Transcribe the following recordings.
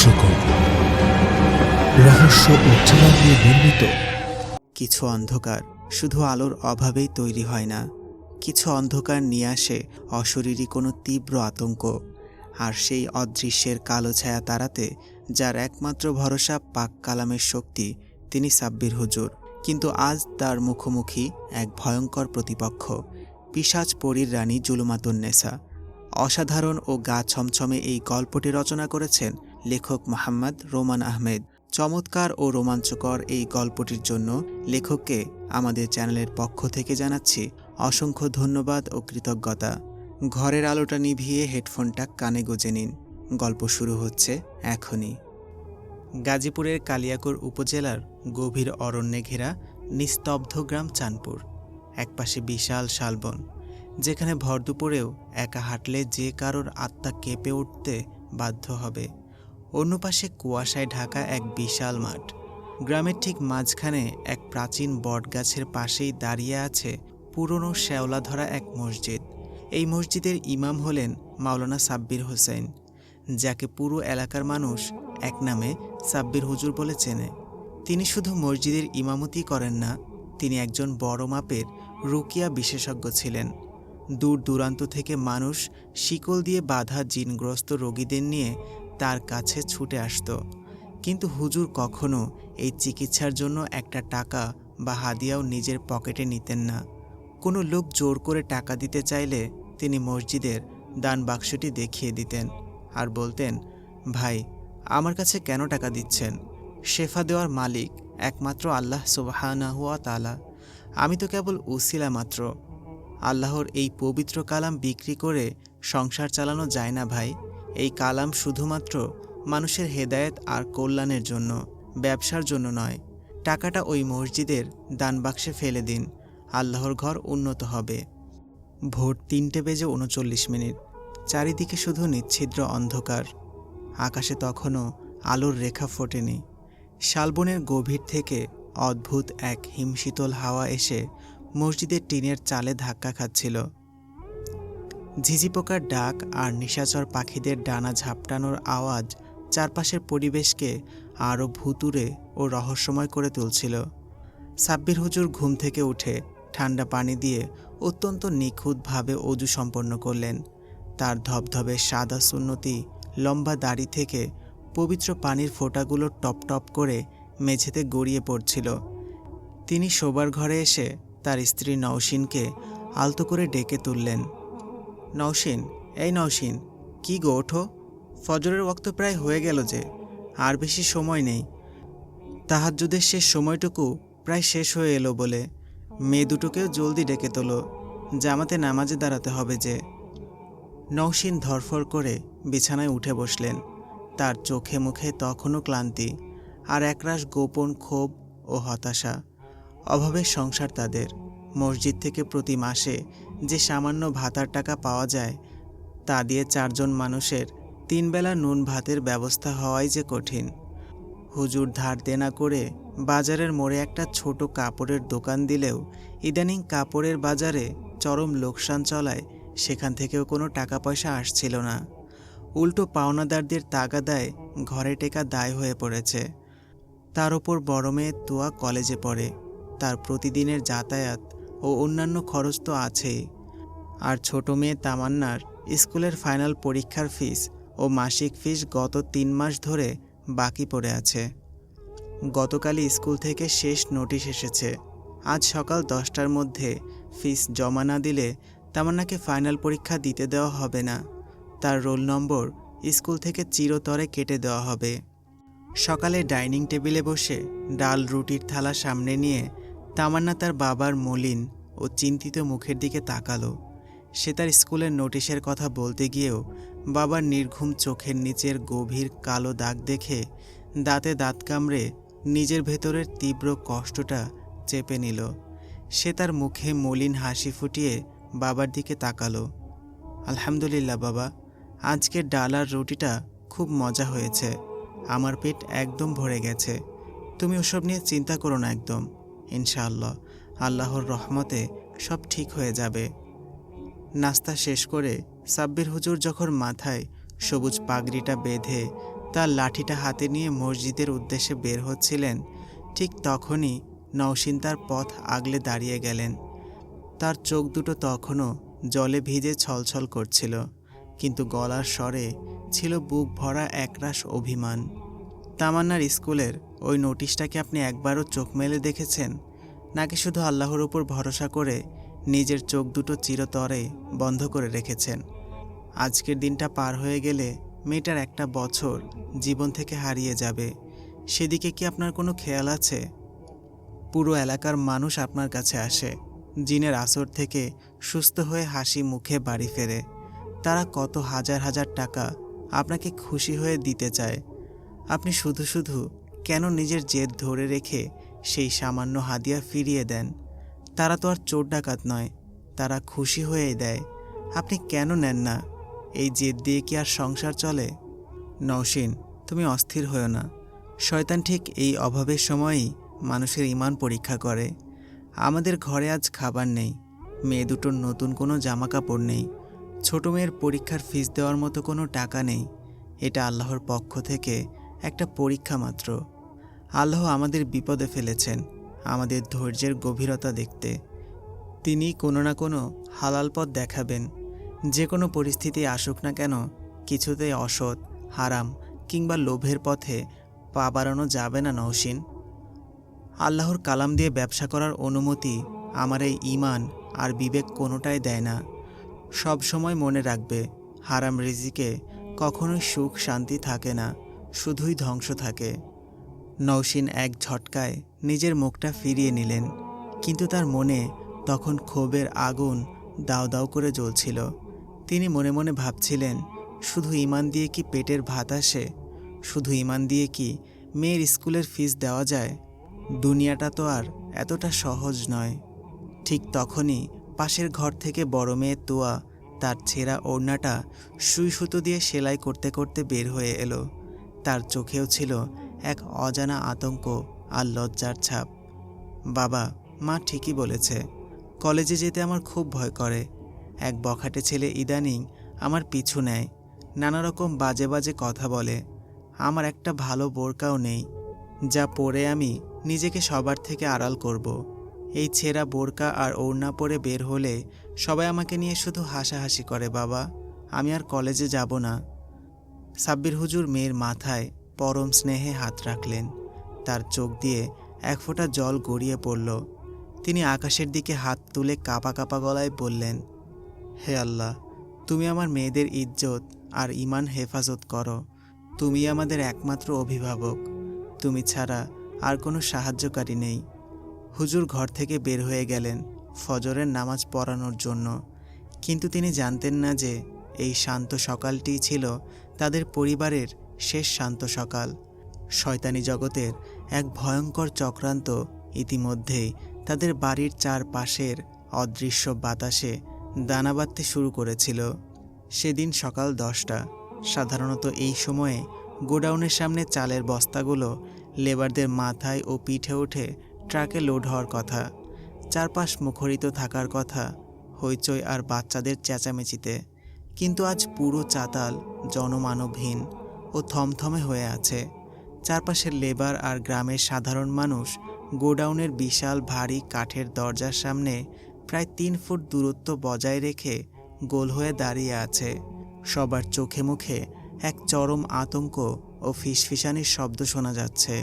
রহস্যকর, রহস্য ও চেনা নিয়ে নির্মিত। কিছু অন্ধকার শুধু আলোর অভাবেই তৈরি হয় না, কিছু অন্ধকার নিয়ে আসে অশরীরী কোনো তীব্র আতঙ্ক। আর সেই অদৃশ্যের কালো ছায়া তাড়াতে যার একমাত্র ভরসা পাক কালামের শক্তি, তিনি সাব্বির হুজুর। কিন্তু আজ তার মুখোমুখি এক ভয়ঙ্কর প্রতিপক্ষ, পিশাচ পরীর রানী জুলুমাতুন্নেসা। অসাধারণ ও গা ছমছমে এই গল্পটি রচনা করেছেন লেখক মোহাম্মদ রোমান আহমেদ। চমৎকার ও রোমাঞ্চকর এই গল্পটির জন্য লেখককে আমাদের চ্যানেলের পক্ষ থেকে জানাচ্ছি অসংখ্য ধন্যবাদ ও কৃতজ্ঞতা। ঘরের আলোটা নিভিয়ে হেডফোনটা কানে গুঁজে নিন, গল্প শুরু হচ্ছে এখনই। গাজীপুরের কালিয়াকৈর উপজেলার গভীর অরণ্যে ঘেরা নিস্তব্ধ গ্রাম চাঁদপুর। একপাশে বিশাল শালবন, যেখানে ভর দুপুরেও একা হাঁটলে যে কারোর আত্মা কেঁপে উঠতে বাধ্য হবে। অন্য পাশে কুয়াশায় ঢাকা এক বিশাল মাঠ। গ্রামের ঠিক মাঝখানে এক প্রাচীন বটগাছের পাশেই দাঁড়িয়ে আছে পুরনো শ্যাওলা ধরা এক মসজিদ। এই মসজিদের ইমাম হলেন মাওলানা সাব্বির হোসেন, যাকে পুরো এলাকার মানুষ এক নামে সাব্বির হুজুর বলে চেনে। তিনি শুধু মসজিদের ইমামতি করেন না, তিনি একজন বড় মাপের রুকিয়া বিশেষজ্ঞ ছিলেন। দূর দূরান্ত থেকে মানুষ শিকল দিয়ে বাঁধা জিনগ্রস্ত রোগীদের নিয়ে তার কাছে ছুটে আসত। কিন্তু হুজুর কখনো এই চিকিৎসার জন্য একটা টাকা বা হাদিয়াও নিজের পকেটে নিতেন না। কোনো লোক জোর করে টাকা দিতে চাইলে তিনি মসজিদের দান বাক্সটি দেখিয়ে দিতেন আর বলতেন, ভাই, আমার কাছে কেন টাকা দিচ্ছেন? শেফা দেওয়ার মালিক একমাত্র আল্লাহ সুবহানাহু ওয়া তাআলা, আমি তো কেবল উসিলা মাত্র। আল্লাহর এই পবিত্র কালাম বিক্রি করে সংসার চালানো যায় না ভাই। এই কালাম শুধুমাত্র মানুষের হেদায়েত আর কল্যাণের জন্য, ব্যবসার জন্য নয়। টাকাটা ওই মসজিদের দান বাক্সে ফেলে দিন, আল্লাহর ঘর উন্নত হবে। ভোর ৩:৩৯। চারিদিকে শুধু নিচ্ছিদ্র অন্ধকার। আকাশে তখনও আলোর রেখা ফোটেনি। শালবনের গভীর থেকে অদ্ভুত এক হিমশীতল হাওয়া এসে মসজিদের টিনের চালে ধাক্কা খাচ্ছিল। ঝিঝি পোকার ডাক আর নিশাচর পাখিদের ডানা ঝাপটানোর আওয়াজ চারপাশের পরিবেশকে আরও ভুতুড়ে ও রহস্যময় করে তুলছিল। সাব্বির হুজুর ঘুম থেকে উঠে ঠান্ডা পানি দিয়ে অত্যন্ত নিখুঁতভাবে অজু সম্পন্ন করলেন। তার ধবধবে সাদা সুন্নতি লম্বা দাড়ি থেকে পবিত্র পানির ফোঁটাগুলো টপ টপ করে মেঝেতে গড়িয়ে পড়ছিল। তিনি শোবার ঘরে এসে তার স্ত্রী নওশিনকে আলতো করে ডেকে তুললেন। নওশিন, এই নওশিন, কি গো, ওঠো, ফজরের ওয়াক্ত প্রায় হয়ে গেল যে, আর বেশি সময় নেই। তাহাজ্জুদের শেষ সময়টুকু প্রায় শেষ হয়ে এলো বলে মেয়ে দুটোকেও জলদি ডেকে তোলো, জামাতে নামাজে দাঁড়াতে হবে যে। নওশিন ধরফর করে বিছানায় উঠে বসলেন। তার চোখে মুখে তখনও ক্লান্তি আর একরাশ গোপন ক্ষোভ ও হতাশা। অভাবের সংসার তাদের। মসজিদ থেকে প্রতি মাসে যে সামান্য ভাতার টাকা পাওয়া যায়, তা দিয়ে 4 জন মানুষের 3 বেলা নুন ভাতের ব্যবস্থা হওয়াই যে কঠিন। হুজুর ধার দেনা করে বাজারের মোড়ে একটা ছোট কাপড়ের দোকান দিলেও ইদানিং কাপড়ের বাজারে চরম লোকসান চলায় সেখান থেকেও কোনো টাকা পয়সা আসছিল না। উল্টো পাওনাদারদের তাগাদায় ঘরে টেকা দায় হয়ে পড়েছে। তার ওপর বড় মেয়ে তুয়া কলেজে পড়ে, তার প্রতিদিনের যাতায়াত ও অন্যান্য খরচ তো আছেই। আর ছোট মেয়ে তামান্নার স্কুলের ফাইনাল পরীক্ষার ফিস ও মাসিক ফিস গত 3 মাস ধরে বাকি পড়ে আছে। গতকালই স্কুল থেকে শেষ নোটিশ এসেছে। আজ সকাল 10টার মধ্যে ফিস জমা না দিলে তামান্নাকে ফাইনাল পরীক্ষা দিতে দেওয়া হবে না। তার রোল নম্বর স্কুল থেকে চিরতরে কেটে দেওয়া হবে। সকালে ডাইনিং টেবিলে বসে ডাল রুটির থালা সামনে নিয়ে তামান্না তার বাবার মলিন ও চিন্তিত মুখের দিকে তাকালো। সে তার স্কুলের নোটিশের কথা বলতে গিয়েও বাবার নির্ঘুম চোখের নিচের গভীর কালো দাগ দেখে দাঁতে দাঁত কামড়ে নিজের ভেতরের তীব্র কষ্টটা চেপে নিল। সে তার মুখে মলিন হাসি ফুটিয়ে বাবার দিকে তাকালো। আলহামদুলিল্লাহ বাবা, আজকের ডাল আর রুটিটা খুব মজা হয়েছে। আমার পেট একদম ভরে গেছে। তুমি ওসব নিয়ে চিন্তা করো না একদম। ইনশাআল্লাহ আল্লাহর রহমতে সব ঠিক হয়ে যাবে। নাস্তা শেষ করে সাব্বির হুজুর যখন মাথায় সবুজ পাগড়িটা বেঁধে তার লাঠিটা হাতে নিয়ে মসজিদের উদ্দেশ্যে বের হচ্ছিলেন, ঠিক তখনই নওশীন তার পথ আগলে দাঁড়িয়ে গেলেন। তার চোখ দুটো তখনও জলে ভিজে ছলছল করছিল, কিন্তু গলার স্বরে ছিল বুক ভরা একরাশ অভিমান। তামান্নার স্কুলের ওই নোটিশটা কি আপনি একবারও চোখ মেলে দেখেছেন, নাকি শুধু আল্লাহর উপর ভরসা করে নিজের চোখ দুটো চিরতরে বন্ধ করে রেখেছেন? আজকের দিনটা পার হয়ে গেলে মেয়েটার একটা বছর জীবন থেকে হারিয়ে যাবে, সেদিকে কি আপনার কোনো খেয়াল আছে? পুরো এলাকার মানুষ আপনার কাছে আসে, জিনের আসর থেকে সুস্থ হয়ে হাসি মুখে বাড়ি ফেরে। তারা কত হাজার হাজার টাকা আপনাকে খুশি হয়ে দিতে চায়। আপনি শুধু শুধু কেন নিজের জেদ ধরে রেখে সেই সামান্য হাদিয়া ফিরিয়ে দেন? তারা তো আর চোর ডাকাত নয়, তারা খুশি হয়েই দেয়। আপনি কেন নেন না? এই জেদ দিয়ে কি আর সংসার চলে? নওশীন, তুমি অস্থির হও না। শয়তান ঠিক এই অভাবের সময়ই মানুষের ঈমান পরীক্ষা করে। আমাদের ঘরে আজ খাবার নেই, মেয়ে দুটোর নতুন কোনো জামা কাপড় নেই, ছোট মেয়ের পরীক্ষার ফিস দেওয়ার মতো কোনো টাকা নেই। এটা আল্লাহর পক্ষ থেকে একটা পরীক্ষা মাত্র। আল্লাহ আমাদের বিপদে ফেলেছেন আমাদের ধৈর্যের গভীরতা দেখতে। তিনি কোনো না কোনো হালাল পথ দেখাবেন। যে কোনো পরিস্থিতি আসুক না কেন, কিছুতেই অসৎ, হারাম কিংবা লোভের পথে পা বাড়ানো যাবে না নওশীন। আল্লাহর কালাম দিয়ে ব্যবসা করার অনুমতি আমার এই ঈমান আর বিবেক কোনোটাই দেয় না। সব সময় মনে রাখবে, হারাম রিজিকে কখনোই সুখ শান্তি থাকে না, শুধুই ধ্বংস থাকে। নওশীন এক ঝটকায় নিজের মুখটা ফিরিয়ে নিলেন, কিন্তু তার মনে তখন ক্ষোভের আগুন দাউ দাউ করে জ্বলছিল। তিনি মনে মনে ভাবছিলেন, শুধু ঈমান দিয়ে কি পেটের ভাত আসে? শুধু ঈমান দিয়ে কি মেয়ের স্কুলের ফিস দেওয়া যায়? দুনিয়াটা তো আর এতটা সহজ নয়। ঠিক তখনই পাশের ঘর থেকে বড় মেয়ে তোয়া তার ছেঁড়া ওড়নাটা সুই সুতো দিয়ে সেলাই করতে করতে বের হয়ে এলো। তার চোখেও ছিল এক অজানা আতঙ্ক আর লজ্জার ছাপ। বাবা, মা ঠিকই বলেছে, কলেজে যেতে আমার খুব ভয় করে। এক বখাটে ছেলে ইদানিং আমার পিছু নেয়, নানা রকম বাজে বাজে কথা বলে। আমার একটা ভালো বোরকাও নেই, যা পরে আমি নিজেকে সবার থেকে আড়াল করব। এই ছেঁড়া বোরকা আর ওড়না পরে বের হলে সবাই আমাকে নিয়ে শুধু হাসাহাসি করে। বাবা, আমি আর কলেজে যাব না। সাব্বির হুজুর মেয়ের মাথায় পরম স্নেহে হাত রাখলেন। তার চোখ দিয়ে এক ফোঁটা জল গড়িয়ে পড়ল। তিনি আকাশের দিকে হাত তুলে কাঁপা কাঁপা গলায় বললেন, হে আল্লাহ, তুমি আমার মেয়েদের ইজ্জত আর ঈমান হেফাজত করো। তুমি আমাদের একমাত্র অভিভাবক, তুমি ছাড়া আর কোনো সাহায্যকারী নেই। হুজুর ঘর থেকে বের হয়ে গেলেন ফজরের নামাজ পড়ানোর জন্য, কিন্তু তিনি জানতেন না যে এই শান্ত সকালটিই ছিল তাদের পরিবারের শেষ শান্ত সকাল। শয়তানি জগতের এক ভয়ঙ্কর চক্রান্ত ইতিমধ্যেই তাদের বাড়ির চারপাশের অদৃশ্য বাতাসে দানা বাঁধতে শুরু করেছিল। সেদিন সকাল 10টা। সাধারণত এই সময়ে গোডাউনের সামনে চালের বস্তাগুলো লেবারদের মাথায় ও পিঠে উঠে ট্রাকে লোড হওয়ার কথা। চারপাশ মুখরিত থাকার কথা হইচই আর বাচ্চাদের চেঁচামেচিতে, কিন্তু আজ পুরো চাতাল জনমানবহীন ও থমথমে হয়ে আছে। চারপাশের লেবার আর গ্রামের সাধারণ মানুষ গোডাউনের বিশাল ভারী কাঠের দরজার সামনে প্রায় 3 ফুট দূরত্ব বজায় রেখে গোল হয়ে দাঁড়িয়ে আছে। সবার চোখে মুখে এক চরম আতঙ্ক ও ফিসফিসানির শব্দ শোনা যাচ্ছে।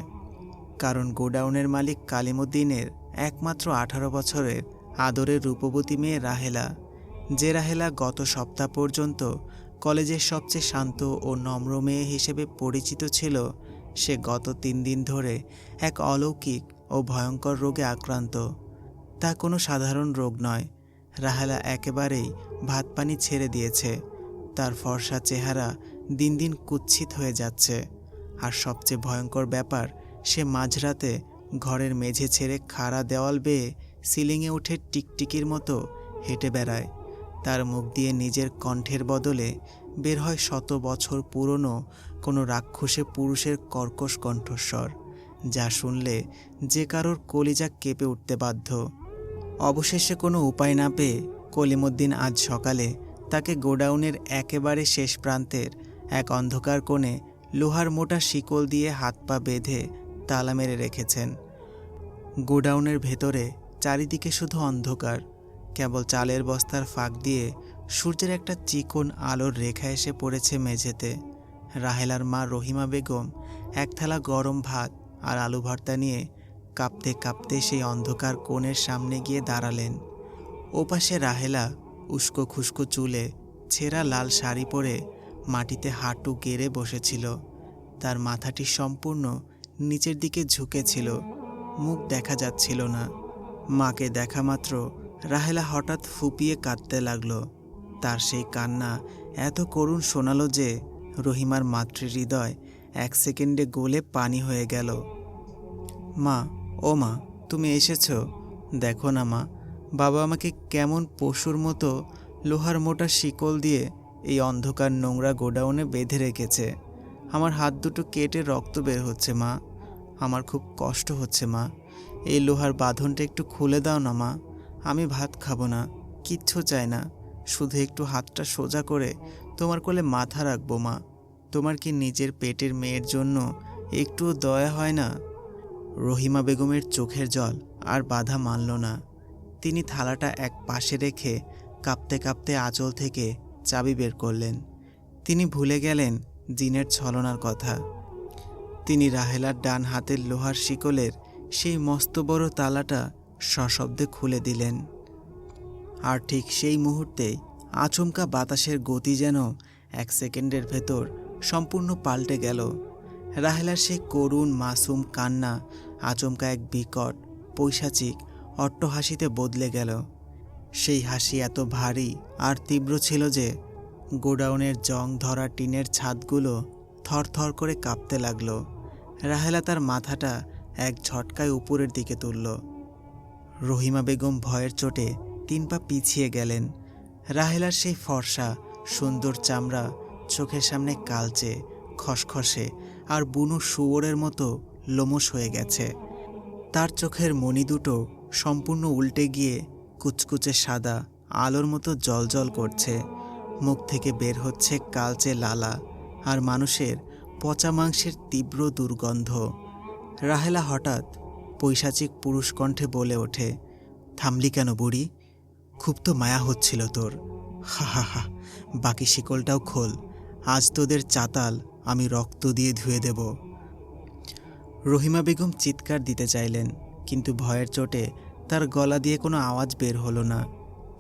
কারণ গোডাউনের মালিক কালিমুদ্দিনের একমাত্র 18 বছরের আদরের রূপবতী মেয়ে রাহেলা, যে রাহেলা গত সপ্তাহ পর্যন্ত কলেজের সবচেয়ে শান্ত ও নম্র মেয়ে হিসেবে পরিচিত ছিল, সে গত 3 দিন ধরে এক অলৌকিক ও ভয়ঙ্কর রোগে আক্রান্ত। তা কোনো সাধারণ রোগ নয়। রাহেলা একেবারেই ভাত পানি ছেড়ে দিয়েছে। তার ফর্সা চেহারা দিন দিন কুৎসিত হয়ে যাচ্ছে। আর সবচেয়ে ভয়ঙ্কর ব্যাপার, সে মাঝরাতে ঘরের মেঝে ছেড়ে খাড়া দেওয়াল বেয়ে সিলিংয়ে উঠে টিকটিকির মতো হেঁটে বেড়ায়। তার মুখ দিয়ে নিজের কণ্ঠের বদলে বের হয় 100 বছর পুরনো কোনো রাক্ষসে পুরুষের কর্কশ কণ্ঠস্বর, যা শুনলে যে কারোর কলিজা কেঁপে উঠতে বাধ্য। অবশেষে কোনো উপায় না পেয়ে কলিমুদ্দিন আজ সকালে তাকে গোডাউনের একেবারে শেষ প্রান্তের এক অন্ধকার কোণে লোহার মোটা শিকল দিয়ে হাত পা বেঁধে তালা মেরে রেখেছেন। গোডাউনের ভেতরে চারিদিকে শুধু অন্ধকার, কেবল চালের বস্তার ফাঁক দিয়ে সূর্যের একটা চিকন আলোর রেখা এসে পড়েছে মেঝেতে। রাহেলার মা রহিমা বেগম এক থালা গরম ভাত আর আলু ভর্তা নিয়ে কাঁপতে কাঁপতে সেই অন্ধকার কোণের সামনে গিয়ে দাঁড়ালেন। ওপাশে রাহেলা উস্কো খুস্কো চুলে ছেঁড়া লাল শাড়ি পরে মাটিতে হাঁটু গেড়ে বসেছিল। তার মাথাটি সম্পূর্ণ নিচের দিকে ঝুঁকেছিল, মুখ দেখা যাচ্ছিল না। মাকে দেখা মাত্র রাহেলা হঠাৎ ফুপিয়ে কাঁদতে লাগলো। তার সেই কান্না এত করুণ শোনালো যে রহিমার মাতৃহৃদয় এক সেকেন্ডে গলে পানি হয়ে গেল। মা, ও মা, তুমি এসেছো? দেখো না মা, বাবা আমাকে কেমন পশুর মতো লোহার মোটা শিকল দিয়ে এই অন্ধকার নোংরা গোডাউনে বেঁধে রেখেছে। আমার হাত দুটো কেটে রক্ত বের হচ্ছে মা, আমার খুব কষ্ট হচ্ছে মা। এই লোহার বাঁধনটা একটু খুলে দাও না মা, আমি ভাত খাবো না, কিচ্ছু চাই না, শুধু একটু হাতটা সোজা করে তোমার কোলে মাথা রাখবো মা। তোমার কি নিজের পেটের মেয়ের জন্য একটুও দয়া হয় না? রহিমা বেগমের চোখের জল আর বাধা মানল না। তিনি থালাটা এক পাশে রেখে কাঁপতে কাঁপতে আঁচল থেকে চাবি বের করলেন। তিনি ভুলে গেলেন জিনের ছলনার কথা। তিনি রাহেলার ডান হাতের লোহার শিকলের সেই মস্ত বড় তালাটা সশব্দে খুলে দিলেন। আর ঠিক সেই মুহূর্তে আচমকা বাতাসের গতি যেন এক সেকেন্ডের ভেতর সম্পূর্ণ পাল্টে গেল। রাহেলার সেই করুণ মাসুম কান্না আচমকা এক বিকট পৈশাচিক অট্টহাসিতে বদলে গেল। সেই হাসি এত ভারী আর তীব্র ছিল যে গোডাউনের জং ধরা টিনের ছাদগুলো থরথর করে কাঁপতে লাগল। রাহেলা তার মাথাটা এক ঝটকায় উপরের দিকে তুলল। রহিমা বেগম ভয়ের চোটে 3 পা পিছিয়ে গেলেন। রাহেলার সেই ফর্সা সুন্দর চামড়া চোখের সামনে কালচে, খসখসে আর বুনো শুয়োরের মতো লোমশ হয়ে গেছে। তার চোখের মণি দুটো সম্পূর্ণ উল্টে গিয়ে কুচকুচে সাদা আলোর মতো জ্বলজ্বল করছে। মুখ থেকে বের হচ্ছে কালচে লালা আর মানুষের পচা মাংসের তীব্র দুর্গন্ধ। রাহেলা হঠাৎ পৈশাচিক পুরুষ কণ্ঠে বলে ওঠে, থামলি কেন বুড়ি? খুব তো মায়া হচ্ছিল তোর। হা হা হা, বাকি শিকলটাও খোল, আজ তোদের চাতাল আমি রক্ত দিয়ে ধুয়ে দেব। রহিমা বেগম চিৎকার দিতে চাইলেন, কিন্তু ভয়ের চোটে তার গলা দিয়ে কোনো আওয়াজ বের হলো না।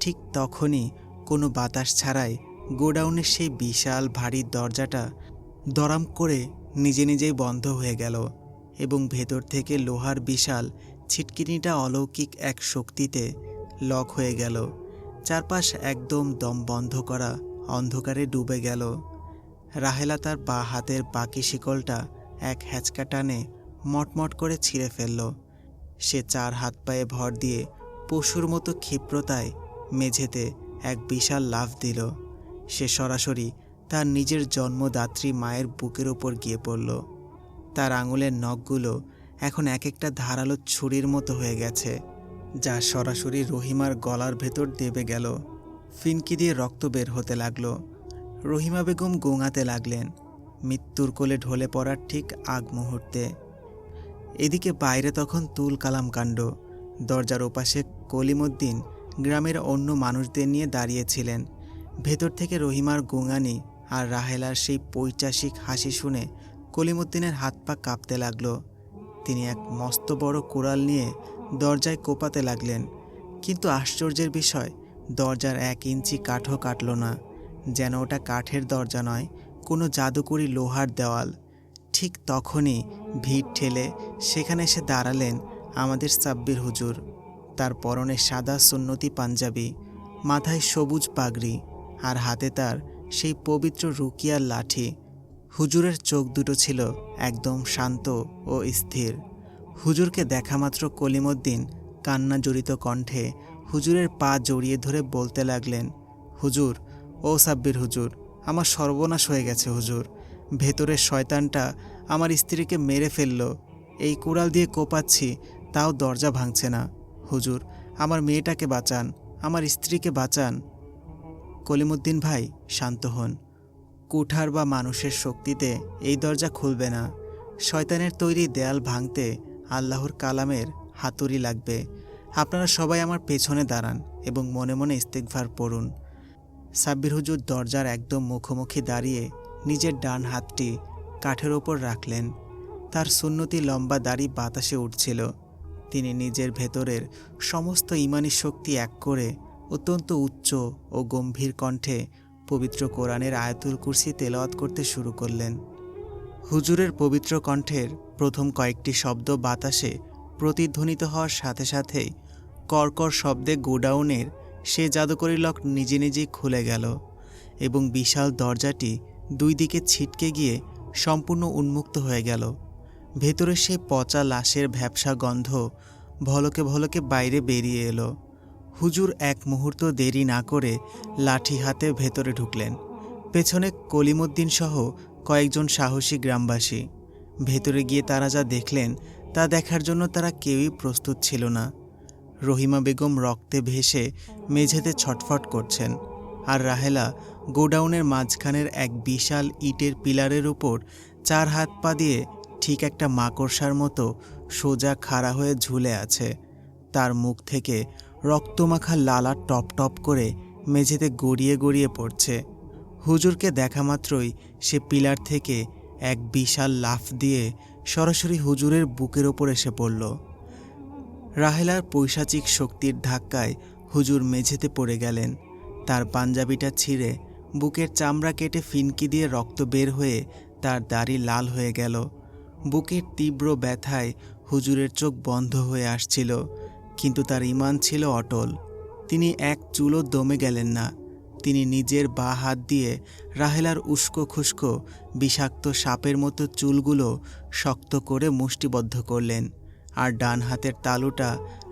ঠিক তখনই কোনো বাতাস ছাড়াই গোডাউনের সেই বিশাল ভারী দরজাটা দরাম করে নিজে নিজেই বন্ধ হয়ে গেল এবং ভেতর থেকে লোহার বিশাল ছিটকিনিটা অলৌকিক এক শক্তিতে লক হয়ে গেল। চারপাশ একদম দম বন্ধ করা অন্ধকারে ডুবে গেল। রাহেলা তার বা হাতের বাকি শিকলটা এক হ্যাচকা টানে মটমট করে ছিঁড়ে ফেলল। সে 4 হাত পায়ে ভর দিয়ে পশুর মতো ক্ষিপ্রতায় মেঝেতে এক বিশাল লাফ দিল। সে সরাসরি তার নিজের জন্মদাত্রী মায়ের বুকের ওপর গিয়ে পড়ল। তার আঙুলের নখগুলো এখন এক একটা ধারালো ছুরির মতো হয়ে গেছে, যা সরাসরি রহিমার গলার ভেতর দেবে গেল। ফিনকি দিয়ে রক্ত বের হতে লাগলো। রহিমা বেগম গোঙাতে লাগলেন, মৃত্যুর কোলে ঢলে পড়ার ঠিক আগ মুহূর্তে। এদিকে বাইরে তখন তুল কালাম কাণ্ড। দরজার ওপাশে কলিমুদ্দিন গ্রামের অন্য মানুষদের নিয়ে দাঁড়িয়েছিলেন। ভেতর থেকে রহিমার গোঙানি আর রাহেলার সেই পৈশাচিক হাসি শুনে কলিমুদ্দিনের হাত পা কাঁপতে লাগলো। তিনি এক মস্ত বড় কুড়াল নিয়ে দরজায় কোপাতে লাগলেন, কিন্তু আশ্চর্যের বিষয়, দরজার 1 ইঞ্চি কাঠও কাটল না। যেন ওটা কাঠের দরজা নয়, কোনো জাদুকরি লোহার দেওয়াল। ঠিক তখনই ভিড় ঠেলে সেখানে এসে দাঁড়ালেন আমাদের সাব্বির হুজুর। তার পরনে সাদা সুন্নতি পাঞ্জাবি, মাথায় সবুজ পাগড়ি আর হাতে তার সেই পবিত্র রুকিয়ার লাঠি। হুজুরের চোখ দুটো ছিল একদম শান্ত ও স্থির। হুজুরকে দেখামাত্র কলিমুদ্দিন কান্না জড়িত কণ্ঠে হুজুরের পা জড়িয়ে ধরে বলতে লাগলেন, হুজুর, ও সাব্বির হুজুর, আমার সর্বনাশ হয়ে গেছে হুজুর। ভেতরের শয়তানটা আমার স্ত্রীকে মেরে ফেলল। এই কুড়াল দিয়ে কোপাচ্ছি, তাও দরজা ভাঙছে না। হুজুর, আমার মেয়েটাকে বাঁচান, আমার স্ত্রীকে বাঁচান। কলিমুদ্দিন ভাই, শান্ত হন। কুঠার বা মানুষের শক্তিতে এই দরজা খুলবে না। শয়তানের তৈরি দেয়াল ভাঙতে আল্লাহর কালামের হাতুড়ি লাগবে। আপনারা সবাই আমার পেছনে দাঁড়ান এবং মনে মনে ইস্তিগফার পড়ুন। সাব্বির হুজুর দরজার একদম মুখোমুখি দাঁড়িয়ে নিজের ডান হাতটি কাঠের ওপর রাখলেন। তার সুন্নতি লম্বা দাড়ি বাতাসে উঠছিল। তিনি নিজের ভেতরের সমস্ত ঈমানি শক্তি এক করে অত্যন্ত উচ্চ ও গম্ভীর কণ্ঠে পবিত্র কোরআনের আয়াতুল কুরসি তেলাওয়াত করতে শুরু করলেন। হুজুরের পবিত্র কণ্ঠের প্রথম কয়েকটি শব্দ বাতাসে প্রতিধ্বনিত হওয়ার সাথে সাথেই কর্কর শব্দে গোডাউনের সে জাদুকরী লক নিজে নিজেই খুলে গেল এবং বিশাল দরজাটি দুই দিকে ছিটকে গিয়ে সম্পূর্ণ উন্মুক্ত হয়ে গেল। ভেতরে সেই পচা লাশের ভ্যাপসা গন্ধ ভলকে ভলকে বাইরে বেরিয়ে এলো। হুজুর এক মুহূর্ত দেরি না করে লাঠি হাতে ভেতরে ঢুকলেন। পেছনে কলিমুদ্দিন সহ কয়েকজন সাহসী গ্রামবাসী। ভেতরে গিয়ে তারা যা দেখলেন তা দেখার জন্য তারা কেউই প্রস্তুত ছিল না। রহিমা বেগম রক্তে ভেসে মেঝেতে ছটফট করছেন, আর রাহেলা গোডাউনের মাঝখানের এক বিশাল ইটের পিলারের উপর 4 হাত পা দিয়ে ঠিক একটা মাকড়সার মতো সোজা খাড়া হয়ে ঝুলে আছে। তার মুখ থেকে রক্তমাখা লালা টপ টপ করে মেঝেতে গড়িয়ে গড়িয়ে পড়ছে। হুজুরকে দেখা মাত্রই সে পিলার থেকে এক বিশাল লাফ দিয়ে সরাসরি হুজুরের বুকের ওপর এসে পড়ল। রাহেলার পৈশাচিক শক্তির ধাক্কায় হুজুর মেঝেতে পড়ে গেলেন। তার পাঞ্জাবিটা ছিঁড়ে বুকের চামড়া কেটে ফিনকি দিয়ে রক্ত বের হয়ে তার দাড়ি লাল হয়ে গেল। বুকের তীব্র ব্যথায় হুজুরের চোখ বন্ধ হয়ে আসছিল, কিন্তু তার ঈমান ছিল অটল। তিনি এক চুলও দমে গেলেন না। তিনি নিজের বাঁ হাত দিয়ে রাহেলার উস্কো খুস্কো বিষাক্ত সাপের মতো চুলগুলো শক্ত করে মুষ্টিবদ্ধ করলেন, আর ডান হাতের তালুটা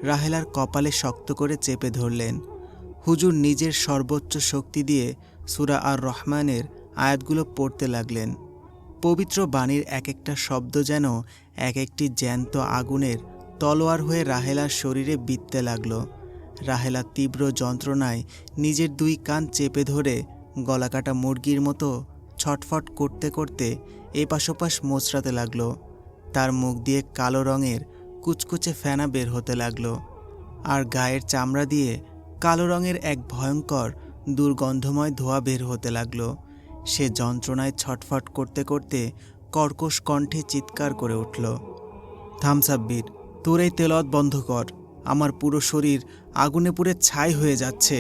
রাহেলার কপালে শক্ত করে চেপে ধরলেন। হুজুর নিজের সর্বোচ্চ শক্তি দিয়ে সূরা আর রহমানের আয়াতগুলো পড়তে লাগলেন। পবিত্র বাণীর এক একটা শব্দ যেন এক একটি জ্যান্ত আগুনের তলোয়ার হয়ে রাহেলার শরীরে বিঁধতে লাগল। রাহেলা তীব্র যন্ত্রণায় নিজের 2 কান চেপে ধরে গলাকাটা মুরগির মতো ছটফট করতে করতে এপাশ ওপাশ মোচড়াতে লাগল। তার মুখ দিয়ে কালো রঙের কুচকুচে ফেনা বের হতে লাগল, আর গায়ের চামড়া দিয়ে কালো রঙের এক ভয়ঙ্কর দুর্গন্ধময় ধোঁয়া বের হতে লাগল। সে যন্ত্রণায় ছটফট করতে করতে কর্কশ কণ্ঠে চিৎকার করে উঠল, থাম সাব্বির, তোর এই তেলাওয়াত বন্ধ কর। আমার পুরো শরীর আগুনে পুড়ে ছাই হয়ে যাচ্ছে।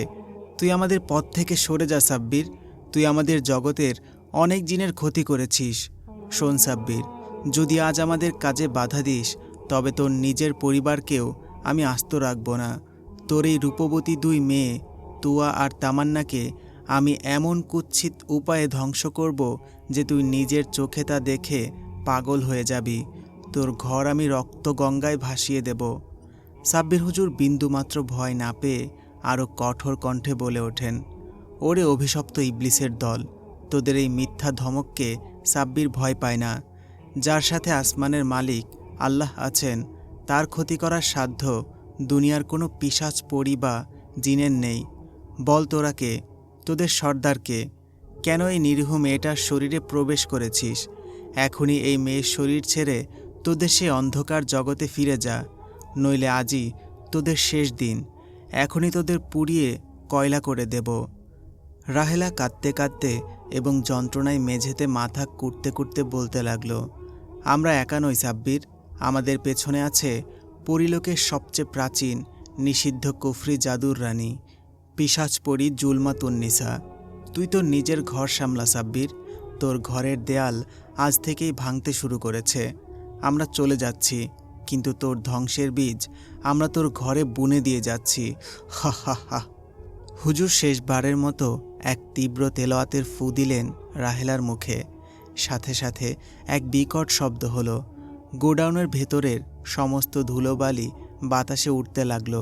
তুই আমাদের পথ থেকে সরে যা সাব্বির। তুই আমাদের জগতের অনেক জিনের ক্ষতি করেছিস। শোন সাব্বির, যদি আজ আমাদের কাজে বাধা দিস তবে তোর নিজের পরিবারকেও আমি আস্ত রাখব না। তোর এই রূপবতী 2 মেয়ে তুয়া আর তামান্নাকে আমি এমন কুৎসিত উপায়ে ধ্বংস করব যে তুই নিজের চোখে তা দেখে পাগল হয়ে যাবি। তোর ঘর আমি রক্ত গঙ্গায় ভাসিয়ে দেব। সাব্বির হুজুর বিন্দুমাত্র ভয় না পেয়ে আরও কঠোর কণ্ঠে বলে ওঠেন, ওরে অভিশপ্ত ইবলিসের দল, তোদের এই মিথ্যা ধমককে সাব্বির ভয় পায় না। যার সাথে আসমানের মালিক আল্লাহ আছেন, তার ক্ষতি করার সাধ্য দুনিয়ার কোনো পিশাচ পরি বা জিনের নেই। বল তোরা কে? তোদের সর্দারকে? কেন এই নিরীহ মেয়েটার শরীরে প্রবেশ করেছিস? এখনই এই মেয়ের শরীর ছেড়ে তোদের সে অন্ধকার জগতে ফিরে যা, নইলে আজই তোদের শেষ দিন। এখনই তোদের পুড়িয়ে কয়লা করে দেব। রাহেলা কাঁদতে কাঁদতে এবং যন্ত্রণায় মেঝেতে মাথা কুটতে কুটতে বলতে লাগল, আমরা একা নই সাব্বির, আমাদের পেছনে আছে পরিলোকের সবচেয়ে প্রাচীন নিষিদ্ধ কুফরি জাদুর রানী পিশাচ পরি জুলমাতুন্নিসা। তুই তোর নিজের ঘর সামলা সাব্বির। তোর ঘরের দেয়াল আজ থেকেই ভাঙতে শুরু করেছে। আমরা চলে যাচ্ছি, কিন্তু তোর ধ্বংসের বীজ আমরা তোর ঘরে বুনে দিয়ে যাচ্ছি। হা হা হা। হুজুর শেষবারের মতো এক তীব্র তেলাওয়াতের ফু দিলেন রাহেলার মুখে। সাথে সাথে এক বিকট শব্দ হলো। গোডাউনের ভেতরের সমস্ত ধুলোবালি বাতাসে উঠতে লাগল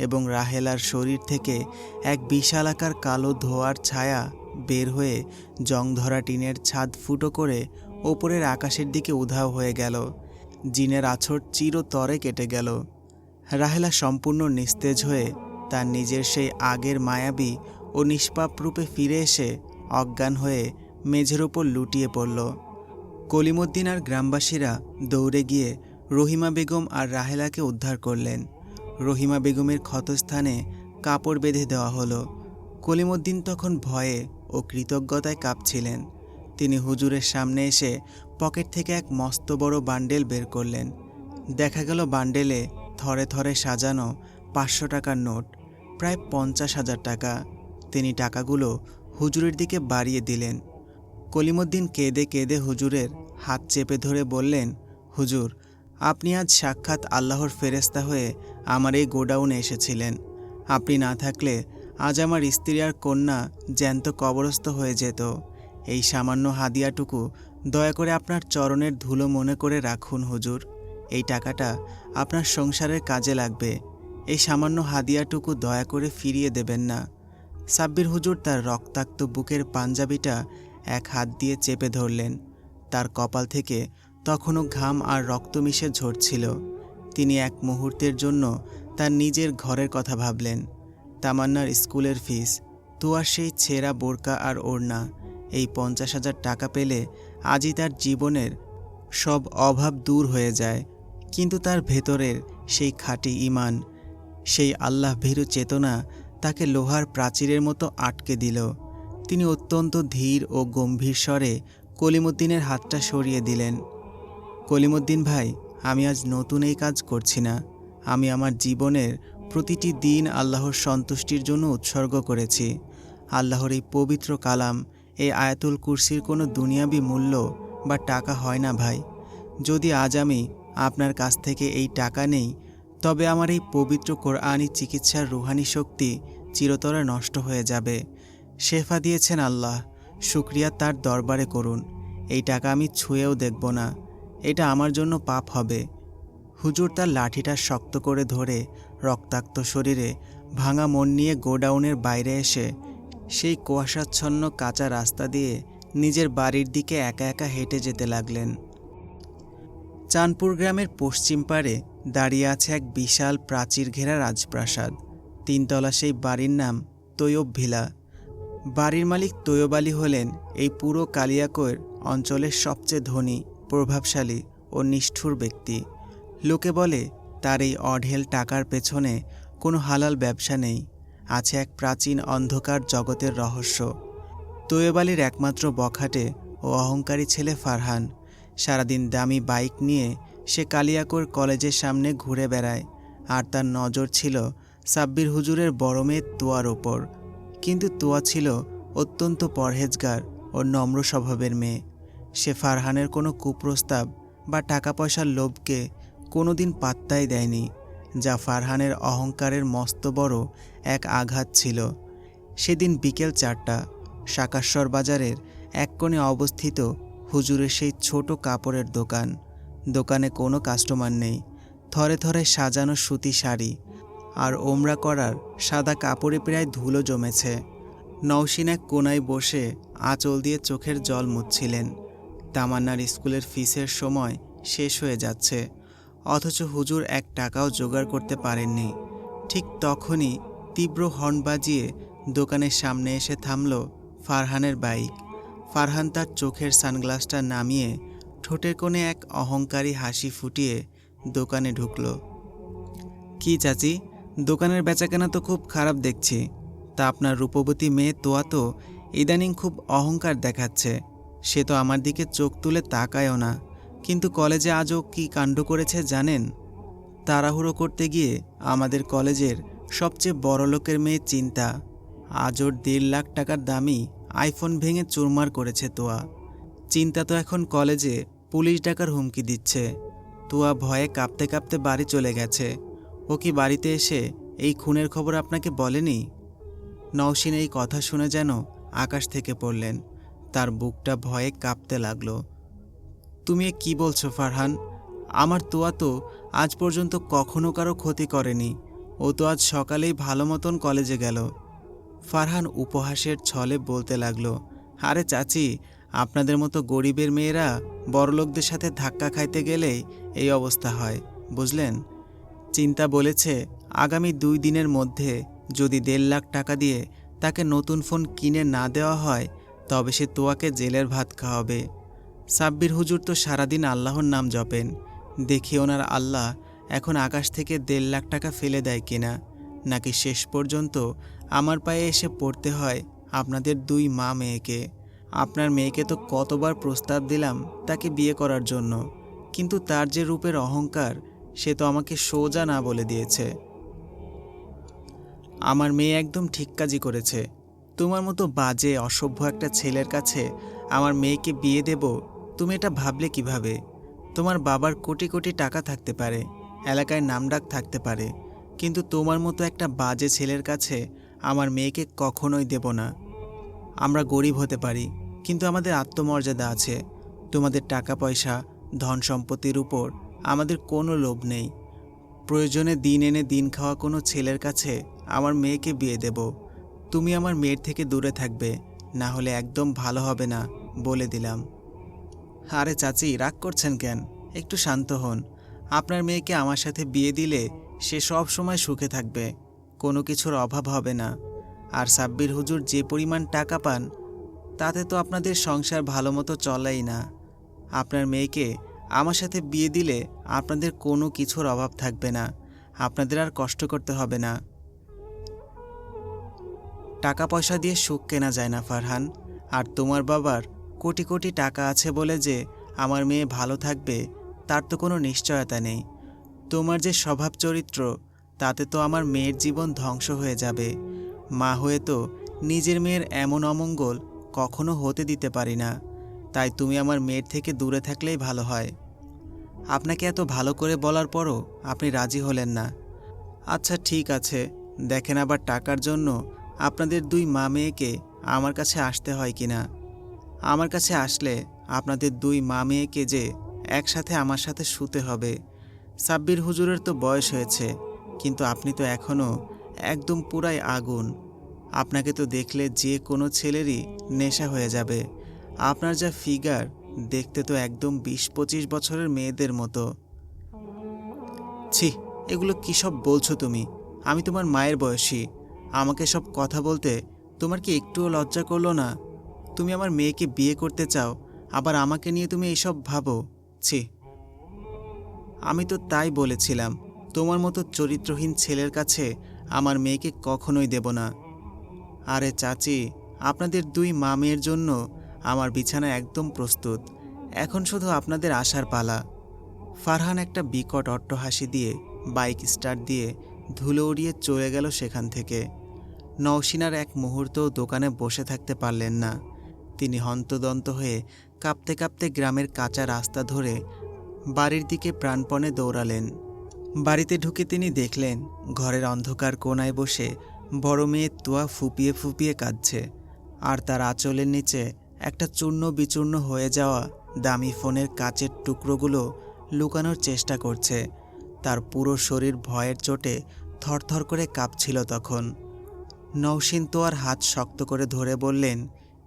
এবং রাহেলার শরীর থেকে এক বিশালাকার কালো ধোঁয়ার ছায়া বের হয়ে জংধরা টিনের ছাদ ফুটো করে ওপরের আকাশের দিকে উধাও হয়ে গেল। জিনের আছর চিরতরে কেটে গেল। রাহেলা সম্পূর্ণ নিস্তেজ হয়ে তার নিজের সেই আগের মায়াবী ও নিষ্পাপ রূপে ফিরে এসে অজ্ঞান হয়ে মেঝের ওপর লুটিয়ে পড়ল। কলিমুদ্দিন আর গ্রামবাসীরা দৌড়ে গিয়ে রহিমা বেগম আর রাহেলাকে উদ্ধার করলেন। রহিমা বেগমের ক্ষতস্থানে কাপড় বেঁধে দেওয়া হলো। কলিমুদ্দিন তখন ভয়ে ও কৃতজ্ঞতায় কাঁপছিলেন। তিনি হুজুরের সামনে এসে পকেট থেকে এক মস্ত বড় বান্ডেল বের করলেন। দেখা গেল বান্ডেলে থরে থরে সাজানো 500 টাকার নোট, প্রায় 50,000 টাকা। তিনি টাকাগুলো হুজুরের দিকে বাড়িয়ে দিলেন। কলিমুদ্দিন কেঁদে কেঁদে হুজুরের হাত চেপে ধরে বললেন, হুজুর, আপনি আজ সাক্ষাৎ আল্লাহর ফেরেশতা হয়ে আমার এই গোডাউনে এসেছিলেন। আপনি না থাকলে আজ আমার স্ত্রী আর কন্যা জ্যান্ত কবরস্থ হয়ে যেত। এই সামান্য হাদিয়াটুকু দয়া করে আপনার চরণের ধুলো মনে করে রাখুন হুজুর। এই টাকাটা আপনার সংসারের কাজে লাগবে। এই সামান্য হাদিয়াটুকু দয়া করে ফিরিয়ে দেবেন না। সাব্বির হুজুর তার রক্তাক্ত বুকের পাঞ্জাবিটা এক হাত দিয়ে চেপে ধরলেন। তার কপাল থেকে তখনও ঘাম আর রক্ত মিশে ঝরছিল। তিনি এক মুহূর্তের জন্য তার নিজের ঘরের কথা ভাবলেন। তামান্নার স্কুলের ফিস, তুয়ার সেই ছেঁড়া বোরকা আর ওড়না, এই 50,000 টাকা পেলে আজই তার জীবনের সব অভাব দূর হয়ে যায়। কিন্তু তার ভেতরের সেই খাঁটি ঈমান, সেই আল্লাহ ভীরু চেতনা তাকে লোহার প্রাচীরের মতো আটকে দিল। তিনি অত্যন্ত ধীর ও গম্ভীর স্বরে কলিমুদ্দিনের হাতটা সরিয়ে দিলেন। কলিমুদ্দিন ভাই, আমি আজ নতুন এই কাজ করছি না। আমি আমার জীবনের প্রতিটি দিন আল্লাহর সন্তুষ্টির জন্য উৎসর্গ করেছি। আল্লাহর এই পবিত্র কালাম, এই আয়াতুল কুরসির কোনো দুনিয়াবি মূল্য বা টাকা হয় না ভাই। যদি আজ আমি আপনার কাছ থেকে এই টাকা নেই, তবে আমার এই পবিত্র কোরআনী চিকিৎসার রুহানি শক্তি চিরতরে নষ্ট হয়ে যাবে। শেফা দিয়েছেন আল্লাহ, শুকরিয়া তার দরবারে করুন। এই টাকা আমি ছুঁয়েও দেখব না, এটা আমার জন্য পাপ হবে। হুজুর তার লাঠিটা শক্ত করে ধরে রক্তাক্ত শরীরে ভাঙা মন নিয়ে গোডাউনের বাইরে এসে সেই কুয়াশাচ্ছন্ন কাঁচা রাস্তা দিয়ে নিজের বাড়ির দিকে একা একা হেঁটে যেতে লাগলেন। চাঁদপুর গ্রামের পশ্চিম পাড়ে দাঁড়িয়ে আছে এক বিশাল প্রাচীর ঘেরা রাজপ্রাসাদ। 3 তলা সেই বাড়ির নাম তৈয়ব ভিলা। বাড়ির মালিক তৈয়ব আলী হলেন এই পুরো কালিয়াকৈর অঞ্চলের সবচেয়ে ধনী, প্রভাবশালী ও নিষ্ঠুর ব্যক্তি। লোকে বলে তার এই অঢেল টাকার পেছনে কোনো হালাল ব্যবসা নেই, আছে এক প্রাচীন অন্ধকার জগতের রহস্য। তৈয়ব আলীর একমাত্র বখাটে ও অহংকারী ছেলে ফারহান। সারাদিন দামি বাইক নিয়ে সে কালিয়াকৈর কলেজের সামনে ঘুরে বেড়ায়, আর তার নজর ছিল সাব্বির হুজুরের বড় মেয়ে তুয়ার ওপর। কিন্তু তুয়া ছিল অত্যন্ত পরহেজগার ও নম্র স্বভাবের মেয়ে। সে ফারহানের কোনো কুপ্রস্তাব বা টাকা পয়সার লোভকে কোনোদিন পাত্তাই দেয়নি, যা ফারহানের অহংকারের মস্ত বড় এক আঘাত ছিল। সেদিন বিকেল 4টা, শাকাশ্বর বাজারের এক কোণে অবস্থিত হুজুরের সেই ছোট কাপড়ের দোকান। দোকানে কোনো কাস্টমার নেই। থরে থরে সাজানো সুতি শাড়ি আর ওমরা করার সাদা কাপড়ে প্রায় ধুলো জমেছে। নওশিন এক কোনায় বসে আঁচল দিয়ে চোখের জল মুছছিলেন। তামান্নার স্কুলের ফিসের সময় শেষ হয়ে যাচ্ছে, অথচ হুজুর 1 টাকাও জোগাড় করতে পারেননি। ঠিক তখনই তীব্র হর্ন বাজিয়ে দোকানের সামনে এসে থামল ফারহানের বাইক। ফারহান তার চোখের সানগ্লাসটা নামিয়ে ঠোঁটের কোণে এক অহংকারী হাসি ফুটিয়ে দোকানে ঢুকল। কি চাচি, দোকানের বেচাকেনা তো খুব খারাপ দেখছি। তা আপনার রূপবতী মেয়ে তোয়া তো ইদানিং খুব অহংকার দেখাচ্ছে। সে তো আমার দিকে চোখ তুলে তাকায়ও না। কিন্তু কলেজে আজও কি কাণ্ড করেছে জানেন? তাড়াহুড়ো করতে গিয়ে আমাদের কলেজের সবচেয়ে বড় লোকের মেয়ে চিন্তা আজ ওর 1.5 লাখ টাকার দামি আইফোন ভেঙে চুরমার করেছে তোয়া। চিন্তা তো এখন কলেজে পুলিশ ডাকার হুমকি দিচ্ছে। তোয়া ভয়ে কাঁপতে কাঁপতে বাড়ি চলে গেছে। ও কি বাড়িতে এসে এই খুনের খবর আপনাকে বলেনি? নওশিন এই কথা শুনে যেন আকাশ থেকে পড়লেন। তার বুকটা ভয়ে কাঁপতে লাগলো। তুমি কি বলছো ফারহান? আমার তোয়া তো আজ পর্যন্ত কখনো কারো ক্ষতি করেনি। ও তো আজ সকালেই ভালো মতন কলেজে গেল। ফারহান উপহাসের ছলে বলতে লাগলো, আরে চাচি, আপনাদের মতো গরিবের মেয়েরা বড়লোকদের সাথে ধাক্কা খাইতে গেলেই এই অবস্থা হয়, বুঝলেন? চিন্তা বলেছে আগামী 2 দিনের মধ্যে যদি 1.5 লাখ টাকা দিয়ে তাকে নতুন ফোন কিনে না দেওয়া হয়, তবে সে তোয়াকে জেলের ভাত খাওয়াবে। সাব্বির হুজুর তো সারাদিন আল্লাহর নাম জপেন, দেখি ওনার আল্লাহ এখন আকাশ থেকে 1.5 লাখ টাকা ফেলে দেয় কিনা, নাকি শেষ পর্যন্ত আমার পায়ে এসে পড়তে হয় আপনাদের 2 মা মেয়েকে। আপনার মেয়েকে তো কতবার প্রস্তাব দিলাম তাকে বিয়ে করার জন্য, কিন্তু তার যে রূপের অহংকার, সে তো আমাকে সোজা না বলে দিয়েছে। আমার মেয়ে একদম ঠিক কাজই করেছে। তোমার মতো বাজে অসভ্য একটা ছেলের কাছে আমার মেয়েকে বিয়ে দেব, তুমি এটা ভাবলে কিভাবে? তোমার বাবার কোটি কোটি টাকা থাকতে পারে, এলাকায় নামডাক থাকতে পারে, কিন্তু তোমার মতো একটা বাজে ছেলের কাছে আমার মেয়েকে কখনোই দেব না। আমরা গরিব হতে পারি, কিন্তু আমাদের আত্মমর্যাদা আছে। তোমাদের টাকা পয়সা, ধন সম্পত্তির উপর আমাদের কোনো লোভ নেই। প্রয়োজনে দিন এনে দিন খাওয়া কোনো ছেলের কাছে আমার মেয়েকে বিয়ে দেব। তুমি আমার মেয়ের থেকে দূরে থাকবে, না হলে একদম ভালো হবে না, বলে দিলাম। আরে চাচি, রাগ করছেন কেন? একটু শান্ত হন। আপনার মেয়েকে আমার সাথে বিয়ে দিলে সে সব সময় সুখে থাকবে, কোনো কিছুর অভাব হবে না। আর সাব্বির হুজুর যে পরিমাণ টাকা পান, তাতে তো আপনাদের সংসার ভালো মতো চলেই না। আপনার মেয়েকে আমার সাথে বিয়ে দিলে আপনাদের কোনো কিছুর অভাব থাকবে না, আপনাদের আর কষ্ট করতে হবে না। টাকা পয়সা দিয়ে সুখ কেনা যায় না ফারহান। আর তোমার বাবার কোটি কোটি টাকা আছে বলে যে আমার মেয়ে ভালো থাকবে, তার তো কোনো নিশ্চয়তা নেই। তোমার যে স্বভাব চরিত্র, তাতে তো আমার মেয়ের জীবন ধ্বংস হয়ে যাবে। মা হয়ে তো নিজের মেয়ের এমন অমঙ্গল কখনো হতে দিতে পারি না। তাই তুমি আমার মেয়ের থেকে দূরে থাকলেই ভালো হয়। আপনাকে এত ভালো করে বলার পরও আপনি রাজি হলেন না। আচ্ছা ঠিক আছে, দেখেন আবার টাকার জন্য আপনাদের 2 মা মেয়েকে আমার কাছে আসতে হয় কিনা। আমার কাছে আসলে আপনাদের 2 মা মেয়েকে যে একসাথে আমার সাথে শুতে হবে। সাব্বির হুজুরের তো বয়স হয়েছে, কিন্তু আপনি তো এখনও একদম পুরাই আগুন। আপনাকে তো দেখলে যে কোনো ছেলেরই নেশা হয়ে যাবে। আপনার যা ফিগার, দেখতে তো একদম 20-25 বছরের মেয়েদের মতো। ছি, এগুলো কী সব বলছো তুমি? আমি তোমার মায়ের বয়সী, আমাকে সব কথা বলতে তোমার কি একটুও লজ্জা করলো না? তুমি আমার মেয়েকে বিয়ে করতে চাও, আবার আমাকে নিয়ে তুমি এইসব ভাবো? ছি। আমি তো তাই বলেছিলাম, তোমার মতো চরিত্রহীন ছেলের কাছে আমার মেয়েকে কখনোই দেব না। আরে চাচি, আপনাদের 2 মা মেয়ের জন্য আমার বিছানা একদম প্রস্তুত, এখন শুধু আপনাদের আসার পালা। ফারহান একটা বিকট অট্টহাসি দিয়ে বাইক স্টার্ট দিয়ে ধুলো উড়িয়ে চলে গেল সেখান থেকে। নওশিনার এক মুহূর্তও দোকানে বসে থাকতে পারলেন না। তিনি হন্তদন্ত হয়ে কাঁপতে কাঁপতে গ্রামের কাঁচা রাস্তা ধরে বাড়ির দিকে প্রাণপণে দৌড়ালেন। বাড়িতে ঢুকে তিনি দেখলেন ঘরের অন্ধকার কোণায় বসে বড় মেয়ে তোয়া ফুপিয়ে ফুপিয়ে কাঁদছে, আর তার আঁচলের নিচে একটা চূর্ণ বিচূর্ণ হয়ে যাওয়া দামি ফোনের কাচের টুকরোগুলো লুকানোর চেষ্টা করছে। তার পুরো শরীর ভয়ের চোটে থরথর করে কাঁপছিল তখন। নওশিন তোয়ার হাত শক্ত করে ধরে বললেন,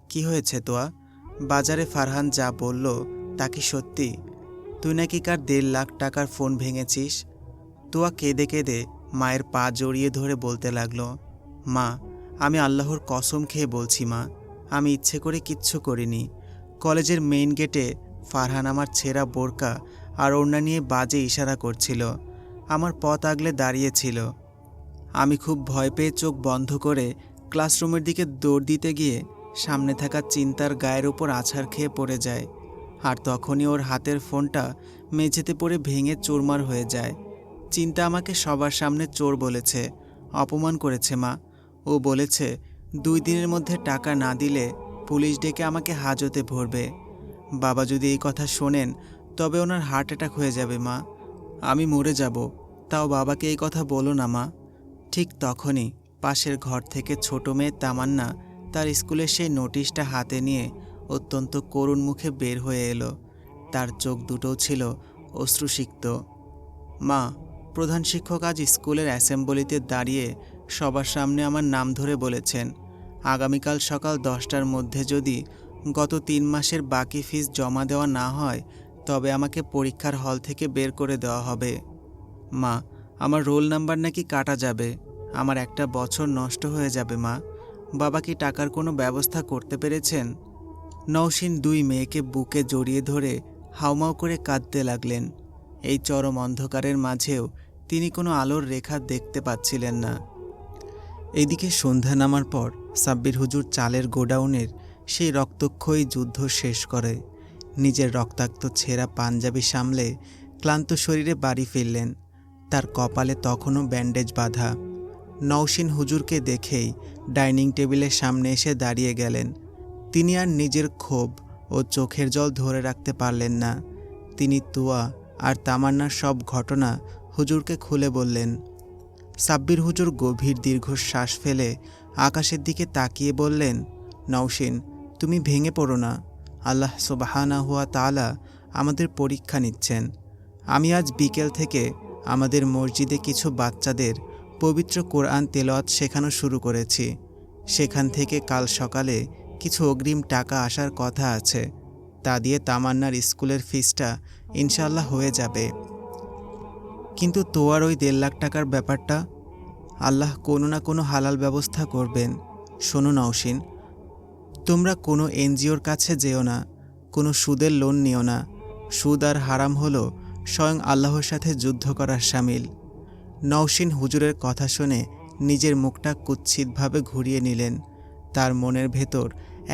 কি হয়েছে তোয়া? বাজারে ফারহান যা বলল তা কি সত্যি? তুই নাকি কার 1.5 লাখ টাকার ফোন ভেঙেছিস? তোয়া কেঁদে কেঁদে মায়ের পা জড়িয়ে ধরে বলতে লাগলো, মা, আমি আল্লাহর কসম খেয়ে বলছি মা, আমি ইচ্ছে করে কিচ্ছু করিনি। কলেজের মেইন গেটে ফারহান আমার ছেঁড়া বোরকা আর ওড়না নিয়ে বাজে ইশারা করছিল, আমার পথ আগলে দাঁড়িয়েছিল। আমি খুব ভয় পেয়ে চোখ বন্ধ করে ক্লাসরুমের দিকে দৌড় দিতে গিয়ে সামনে থাকা চিন্তার গায়ের ওপর আছাড় খেয়ে পড়ে যায়, আর তখনই ওর হাতের ফোনটা মেঝেতে পড়ে ভেঙে চুরমার হয়ে যায়। চিন্তা আমাকে সবার সামনে চোর বলেছে, অপমান করেছে মা। ও বলেছে 2 দিনের মধ্যে টাকা না দিলে পুলিশ ডেকে আমাকে হাজতে ভরবে। বাবা যদি এই কথা শোনেন তবে ওনার হার্ট অ্যাটাক হয়ে যাবে মা, আমি মরে যাব। তাও বাবাকে এই কথা বলো না মা। ঠিক তখনই পাশের ঘর থেকে ছোট মেয়ে তামান্না তার স্কুলের সেই নোটিশটা হাতে নিয়ে অত্যন্ত করুণ মুখে বের হয়ে এলো। তার চোখ দুটোও ছিল অশ্রুসিক্ত। মা, প্রধান শিক্ষক আজ স্কুলের অ্যাসেম্বলিতে দাঁড়িয়ে সবার সামনে আমার নাম ধরে বলেছেন, আগামীকাল সকাল 10টার মধ্যে যদি গত 3 মাসের বাকি ফিস জমা দেওয়া না হয় তবে আমাকে পরীক্ষার হল থেকে বের করে দেওয়া হবে। মা, আমার রোল নাম্বার নাকি কাটা যাবে, আমার একটা বছর নষ্ট হয়ে যাবে মা। বাবা কি টাকার কোনো ব্যবস্থা করতে পেরেছেন? নওশীন দুই মেয়েকে বুকে জড়িয়ে ধরে হাউমাউ করে কাঁদতে লাগলেন। এই চরম অন্ধকারের মাঝেও তিনি কোনো আলোর রেখা দেখতে পাচ্ছিলেন না। এইদিকে সন্ধ্যা নামার পর সাব্বির হুজুর চালের গোডাউনের সেই রক্তক্ষয়ী যুদ্ধ শেষ করে নিজের রক্তাক্ত ছেঁড়া পাঞ্জাবি সামলে ক্লান্ত শরীরে বাড়ি ফিরলেন। তার কপালে তখনও ব্যান্ডেজ বাঁধা। নওশীন হুজুরকে দেখেই ডাইনিং টেবিলের সামনে এসে দাঁড়িয়ে গেলেন। তিনি আর নিজের ক্ষোভ ও চোখের জল ধরে রাখতে পারলেন না। তিনি তুয়া আর তামান্নার সব ঘটনা হুজুরকে খুলে বললেন। সাব্বির হুজুর গভীর দীর্ঘশ্বাস ফেলে আকাশের দিকে তাকিয়ে বললেন, নওশীন, তুমি ভেঙে পড়ো না। আল্লাহ সুবহানাহু ওয়া তাআলা আমাদের পরীক্ষা নিচ্ছেন। আমি আজ বিকেল থেকে আমাদের মসজিদে কিছু বাচ্চাদের পবিত্র কোরআন তেলাওয়াত শেখানো শুরু করেছি। সেখান থেকে কাল সকালে কিছু অগ্রিম টাকা আসার কথা আছে। তা দিয়ে তামান্নার স্কুলের ফিসটা ইনশাআল্লাহ হয়ে যাবে। কিন্তু তোয়ার ওই 1.5 লাখ টাকার ব্যাপারটা? আল্লাহ কোনো না কোনো হালাল ব্যবস্থা করবেন। শোনো নওশীন, তোমরা কোনো এনজিওর কাছে যেও না, কোনো সুদের লোন নিও না। সুদ আর হারাম হলো স্বয়ং আল্লাহর সাথে যুদ্ধ করার শামিল। নওশীন হুজুরের কথা শুনে নিজের মুখটা কুৎসিতভাবে ঘুরিয়ে নিলেন। তার মনের ভেতর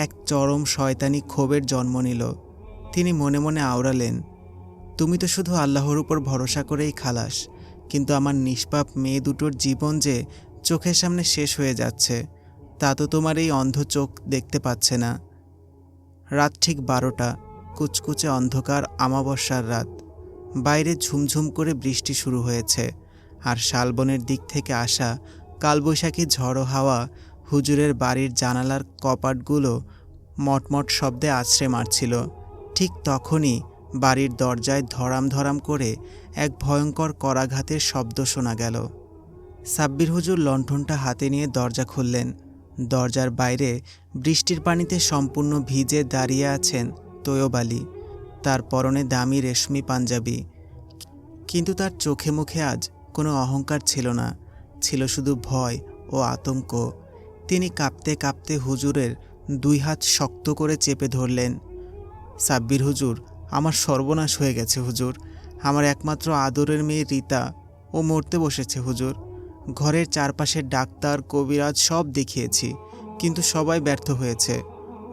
এক চরম শয়তানি ক্ষোভের জন্ম নিল। তিনি মনে মনে আওড়ালেন, তুমি তো শুধু আল্লাহর উপর ভরসা করেই খালাস, কিন্তু আমার নিষ্পাপ মেয়ে দুটোর জীবন যে চোখের সামনে শেষ হয়ে যাচ্ছে, তা তো তোমার এই অন্ধ চোখ দেখতে পাচ্ছে না। রাত ঠিক 12টা, কুচকুচে অন্ধকার আমাবস্যার রাত। বাইরে ঝুমঝুম করে বৃষ্টি শুরু হয়েছে, আর শালবনের দিক থেকে আসা কালবৈশাখী ঝড়ো হাওয়া হুজুরের বাড়ির জানালার কপাটগুলো মটমট শব্দে আছড়ে মারছিল। ঠিক তখনই বাড়ির দরজায় ধরাম ধরাম করে এক ভয়ঙ্কর করাঘাতের শব্দ শোনা গেল। সাব্বির হুজুর লণ্ঠনটা হাতে নিয়ে দরজা খুললেন। দরজার বাইরে বৃষ্টির পানিতে সম্পূর্ণ ভিজে দাঁড়িয়ে আছেন তৈয়ব আলী। তার পরনে দামি রেশমি পাঞ্জাবি, কিন্তু তার চোখে মুখে আজ কোনো অহংকার ছিল না, ছিল শুধু ভয় ও আতঙ্ক। তিনি কাঁপতে কাঁপতে হুজুরের 2 হাত শক্ত করে চেপে ধরলেন। সাব্বির হুজুর, আমার সর্বনাশ হয়ে গেছে হুজুর। আমার একমাত্র আদরের মেয়ে রীতা, ও মরতে বসেছে হুজুর। ঘরের চারপাশের ডাক্তার কবিরাজ সব দেখিয়েছি, কিন্তু সবাই ব্যর্থ হয়েছে।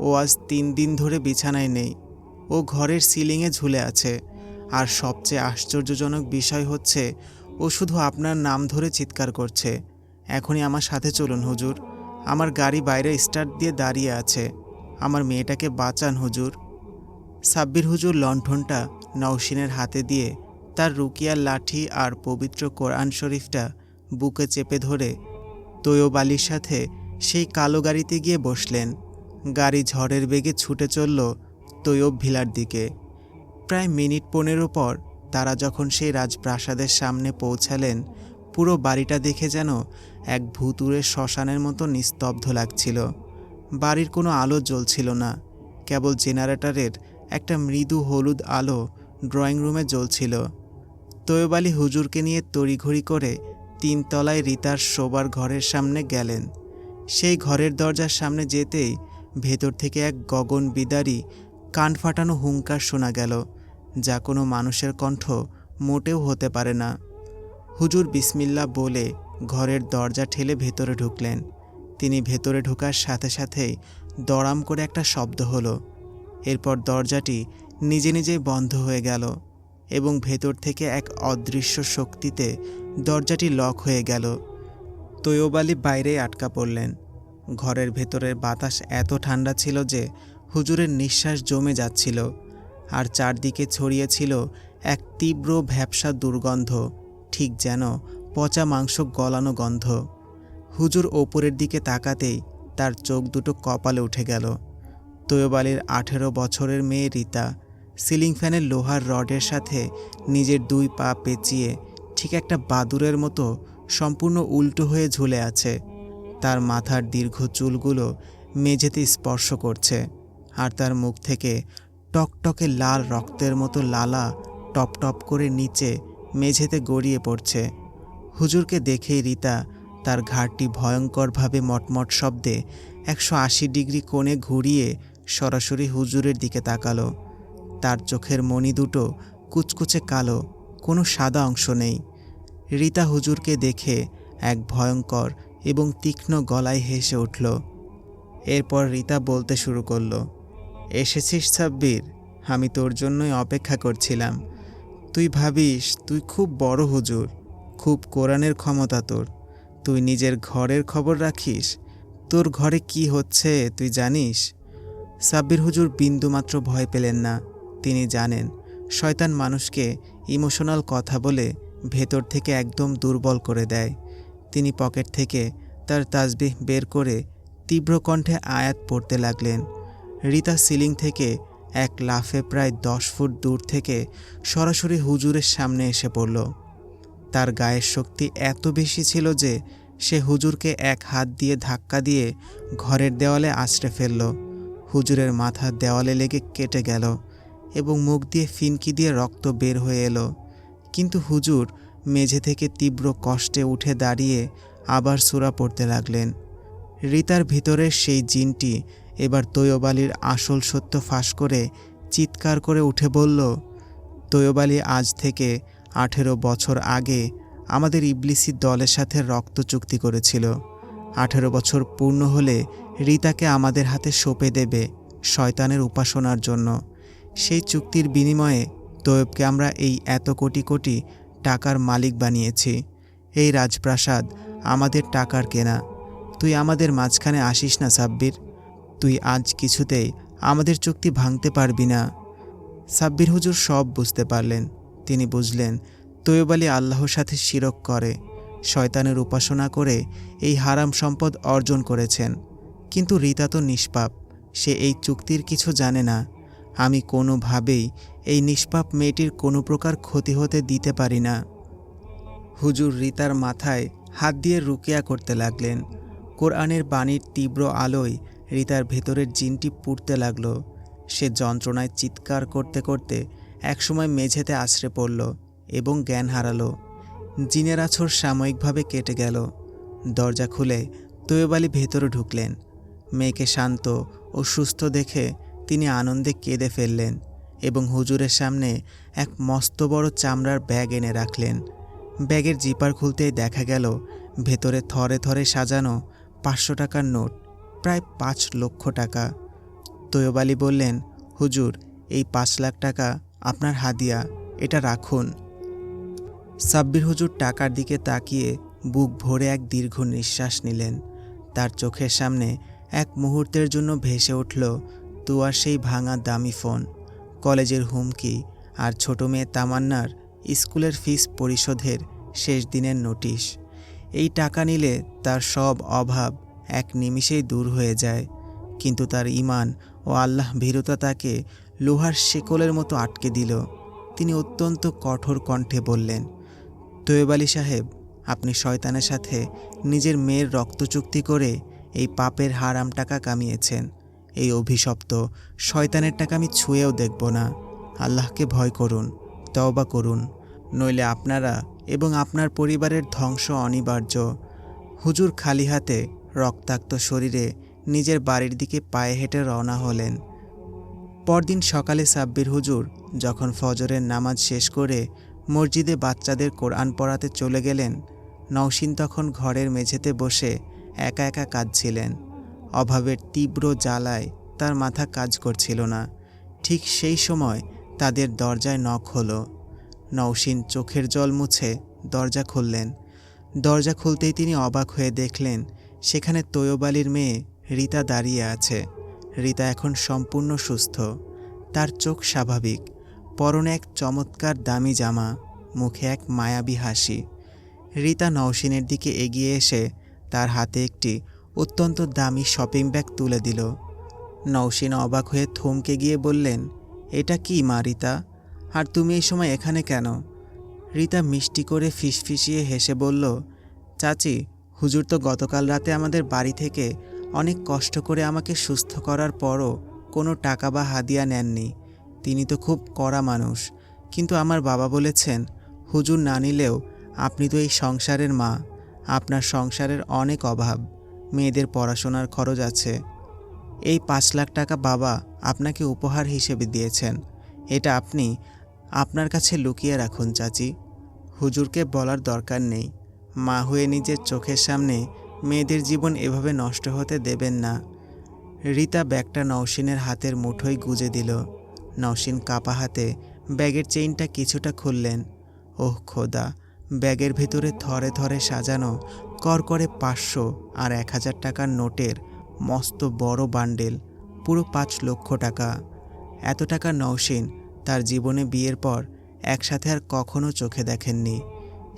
ও আজ 3 দিন ধরে বিছানায় নেই। ও ঘরের সিলিংয়ে ঝুলে আছে। আর সবচেয়ে আশ্চর্যজনক বিষয় হচ্ছে, ও শুধু আপনার নাম ধরে চিৎকার করছে। এখনই আমার সাথে চলুন হুজুর। আমার গাড়ি বাইরে স্টার্ট দিয়ে দাঁড়িয়ে আছে। আমার মেয়েটাকে বাঁচান হুজুর। সাব্বির হুজুর লণ্ঠনটা নওশীনের হাতে দিয়ে তার রুকিয়ার লাঠি আর পবিত্র কোরআন শরীফটা বুকে চেপে ধরে তৈয়ব আলীর সাথে সেই কালো গাড়িতে গিয়ে বসলেন। গাড়ি ঝড়ের বেগে ছুটে চলল তৈয়ব ভিলার দিকে। প্রায় মিনিট 15 পর তারা যখন সেই রাজপ্রাসাদের সামনে পৌঁছালেন, পুরো বাড়িটা দেখে যেন এক ভুতুড়ে শ্মশানের মতো নিস্তব্ধ লাগছিল। বাড়ির কোনো আলো জ্বলছিল না, কেবল জেনারেটরের একটা মৃদু হলুদ আলো ড্রয়িং রুমে জ্বলছিল। তৈয়ব আলী হুজুরকে নিয়ে তড়িঘড়ি করে 3 তলায় রীতার শোবার ঘরের সামনে গেলেন। সেই ঘরের দরজার সামনে যেতেই ভেতর থেকে এক গগনবিদারী কান ফাটানো হুঙ্কার শোনা গেল, যা কোনো মানুষের কণ্ঠ মোটেও হতে পারে না। হুজুর বিসমিল্লাহ বলে ঘরের দরজা ঠেলে ভেতরে ঢুকলেন। তিনি ভেতরে ঢোকার সাথে সাথেই দড়াম করে একটা শব্দ হলো। এরপর দরজাটি নিজে নিজেই বন্ধ হয়ে গেল এবং ভেতর থেকে এক অদৃশ্য শক্তিতে দরজাটি লক হয়ে গেল। তৈয়ব আলী বাইরেই আটকা পড়লেন। ঘরের ভেতরের বাতাস এত ঠান্ডা ছিল যে হুজুরের নিঃশ্বাস জমে যাচ্ছিল, আর চারদিকে ছড়িয়েছিল এক তীব্র ভ্যাপসা দুর্গন্ধ, ঠিক যেন পচা মাংস গলানো গন্ধ। হুজুর ওপরের দিকে তাকাতেই তার চোখ দুটো কপালে উঠে গেল। তৈয়ব আলীর 18 বছরের মেয়ে রীতা সিলিং ফ্যানের লোহার রডের সাথে নিজের 2 পা পেঁচিয়ে ঠিক একটা বাদুড়ের মতো সম্পূর্ণ উল্টো হয়ে ঝুলে আছে। তার মাথার দীর্ঘ চুলগুলো মেঝেতে স্পর্শ করছে, আর তার মুখ থেকে টকটকে লাল রক্তের মতো লালা টপ টপ করে নিচে মেঝেতে গড়িয়ে পড়ছে। হুজুরকে দেখেই রীতা তার ঘাড়টি ভয়ঙ্করভাবে মটমট শব্দে 180 ডিগ্রি কোণে ঘুরিয়ে সরাসরি হুজুরের দিকে তাকালো। তার চোখের মণি দুটো কুচকুচে কালো, কোনো সাদা অংশ নেই। রিতা হুজুরকে দেখে এক ভয়ঙ্কর এবং তীক্ষ্ণ গলায় হেসে উঠল। এরপর রিতা বলতে শুরু করলো, এসেছিস সাব্বির, আমি তোর জন্যই অপেক্ষা করছিলাম। তুই ভাবিস তুই খুব বড় হুজুর, খুব কোরআনের ক্ষমতা তোর। তুই নিজের ঘরের খবর রাখিস? তোর ঘরে কি হচ্ছে তুই জানিস? সাব্বির হুজুর বিন্দুমাত্র ভয় পেলেন না। তিনি জানেন শয়তান মানুষকে ইমোশনাল কথা বলে ভেতর থেকে একদম দুর্বল করে দেয়। তিনি পকেট থেকে তার তাসবিহ বের করে তীব্র কণ্ঠে আয়াত পড়তে লাগলেন। রিতা সিলিং থেকে এক লাফে প্রায় 10 ফুট দূর থেকে সরাসরি হুজুরের সামনে এসে পড়ল। তার গায়ের শক্তি এত বেশি ছিল যে সে হুজুরকে এক হাত দিয়ে ধাক্কা দিয়ে ঘরের দেওয়ালে আছড়ে ফেলল। হুজুরের মাথা দেওয়ালে লেগে কেটে গেল এবং মুখ দিয়ে ফিনকি দিয়ে রক্ত বের হয়ে এলো। কিন্তু হুজুর মেঝে থেকে তীব্র কষ্টে উঠে দাঁড়িয়ে আবার সূরা পড়তে লাগলেন। রিতার ভিতরের সেই জিনটি এবার তৈয়ব আলীর আসল সত্য ফাঁস করে চিৎকার করে উঠে বলল, তৈয়ব আলী আজ থেকে 18 বছর আগে আমাদের ইবলিসি দলের সাথে রক্ত চুক্তি করেছিল। 18 বছর পূর্ণ হলে রিতাকে আমাদের হাতে সঁপে দেবে শয়তানের উপাসনার জন্য। সেই চুক্তির বিনিময়ে তৈয়বকে আমরা এই এত কোটি কোটি টাকার মালিক বানিয়েছি। এই রাজপ্রাসাদ আমাদের টাকার কেনা। তুই আমাদের মাঝখানে আসিস না সাব্বির। তুই আজ কিছুতেই আমাদের চুক্তি ভাঙতে পারবি না। সাব্বির হুজুর সব বুঝতে পারলেন। তিনি বুঝলেন তৈয়ব আলী আল্লাহর সাথে শিরক করে, শয়তানের উপাসনা করে এই হারাম সম্পদ অর্জন করেছেন। কিন্তু রিতা তো নিষ্পাপ, সে এই চুক্তির কিছু জানে না। আমি কোনোভাবেই এই নিষ্পাপ মেয়েটির কোনো প্রকার ক্ষতি হতে দিতে পারি না। হুজুর রিতার মাথায় হাত দিয়ে রুকিয়া করতে লাগলেন। কোরআনের বাণীর তীব্র আলোয় রিতার ভেতরের জিনটি পুড়তে লাগলো। সে যন্ত্রণায় চিৎকার করতে করতে একসময় মেঝেতে আছড়ে পড়ল এবং জ্ঞান হারালো। জিনের আছর সাময়িকভাবে কেটে গেল। দরজা খুলে তৈয়ব আলী ভেতরে ঢুকলেন। মেয়েকে শান্ত ও সুস্থ দেখে তিনি আনন্দে কেঁদে ফেললেন এবং হুজুরের সামনে এক মস্ত বড় চামড়ার ব্যাগ এনে রাখলেন। ব্যাগের জিপার খুলতেই দেখা গেল ভেতরে থরে থরে সাজানো 500 টাকার নোট, প্রায় 5 লক্ষ টাকা। তৈয়ব আলী বললেন, হুজুর, এই 5 লাখ টাকা আপনার হাদিয়া, এটা রাখুন। সাব্বির হুজুর টাকার দিকে তাকিয়ে বুক ভরে এক দীর্ঘ নিঃশ্বাস নিলেন। তার চোখের সামনে এক মুহূর্তের জন্য ভেসে উঠল তুয়ার সেই ভাঙা দামি ফোন, কলেজের হুমকি আর ছোট মেয়ে তামান্নার স্কুলের ফিস পরিশোধের শেষ দিনের নোটিশ। এই টাকা নিলে তার সব অভাব এক নিমিষেই দূর হয়ে যায়। কিন্তু তার ঈমান ও আল্লাহ ভীরুতা তাকে লোহার শেকলের মতো আটকে দিল। তিনি অত্যন্ত কঠোর কণ্ঠে বললেন, তৈয়ব আলী সাহেব, আপনি শয়তানের সাথে নিজের মেয়ের রক্ত চুক্তি করে এই পাপের হারাম টাকা কামিয়েছেন। এই অভিশপ্ত শয়তানের টাকা আমি ছুঁয়েও দেখব না। আল্লাহকে ভয় করুন, তওবা করুন, নইলে আপনারা এবং আপনার পরিবারের ধ্বংস অনিবার্য। হুজুর খালি হাতে রক্তাক্ত শরীরে নিজের বাড়ির দিকে পায়ে হেঁটে রওনা হলেন। পরদিন সকালে সাব্বির হুজুর যখন ফজরের নামাজ শেষ করে মসজিদে বাচ্চাদের কোরআন পড়াতে চলে গেলেন, নওশীন তখন ঘরের মেঝেতে বসে একা একা কাঁদছিলেন। অভাবের তীব্র জ্বালায় তার মাথা কাজ করছিল না। ঠিক সেই সময় তাদের দরজায় নক হলো। নওশীন চোখের জল মুছে দরজা খুললেন। দরজা খুলতেই তিনি অবাক হয়ে দেখলেন সেখানে তৈয়ব আলীর মেয়ে রিতা দাঁড়িয়ে আছে। রিতা এখন সম্পূর্ণ সুস্থ, তার চোখ স্বাভাবিক, পরনে এক চমৎকার দামি জামা, মুখে এক মায়াবী হাসি। রিতা নওশীনের দিকে এগিয়ে এসে তার হাতে একটি অত্যন্ত দামি শপিং ব্যাগ তুলে দিল। নওশীন অবাক হয়ে থমকে গিয়ে বললেন, এটা কি মা রিতা, আর তুমি এই সময় এখানে কেন? রিতা মিষ্টি করে ফিসফিসিয়ে হেসে বলল, চাচি, হুজুর তো গতকাল রাতে আমাদের বাড়ি থেকে অনেক কষ্ট করে আমাকে সুস্থ করার পরও কোনো টাকা বা হাদিয়া নেননি। তিনি তো খুব কড়া মানুষ। কিন্তু আমার বাবা বলেছেন, হুজুর না নিলেও আপনি তো এই সংসারের মা, আপনার সংসারের অনেক অভাব, মেয়েদের পড়াশোনার খরচ আছে। এই 5 লাখ টাকা বাবা আপনাকে উপহার হিসেবে দিয়েছেন। এটা আপনি আপনার কাছে লুকিয়ে রাখুন চাচি। হুজুরকে বলার দরকার নেই। মা হয়ে নিজের চোখের সামনে মেয়েদের জীবন এভাবে নষ্ট হতে দেবেন না। রীতা ব্যাগটা নওশিনের হাতের মুঠোয় গুজে দিল। নওশিন কাপা হাতে ব্যাগের চেইনটা কিছুটা খুললেন। ওহ খোদা, ব্যাগের ভেতরে থরে থরে সাজানো করকরে 500 আর 1000 টাকার নোটের মস্ত বড় বান্ডেল, পুরো 5 লক্ষ টাকা। এত টাকা নওশিন তার জীবনে বিয়ের পর একসাথে আর কখনো চোখে দেখেননি।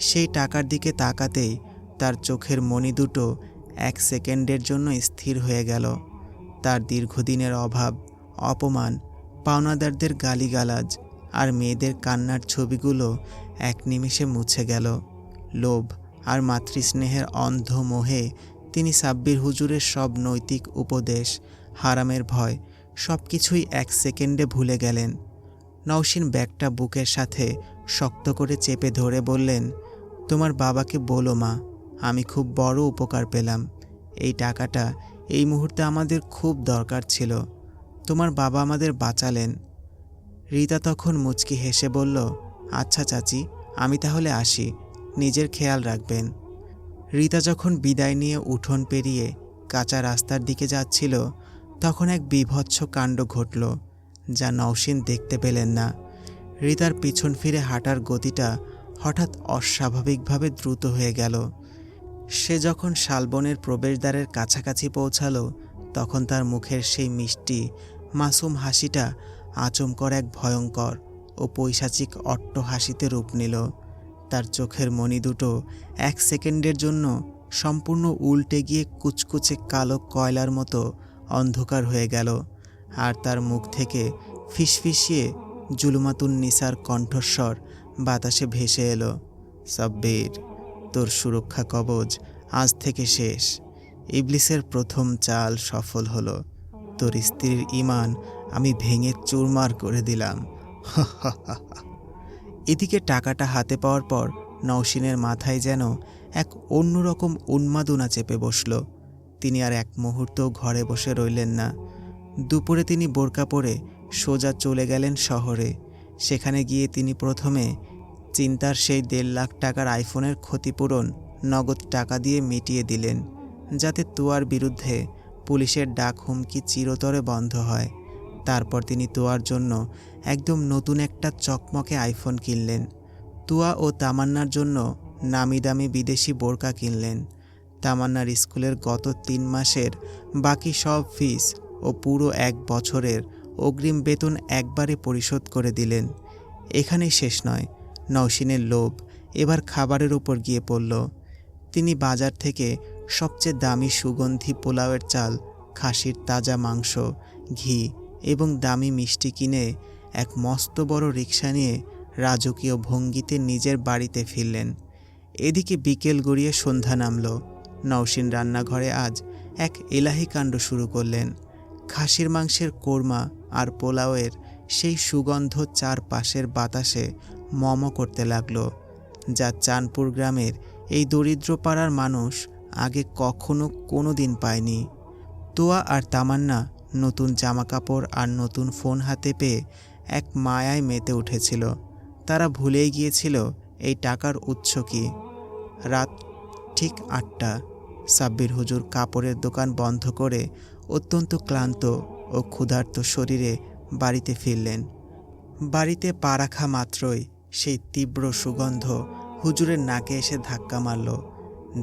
সেই টাকার দিকে তাকাতেই তার চোখের মণি দুটো 1 সেকেন্ডের জন্য স্থির হয়ে গেল। তার দীর্ঘদিনের অভাব, অপমান, পাওনাদারদের গালিগালাজ আর মেয়েদের কান্নার ছবিগুলো এক নিমেষে মুছে গেল। লোভ আর মাতৃস্নেহের অন্ধ মোহে তিনি সাব্বির হুজুরের সব নৈতিক উপদেশ, হারামের ভয় সব কিছুই 1 সেকেন্ডে ভুলে গেলেন। নওশিন ব্যাগটা বুকের সাথে শক্ত করে চেপে ধরে বললেন, তোমার বাবাকে বলো মা, আমি খুব বড় উপকার পেলাম। এই টাকাটা এই মুহূর্তে আমাদের খুব দরকার ছিল। তোমার বাবা আমাদের বাঁচালেন। রীতা তখন মুচকি হেসে বলল, আচ্ছা চাচি, আমি তাহলে আসি, নিজের খেয়াল রাখবেন। রীতা যখন বিদায় নিয়ে উঠোন পেরিয়ে কাঁচা রাস্তার দিকে যাচ্ছিল, তখন এক বীভৎস কাণ্ড ঘটল, যা নওশিন দেখতে পেলেন না। রীতার পিছন ফিরে হাঁটার গতিটা হঠাৎ অস্বাভাবিকভাবে দ্রুত হয়ে গেল। সে যখন শালবনের প্রবেশদ্বারের কাছাকাছি পৌঁছালো, তখন তার মুখের সেই মিষ্টি মাসুম হাসিটা আচমকর এক ভয়ঙ্কর ও পৈশাচিক অট্ট হাসিতে রূপ নিল। তার চোখের মণি দুটো 1 সেকেন্ডের জন্য সম্পূর্ণ উল্টে গিয়ে কুচকুচে কালো কয়লার মতো অন্ধকার হয়ে গেল, আর তার মুখ থেকে ফিসফিসিয়ে জুলুমাতুন নিসার কণ্ঠস্বর বাতাসে ভেসে এলো, সাব্বির, তোর সুরক্ষা কবচ আজ থেকে শেষ। ইবলিসের প্রথম চাল সফল হলো। তোর স্ত্রীর ঈমান আমি ভেঙে চুরমার করে দিলাম। এদিকে টাকাটা হাতে পাওয়ার পর নওশিনের মাথায় যেন এক অন্যরকম উন্মাদনা চেপে বসল। তিনি আর এক মুহূর্তও ঘরে বসে রইলেন না। দুপুরে তিনি বোরকা পরে সোজা চলে গেলেন শহরে। সেখানে গিয়ে তিনি প্রথমে চিন্তার সেই 1.5 লাখ টাকার আইফোনের ক্ষতিপূরণ নগদ টাকা দিয়ে মিটিয়ে দিলেন, যাতে তুয়ার বিরুদ্ধে পুলিশের ডাক হুমকি চিরতরে বন্ধ হয়। তারপর তিনি তুয়ার জন্য একদম নতুন একটা চকমকে আইফোন কিনলেন। তুয়া ও তামান্নার জন্য নামি দামি বিদেশি বোরকা কিনলেন। তামান্নার স্কুলের গত 3 মাসের বাকি সব ফিস ও পুরো 1 বছরের অগ্রিম বেতন একবারে পরিশোধ করে দিলেন। এখানেই শেষ নয়, নওশিনের লোভ এবার খাবারের উপর গিয়ে পড়ল। তিনি বাজার থেকে সবচেয়ে দামি সুগন্ধি পোলাওয়ের চাল, খাসির তাজা মাংস, ঘি এবং দামি মিষ্টি কিনে এক মস্ত বড় রিকশা নিয়ে রাজকীয় ভঙ্গিতে নিজের বাড়িতে ফিরলেন। এদিকে বিকেল গড়িয়ে সন্ধ্যা নামল। নওশিন রান্নাঘরে আজ এক এলাহি কাণ্ড শুরু করলেন। খাসির মাংসের কোরমা আর পোলাওয়ের সেই সুগন্ধ চারপাশের বাতাসে মম করতে লাগলো, যা চাঁদপুর গ্রামের এই দরিদ্র পাড়ার মানুষ আগে কখনো কোনো দিন পায়নি। তোয়া আর তামান্না নতুন জামাকাপড় আর নতুন ফোন হাতে পেয়ে এক মায়ায় মেতে উঠেছিল। তারা ভুলেই গিয়েছিল এই টাকার উৎস কী। রাত ঠিক 8টা। সাব্বির হুজুর কাপড়ের দোকান বন্ধ করে অত্যন্ত ক্লান্ত ও ক্ষুধার্ত শরীরে বাড়িতে ফিরলেন। বাড়িতে পা রাখা মাত্রই সেই তীব্র সুগন্ধ হুজুরের নাকে এসে ধাক্কা মারল।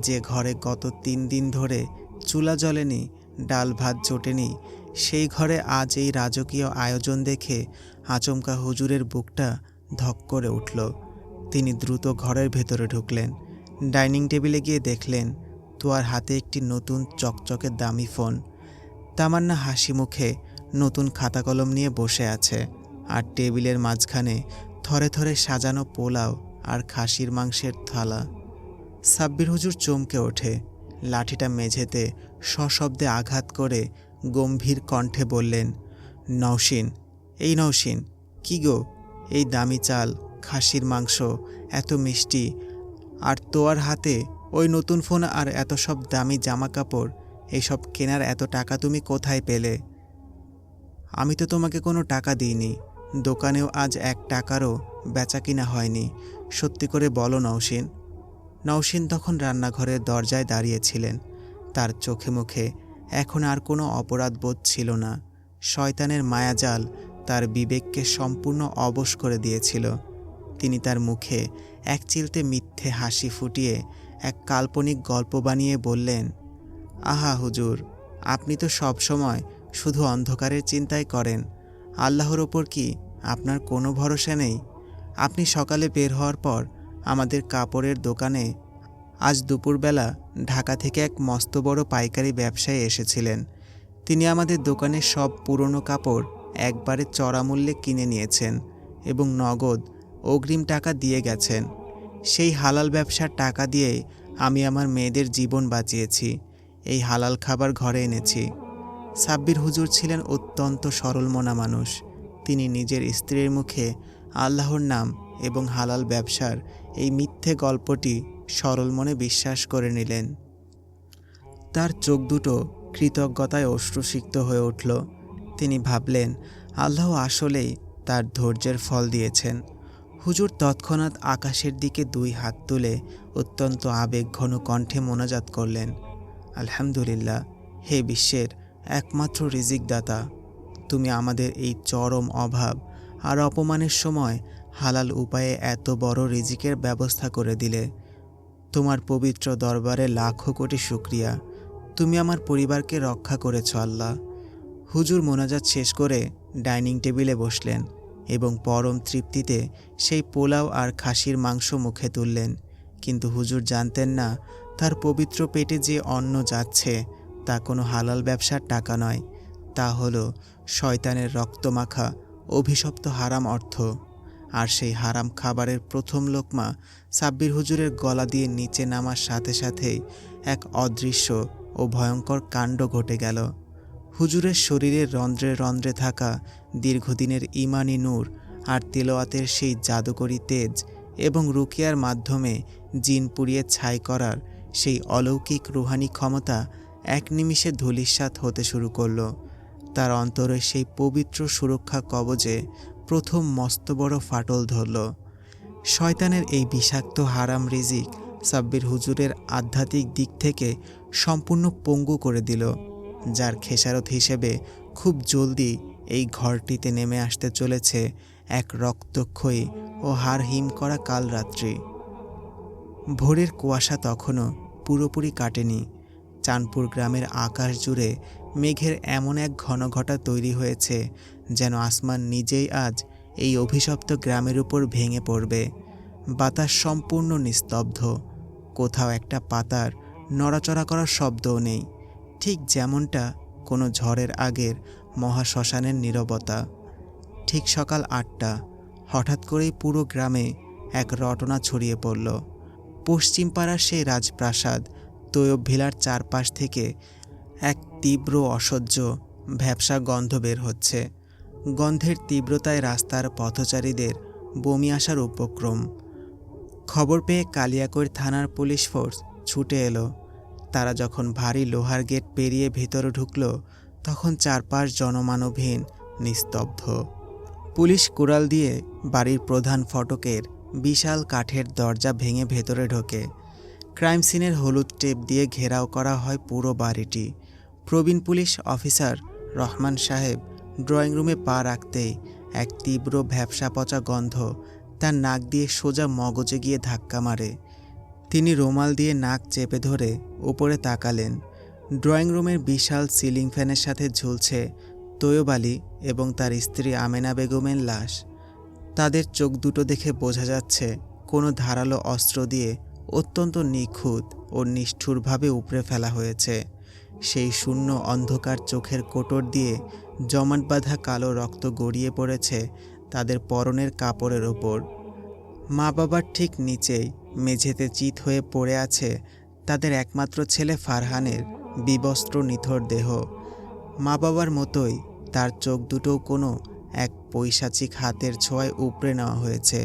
যে ঘরে গত 3 দিন ধরে চুলা জ্বলেনি, ডাল ভাত জোটেনি, সেই ঘরে আজ এই রাজকীয় আয়োজন দেখে আচমকা হুজুরের বুকটা ধক করে উঠল। তিনি দ্রুত ঘরের ভেতরে ঢুকলেন। ডাইনিং টেবিলে গিয়ে দেখলেন তোয়ার হাতে একটি নতুন চকচকে দামি ফোন। তামান্না হাসি মুখে নতুন খাতা কলম নিয়ে বসে আছে, আর টেবিলের মাঝখানে থরে থরে সাজানো পোলাও আর খাসির মাংসের থালা। সাব্বির হুজুর চমকে ওঠে। লাঠিটা মেঝেতে সশব্দে আঘাত করে গম্ভীর কণ্ঠে বললেন, নওশিন, এই নওশিন, কি গো, এই দামি চাল, খাসির মাংস, এত মিষ্টি, আর তোয়ার হাতে ওই নতুন ফোন আর এত সব দামি জামা কাপড়, এসব কেনার এত টাকা তুমি কোথায় পেলে? আমি তো তোমাকে কোনো টাকা দিইনি, দোকানেও আজ 1 টাকারও বেচাকিনা হয়নি। সত্যি করে বলো নওশীন। নওশীন তখন রান্নাঘরের দরজায় দাঁড়িয়েছিলেন। তার চোখে মুখে এখন আর কোনো অপরাধবোধ ছিল না। শয়তানের মায়াজাল তার বিবেককে সম্পূর্ণ অবশ করে দিয়েছিল। তিনি তার মুখে এক চিলতে মিথ্যে হাসি ফুটিয়ে এক কাল্পনিক গল্প বানিয়ে বললেন, আহা হুজুর, আপনি তো সব সময় শুধু অন্ধকারের চিন্তাই করেন। আল্লাহর ওপর কি আপনার কোনো ভরসা নেই? আপনি সকালে বের হওয়ার পর আমাদের কাপড়ের দোকানে আজ দুপুরবেলা ঢাকা থেকে এক মস্ত বড় পাইকারি ব্যবসায়ী এসেছিলেন। তিনি আমাদের দোকানের সব পুরনো কাপড় একবারে চড়া মূল্যে কিনে নিয়েছেন এবং নগদ অগ্রিম টাকা দিয়ে গেছেন। সেই হালাল ব্যবসার টাকা দিয়েই আমি আমার মেয়েদের জীবন বাঁচিয়েছি, এই হালাল খাবার ঘরে এনেছি। সাব্বির হুজুর ছিলেন অত্যন্ত সরলমনা মানুষ। তিনি নিজের স্ত্রীর মুখে আল্লাহর নাম এবং হালাল ব্যবসার এই মিথ্যে গল্পটি সরল মনে বিশ্বাস করে নিলেন। তার চোখ দুটো কৃতজ্ঞতায় অশ্রুসিক্ত হয়ে উঠল। তিনি ভাবলেন, আল্লাহ আসলেই তার ধৈর্যের ফল দিয়েছেন। হুজুর তৎক্ষণাৎ আকাশের দিকে 2 হাত তুলে অত্যন্ত আবেগঘন কণ্ঠে মোনাজাত করলেন, আলহামদুলিল্লাহ, হে বিশ্বের একমাত্র রিজিকদাতা, তুমি আমাদের এই চরম অভাব আর অপমানের সময় হালাল উপায়ে এত বড় রিজিকের ব্যবস্থা করে দিলে। তোমার পবিত্র দরবারে লাখো কোটি শুকরিয়া। তুমি আমার পরিবারকে রক্ষা করেছ আল্লাহ। হুজুর মোনাজাত শেষ করে ডাইনিং টেবিলে বসলেন এবং পরম তৃপ্তিতে সেই পোলাও আর খাসির মাংস মুখে তুললেন। কিন্তু হুজুর জানতেন না, তার পবিত্র পেটে যে অন্ন যাচ্ছে তা কোনো হালাল ব্যবসার টাকা নয়, তা হলো শয়তানের রক্তমাখা অভিশপ্ত হারাম অর্থ। আর সেই হারাম খাবারের প্রথম লোকমা সাব্বির হুজুরের গলা দিয়ে নিচে নামার সাথে সাথেই এক অদৃশ্য ও ভয়ঙ্কর কাণ্ড ঘটে গেল। হুজুরের শরীরের রন্ধ্রে রন্ধ্রে থাকা দীর্ঘদিনের ইমানি নূর আর তেলাওয়াতের সেই জাদুকরী তেজ এবং রুকিয়ার মাধ্যমে জিন পুড়িয়ে ছাই করার সেই অলৌকিক রুহানি ক্ষমতা এক নিমিষে ধূলিসাৎ হতে শুরু করল। তার অন্তরে সেই পবিত্র সুরক্ষা কবজে প্রথম মস্ত বড় ফাটল ধরল। শয়তানের এই বিষাক্ত হারাম রিজিক সাব্বির হুজুরের আধ্যাত্মিক দিক থেকে সম্পূর্ণ পঙ্গু করে দিল, যার খেসারত হিসেবে খুব জলদি এই ঘরটিতে নেমে আসতে চলেছে এক রক্তক্ষয়ী ও হাড় হিম করা কালরাত্রি। ভোরের কুয়াশা তখনও পুরোপুরি কাটেনি। চাঁদপুর গ্রামের আকাশ জুড়ে মেঘের এমন এক ঘনঘটা তৈরি হয়েছে যেন আসমান নিজেই আজ এই অভিশপ্ত গ্রামের উপর ভেঙে পড়বে। বাতাস সম্পূর্ণ নিস্তব্ধ, কোথাও একটা পাতার নড়াচড়া করার শব্দও নেই, ঠিক যেমনটা কোনো ঝড়ের আগের মহাশ্মশানের নীরবতা। ঠিক সকাল 8টা, হঠাৎ করেই পুরো গ্রামে এক রটনা ছড়িয়ে পড়ল। পশ্চিম পাড়ার সেই রাজপ্রাসাদ তৈয়ব ভিলার চারপাশ থেকে এক তীব্র অসহ্য ভ্যাপসা গন্ধ বের হচ্ছে। গন্ধের তীব্রতায় রাস্তার পথচারীদের বমি আসার উপক্রম। খবর পেয়ে কালিয়াকৈর থানার পুলিশ ফোর্স ছুটে এলো। তারা যখন ভারী লোহার গেট পেরিয়ে ভেতরে ঢুকল, তখন চারপাশ জনমানবহীন, নিস্তব্ধ। পুলিশ কুড়াল দিয়ে বাড়ির প্রধান ফটকের বিশাল কাঠের দরজা ভেঙে ভেতরে ঢোকে। ক্রাইম সিনের হলুদ টেপ দিয়ে ঘেরাও করা হয় পুরো বাড়িটি। প্রবীণ পুলিশ অফিসার রহমান সাহেব ড্রয়িং রুমে পা রাখতেই এক তীব্র ভ্যাপসা পচা গন্ধ তার নাক দিয়ে সোজা মগজে গিয়ে ধাক্কা মারে। তিনি রুমাল দিয়ে নাক চেপে ধরে উপরে তাকালেন। ড্রয়িং রুমের বিশাল সিলিং ফ্যানের সাথে ঝুলছে তৈয়ব আলী এবং তার স্ত্রী আমেনা বেগমের লাশ। তাদের চোখ দুটো দেখে বোঝা যাচ্ছে কোনো ধারালো অস্ত্র দিয়ে অত্যন্ত নিখুঁত ও নিষ্ঠুরভাবে উপড়ে ফেলা হয়েছে। সেই শূন্য অন্ধকার চোখের কোটর দিয়ে জমাট বাঁধা কালো রক্ত গড়িয়ে পড়েছে তাদের পরনের কাপড়ের ওপর। মা বাবার ঠিক নিচেই মেঝেতে চিত হয়ে পড়ে আছে তাদের একমাত্র ছেলে ফারহানের বিবস্ত্র নিথর দেহ। মা বাবার মতোই তার চোখ দুটো কোনো এক পৈশাচিক হাতের ছোঁয়ায় উপড়ে নেওয়া হয়েছে।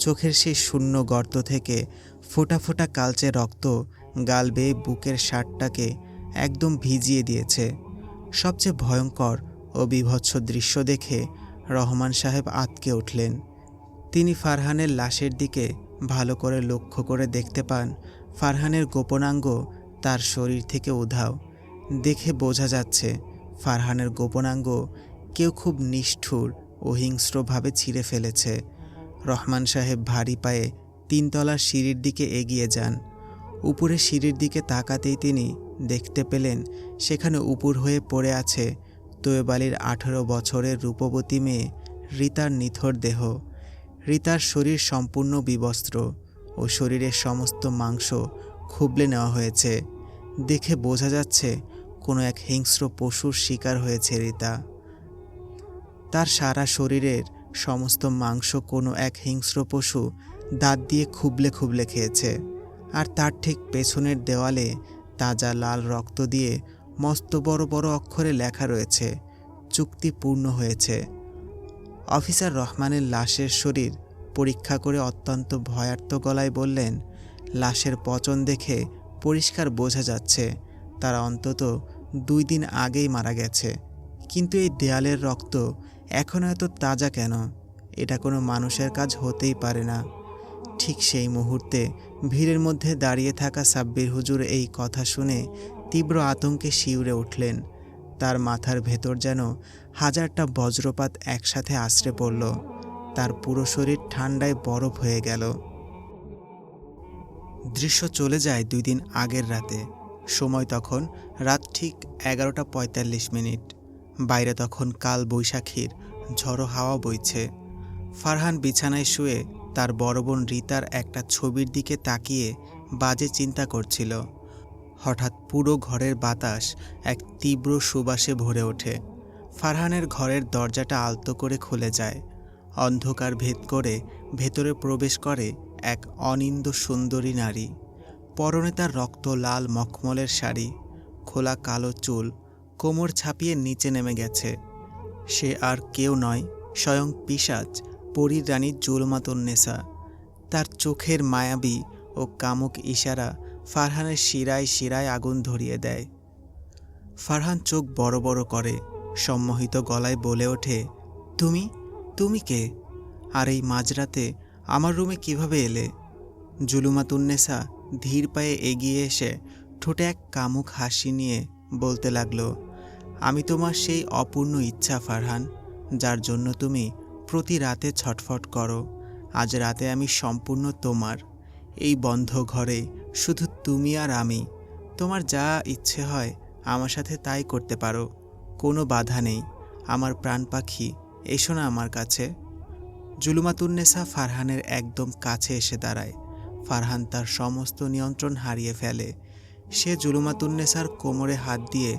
চোখের সেই শূন্য গর্ত থেকে ফোঁটা ফোঁটা কালচে রক্ত গাল বেয়ে বুকের শার্টটাকে একদম ভিজিয়ে দিয়েছে। সবচেয়ে ভয়ঙ্কর ও বীভৎস দৃশ্য দেখে রহমান সাহেব আঁতকে উঠলেন। তিনি ফারহানের লাশের দিকে ভালো করে লক্ষ্য করে দেখতে পান ফারহানের গোপনাঙ্গ তার শরীর থেকে উধাও। দেখে বোঝা যাচ্ছে ফারহানের গোপনাঙ্গ কেউ খুব নিষ্ঠুর ও হিংস্রভাবে ছিঁড়ে ফেলেছে। রহমান সাহেব ভারী পায়ে 3 তলার সিঁড়ির দিকে এগিয়ে যান। উপরে সিঁড়ির দিকে তাকাতেই তিনি দেখতে পেলেন সেখানে উপুর হয়ে পড়ে আছে তৈয়ব আলীর 18 বছরের রূপবতী মেয়ে রিতার নিথর দেহ। রিতার শরীর সম্পূর্ণ বিবস্ত্র ও শরীরের সমস্ত মাংস খুবলে নেওয়া হয়েছে। দেখে বোঝা যাচ্ছে কোনো এক হিংস্র পশুর শিকার হয়েছে রিতা। তার সারা শরীরের সমস্ত মাংস কোনো এক হিংস্র পশু দাঁত দিয়ে খুবলে খুবলে খেয়েছে। আর তার ঠিক পেছনের দেওয়ালে তাজা লাল রক্ত দিয়ে মস্ত বড় বড় অক্ষরে লেখা রয়েছে, চুক্তি পূর্ণ হয়েছে। অফিসার রহমানের লাশের শরীর পরীক্ষা করে অত্যন্ত ভয়ার্ত গলায় বললেন, লাশের পচন দেখে পরিষ্কার বোঝা যাচ্ছে তারা অন্তত 2 দিন আগেই মারা গেছে। কিন্তু এই দেয়ালের রক্ত এখনও এত তাজা কেন? এটা কোনো মানুষের কাজ হতেই পারে না। ঠিক সেই মুহূর্তে ভিড়ের মধ্যে দাঁড়িয়ে থাকা সাব্বির হুজুর এই কথা শুনে তীব্র আতঙ্কে শিউরে উঠলেন। তার মাথার ভেতর যেন 1000টা বজ্রপাত একসাথে আছড়ে পড়ল। তার পুরো শরীর ঠান্ডায় বরফ হয়ে গেল। দৃশ্য চলে যায় 2 দিন আগের রাতে। সময় তখন রাত ঠিক 11:45। বাইরে তখন কাল বৈশাখীর ঝড়ো হাওয়া বইছে। ফারহান বিছানায় শুয়ে তার বড় বোন রিতার একটা ছবির দিকে তাকিয়ে বাজে চিন্তা করছিল। হঠাৎ পুরো ঘরের বাতাস এক তীব্র সুবাসে ভরে ওঠে। ফারহানের ঘরের দরজাটা আলতো করে খুলে যায়। অন্ধকার ভেদ করে ভেতরে প্রবেশ করে এক অনিন্দ্য সুন্দরী নারী। পরনে তার রক্ত লাল মখমলের শাড়ি, খোলা কালো চুল কোমর ছাপিয়ে নিচে নেমে গেছে। সে আর কেউ নয়, স্বয়ং পিশাচ পরীর রানী জুলমাতুন্নেসা। তার চোখের মায়াবী ও কামুক ইশারা ফারহানের শিরায় শিরায় আগুন ধরিয়ে দেয়। ফারহান চোখ বড় বড় করে সম্মোহিত গলায় বলে ওঠে, তুমি তুমি কে? আর এই মাঝরাতে আমার রুমে কিভাবে এলে? জুলমাতুন্নেসা ধীর পায়ে এগিয়ে এসে ঠোঁটে এক কামুক হাসি নিয়ে বলতে লাগলো, আমি তোমার সেই অপূর্ণ ইচ্ছা ফারহান, যার জন্য তুমি প্রতি রাতে ছটফট করো। আজ রাতে আমি সম্পূর্ণ তোমার। এই বন্ধ ঘরে শুধু তুমি আর আমি। তোমার যা ইচ্ছে হয় আমার সাথে তাই করতে পারো, কোনো বাধা নেই। আমার প্রাণ পাখি, এসো না আমার কাছে। জুলমাতুন্নেসা ফারহানের একদম কাছে এসে দাঁড়ায়। ফারহান তার সমস্ত নিয়ন্ত্রণ হারিয়ে ফেলে। সে জুলমাতুন্নেসার কোমরে হাত দিয়ে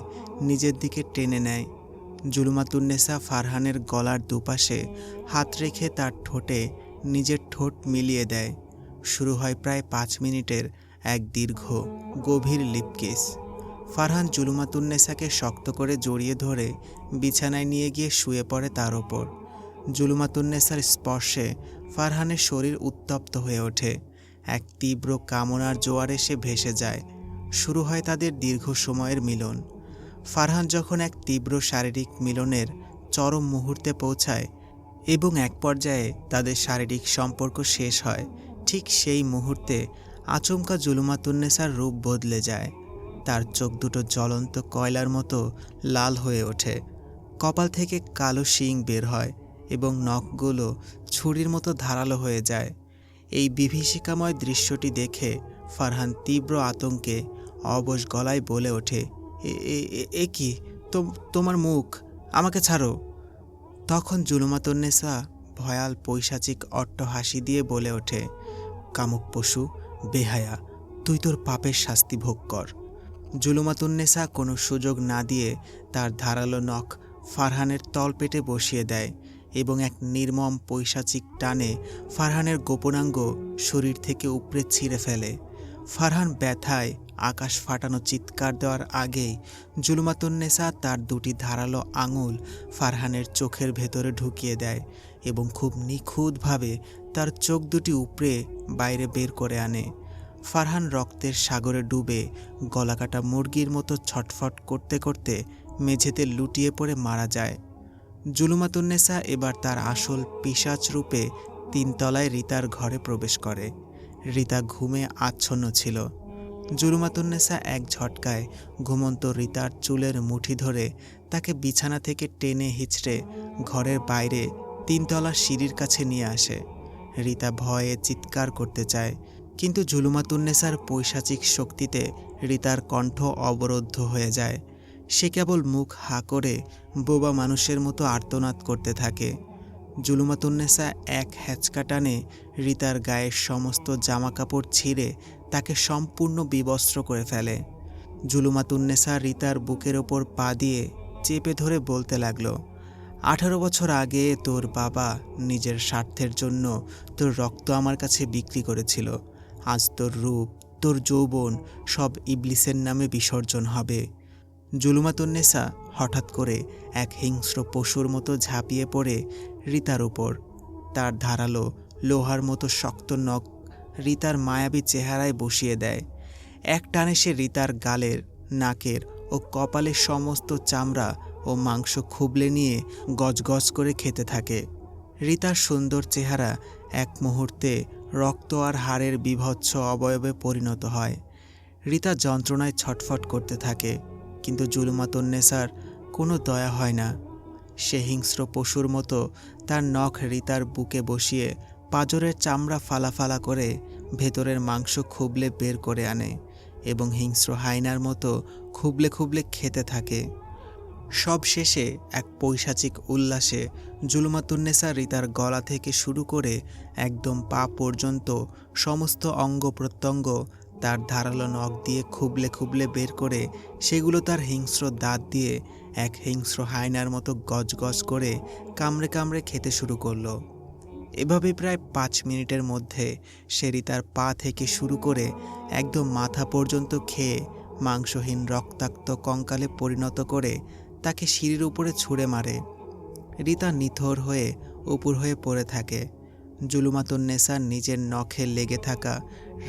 নিজের দিকে টেনে নেয়। জুলমাতুন্নেসা ফারহানের গলার দুপাশে হাত রেখে তার ঠোঁটে নিজের ঠোঁট মিলিয়ে দেয়। শুরু হয় প্রায় 5 মিনিটের এক দীর্ঘ গভীর লিপকিস। ফারহান জুলমাতুন্নেসাকে শক্ত করে জড়িয়ে ধরে বিছানায় নিয়ে গিয়ে শুয়ে পড়ে তার ওপর। জুলমাতুন্নেসার স্পর্শে ফারহানের শরীর উত্তপ্ত হয়ে ওঠে। এক তীব্র কামনার জোয়ারে সে ভেসে যায়। শুরু হয় তাদের দীর্ঘ সময়ের মিলন। ফারহান যখন এক তীব্র শারীরিক মিলনের চরম মুহূর্তে পৌঁছায় এবং এক পর্যায়ে তাদের শারীরিক সম্পর্ক শেষ হয়, ঠিক সেই মুহূর্তে আচমকা জুলমাতুন্নেসার রূপ বদলে যায়। তার চোখ দুটো জ্বলন্ত কয়লার মতো লাল হয়ে ওঠে। কপাল থেকে কালো শিং বের হয় এবং নখগুলো ছুরির মতো ধারালো হয়ে যায়। এই বিভীষিকাময় দৃশ্যটি দেখে ফারহান তীব্র আতঙ্কে অবশ গলায় বলে ওঠে, এ কি? তোমার মুখ, আমাকে ছাড়ো। তখন জুলমাতুন্নেসা ভয়াল পৈশাচিক অট্টহাসি দিয়ে বলে ওঠে, কামুক পশু, বেহায়া, তুই তোর পাপের শাস্তি ভোগ কর। জুলমাতুন্নেসা কোনো সুযোগ না দিয়ে তার ধারালো নখ ফারহানের তলপেটে বসিয়ে দেয় এবং এক নির্মম পৈশাচিক টানে ফারহানের গোপনাঙ্গ শরীর থেকে উপড়ে ছিঁড়ে ফেলে। ফারহান ব্যথায় আকাশ ফাটানো চিৎকার দেওয়ার আগেই জুলমাতুন্নেসা তার 2টি ধারালো আঙুল ফারহানের চোখের ভেতরে ঢুকিয়ে দেয় এবং খুব নিখুঁতভাবে তার চোখ দুটি উপড়ে বাইরে বের করে আনে। ফারহান রক্তের সাগরে ডুবে গলাকাটা মুরগির মতো ছটফট করতে করতে মেঝেতে লুটিয়ে পড়ে মারা যায়। জুলুমাতুন্নেসা এবার তার আসল পিশাচ রূপে 3 তলায় রিতার ঘরে প্রবেশ করে। রিতা ঘুমে আচ্ছন্ন ছিল। জুলুমাতুন্নেসা এক ঝটকায় ঘুমন্ত রিতার চুলের মুঠি ধরে তাকে বিছানা থেকে টেনে হিঁচড়ে ঘরের বাইরে 3 তলার সিঁড়ির কাছে নিয়ে আসে। রিতা ভয়ে চিৎকার করতে চায়, কিন্তু জুলুমাতুন্নেসার পৈশাচিক শক্তিতে রিতার কণ্ঠ অবরুদ্ধ হয়ে যায়। সে কেবল মুখ হা করে বোবা মানুষের মতো আর্তনাদ করতে থাকে। জুলুমাতুন্নেসা এক হ্যাচকা টানে রিতার গায়ের সমস্ত জামাকাপড় ছিঁড়ে তাকে সম্পূর্ণ বিবস্ত্র করে ফেলে। জুলুমাতুন্নেসা রিতার বুকের ওপর পা দিয়ে চেপে ধরে বলতে লাগলো, 18 বছর আগে তোর বাবা নিজের স্বার্থের জন্য তোর রক্ত আমার কাছে বিক্রি করেছিল। আজ তোর রূপ, তোর যৌবন সব ইবলিসের নামে বিসর্জন হবে। জুলুমাতুন্নেসা হঠাৎ করে এক হিংস্র পশুর মতো ঝাঁপিয়ে পড়ে রিতার উপর। তার ধারালো লোহার মতো শক্ত নখ রিতার মায়াবী চেহারায় বসিয়ে দেয়। এক টানে সে রিতার গালের, নাকের ও কপালের সমস্ত চামড়া ও মাংস খুবলে নিয়ে গজগজ করে খেতে থাকে। রিতার সুন্দর চেহারা এক মুহূর্তে রক্ত আর হাড়ের বিভৎস অবয়বে পরিণত হয়। রিতা যন্ত্রণায় ছটফট করতে থাকে, কিন্তু জুলুমাতুন্নেসার কোনো দয়া হয় না। সে হিংস্র পশুর মতো তার নখ রিতার বুকে বসিয়ে পাঁজরের চামড়া ফালা করে ভেতরের মাংস খুবলে বের করে আনে এবং হিংস্র হায়নার মতো খুবলে খুবলে খেতে থাকে। সব শেষে এক পৈশাচিক উল্লাসে জুলুমাতুন্নেসা রিতার গলা থেকে শুরু করে একদম পা পর্যন্ত সমস্ত অঙ্গ প্রত্যঙ্গ তার ধারালো নখ দিয়ে খুবলে খুবলে বের করে সেগুলো তার হিংস্র দাঁত দিয়ে এক হিংস্র হায়নার মতো গজগজ করে কামড়ে কামড়ে খেতে শুরু করলো। এভাবে প্রায় 5 মিনিটের মধ্যে সে রিতার পা থেকে শুরু করে একদম মাথা পর্যন্ত খেয়ে মাংসহীন রক্তাক্ত কঙ্কালে পরিণত করে তাকে সিঁড়ির উপরে ছুঁড়ে মারে। রিতা নিথর হয়ে উপুর হয়ে পড়ে থাকে। জুলুমাতুন্নেসা নিজের নখে লেগে থাকা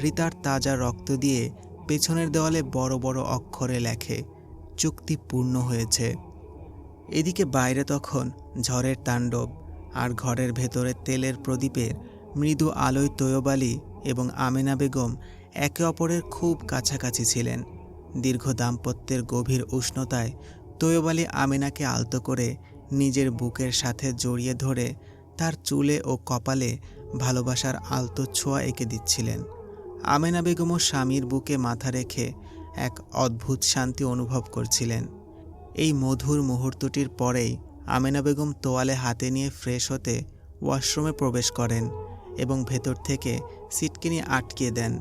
রিতার তাজা রক্ত দিয়ে পেছনের দেওয়ালে বড় বড় অক্ষরে লেখে, চুক্তি পূর্ণ হয়েছে। এদিকে বাইরে তখন ঝড়ের তাণ্ডব, আর ঘরের ভেতরে তেলের প্রদীপের মৃদু আলোয় তৈয়ব আলী এবং আমেনা বেগম একে অপরের খুব কাছাকাছি ছিলেন। দীর্ঘ দাম্পত্যের গভীর উষ্ণতায় তৈয়ব আলী আমেনাকে আলতো করে নিজের বুকের সাথে জড়িয়ে ধরে তার চুলে ও কপালে ভালোবাসার আলতো ছোঁয়া এঁকে দিচ্ছিলেন। আমেনা বেগমও স্বামীর বুকে মাথা রেখে এক অদ্ভুত শান্তি অনুভব করছিলেন। এই মধুর মুহূর্তটির পরেই আমেনা বেগম তোয়ালে হাতে নিয়ে ফ্রেশ হতে ওয়াশরুমে প্রবেশ করেন এবং ভেতর থেকে সিটকিনি আটকিয়ে দেন।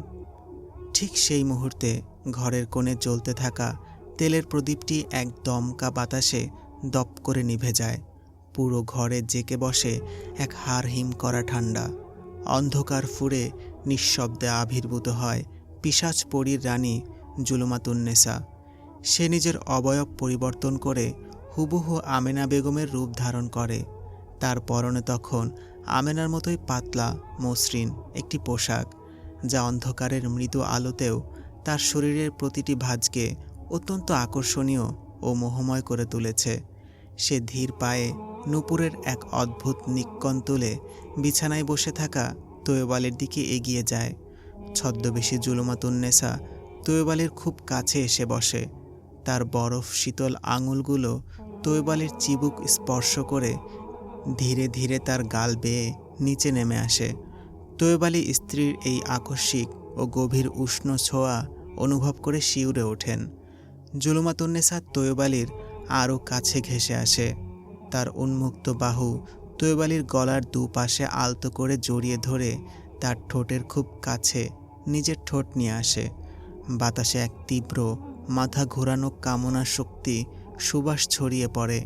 ঠিক সেই মুহূর্তে ঘরের কোণে জ্বলতে থাকা তেলের প্রদীপটি এক দমকা বাতাসে দপ করে নিভে যায়। পুরো ঘরে জেকে বসে এক হাড় হিম করা ঠান্ডা। অন্ধকার ফুঁড়ে নিঃশব্দে আবির্ভূত হয় পিশাচ পরীর রানী জুলুমাতুন্নেসা। সে নিজের অবয়ব পরিবর্তন করে হুবহু আমেনা বেগমের রূপ ধারণ করে। তার পরনে তখন আমেনার মতোই পাতলা মসৃণ একটি পোশাক, যা অন্ধকারের মৃদু আলোতেও তার শরীরের প্রতিটি ভাঁজকে অত্যন্ত আকর্ষণীয় ও মোহময় করে তুলেছে। সে ধীর পায়ে নূপুরের এক অদ্ভুত নিক্কণ তুলে বিছানায় বসে থাকা তৈয়ব আলীর দিকে এগিয়ে যায়। ছদ্মবেশী জুলুমাতুন্নেসা তৈয়ব আলীর খুব কাছে এসে বসে। তার বরফ শীতল আঙুলগুলো তৈয়ব আলীর চিবুক স্পর্শ করে ধীরে ধীরে তার গাল বেয়ে নিচে নেমে আসে। তৈয়ব আলী স্ত্রীর এই আকস্মিক ও গভীর উষ্ণ ছোঁয়া অনুভব করে শিউরে ওঠেন। জুলুমাতুন্নেসা তৈয়ব আলীর আরও কাছে ঘেঁষে আসে। তার উন্মুক্ত বাহু তৈয়ব আলীর গলার দুপাশে আলতো করে জড়িয়ে ধরে তার ঠোঁটের খুব কাছে নিজের ঠোঁট নিয়ে আসে। বাতাসে এক তীব্র মাথা ঘোরানো কামনা শক্তি সুবাস ছড়িয়ে পড়ে,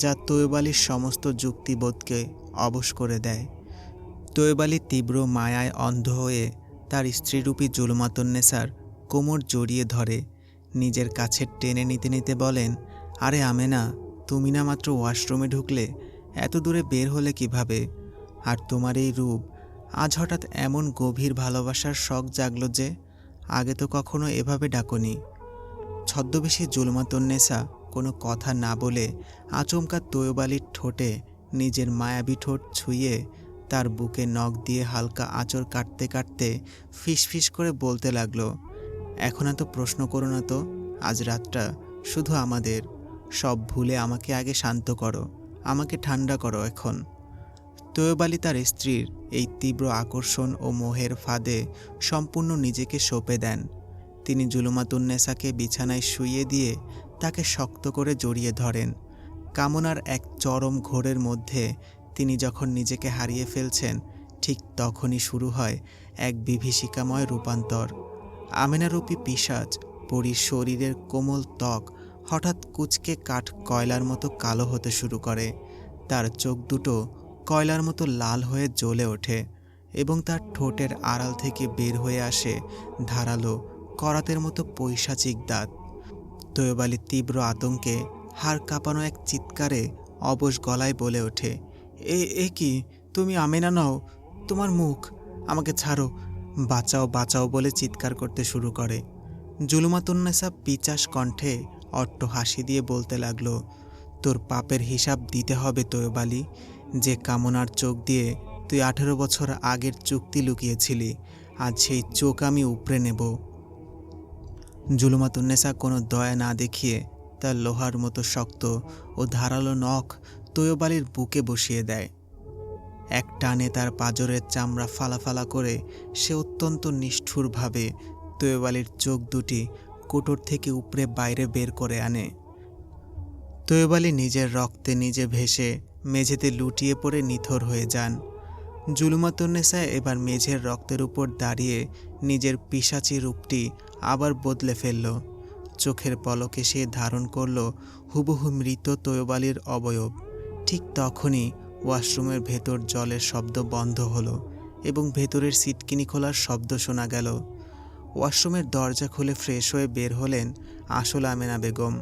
যা তৈয়ব আলীর সমস্ত যুক্তিবোধকে অবশ করে দেয়। তৈয়ব আলী তীব্র মায়ায় অন্ধ হয়ে তার স্ত্রীরূপী জুলুমাতুন্নেসার কোমর জড়িয়ে ধরে নিজের কাছে টেনে নিতে নিতে বলেন, আরে আমেনা, তুমি না মাত্র ওয়াশরুমে ঢুকলে, এত দূরে বের হলে কিভাবে? আর তোমার এই রূপ, আজ হঠাৎ এমন গভীর ভালোবাসার শখ জাগলো যে? আগে তো কখনো এভাবে ডাকনি। ছদ্মবেশী জুলমাতুন্নেসা কোনো কথা না বলে আচমকা তৈয়ব আলীর ঠোঁটে নিজের মায়াবী ঠোঁট ছুঁয়ে তার বুকে নখ দিয়ে হালকা আঁচড় কাটতে কাটতে ফিসফিস করে বলতে লাগলো, এখন এত প্রশ্ন করো না তো, আজ রাতটা শুধু আমাদের। সব ভুলে আমাকে আগে শান্ত করো, আমাকে ঠান্ডা করো এখন। তৈয়ব আলী তার স্ত্রীর এই তীব্র আকর্ষণ ও মোহের ফাঁদে সম্পূর্ণ নিজেকে সঁপে দেন। তিনি জুলমাতুন্নেসাকে বিছানায় শুইয়ে দিয়ে তাকে শক্ত করে জড়িয়ে ধরেন। কামনার এক চরম ঘোরের মধ্যে তিনি যখন নিজেকে হারিয়ে ফেলছেন, ঠিক তখনই শুরু হয় এক বিভীষিকাময় রূপান্তর। আমেনারূপী পিশাচ পরীর শরীরের কোমল ত্বক হঠাৎ কুঁচকে কাঠ কয়লার মতো কালো হতে শুরু করে। তার চোখ দুটো কয়লার মতো লাল হয়ে জ্বলে ওঠে এবং তার ঠোঁটের আড়াল থেকে বের হয়ে আসে ধারালো করাতের মতো পৈশাচিক দাঁত। তৈয়ব আলী তীব্র আতঙ্কে হাড় কাঁপানো এক চিৎকারে অবশ গলায় বলে ওঠে, এ কি, তুমি আমেনা নও? তোমার মুখ, আমাকে ছাড়ো, বাঁচাও বাঁচাও বলে চিৎকার করতে শুরু করে। জুলমাতুন্নেসা পিচাস কণ্ঠে অট্ট হাসি দিয়ে বলতে লাগলো, তোর পাপের হিসাব দিতে হবে তৈয়ব আলী। যে কামনার চোখ দিয়ে তুই 18 বছর আগের চুক্তি লুকিয়েছিলি, আজ সেই চোখ আমি উপড়ে নেব। জুলমাতুন্নেসা কোনো দয়া না দেখিয়ে তার লোহার মতো শক্ত ও ধারালো নখ তৈয়ব আলীর বুকে বসিয়ে দেয়। এক টানে তার পাঁজরের চামড়া ফালাফালা করে সে অত্যন্ত নিষ্ঠুরভাবে তৈয়ব আলীর চোখ দুটি কোটর থেকে উপড়ে বাইরে বের করে আনে। তৈয়ব আলী নিজের রক্তে নিজে ভেসে মেঝেতে লুটিয়ে পড়ে নিথর হয়ে যান। জুলমাতুন্নেসা এবার মেঝের রক্তের উপর দাঁড়িয়ে নিজের পিশাচি রূপটি আবার বদলে ফেলল। চোখের পলকে সে ধারণ করল হুবহু মৃত তৈয়ব আলীর অবয়ব। ঠিক তখনই ওয়াশরুমের ভেতর জলের শব্দ বন্ধ হলো এবং ভেতরের সিটকিনি খোলার শব্দ শোনা গেল। ওয়াশরুমের দরজা খুলে ফ্রেশ হয়ে বের হলেন আসল আমেনা বেগম।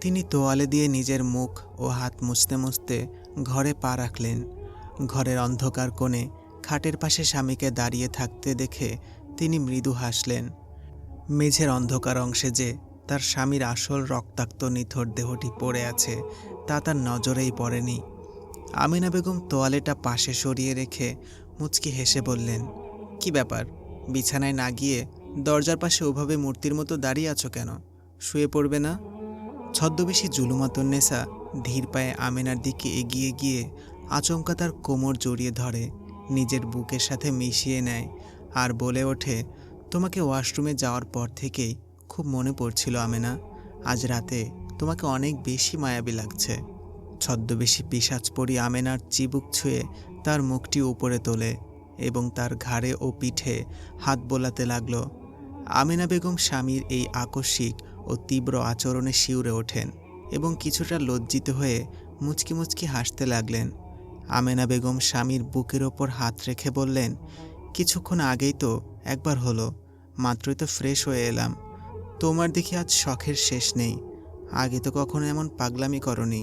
তিনি তোয়ালে দিয়ে নিজের মুখ ও হাত মুছতে মুছতে ঘরে পা রাখলেন। ঘরের অন্ধকার কোণে খাটের পাশে স্বামীকে দাঁড়িয়ে থাকতে দেখে তিনি মৃদু হাসলেন। মেঝের অন্ধকার অংশে যে তার স্বামীর আসল রক্তাক্ত নিথর দেহটি পড়ে আছে তা তার নজরেই পড়েনি। আমেনা বেগম তোয়ালেটা পাশে সরিয়ে রেখে মুচকি হেসে বললেন, কি ব্যাপার, বিছানায় না গিয়ে দরজার পাশে ওভাবে মূর্তির মতো দাঁড়িয়ে আছো কেন? শুয়ে পড়বে না? ছদ্মবেশী জুলমাতুন্নেসা ধীর পায়ে আমেনার দিকে এগিয়ে গিয়ে আচমকা তার কোমর জড়িয়ে ধরে, নিজের বুকের সাথে মিশিয়ে নেয় আর বলে ওঠে, তোমাকে ওয়াশরুমে যাওয়ার পর থেকেই খুব মনে পড়ছিল আমেনা। আজ রাতে তোমাকে অনেক বেশি মায়াবী লাগছে। ছদ্মবেশী পিশাচ পরি আমেনার চিবুক ছুঁয়ে তার মুখটি উপরে তোলে এবং তার ঘাড়ে ও পিঠে হাত বোলাতে লাগল। আমেনা বেগম স্বামীর এই আকস্মিক ও তীব্র আচরণে শিউরে ওঠেন এবং কিছুটা লজ্জিত হয়ে মুচকি মুচকি হাসতে লাগলেন। আমেনা বেগম স্বামীর বুকের ওপর হাত রেখে বললেন, কিছুক্ষণ আগেই তো একবার হলো, মাত্রই তো ফ্রেশ হয়ে এলাম। তোমার দেখি আজ শখের শেষ নেই, আগে তো কখনো এমন পাগলামি করনি।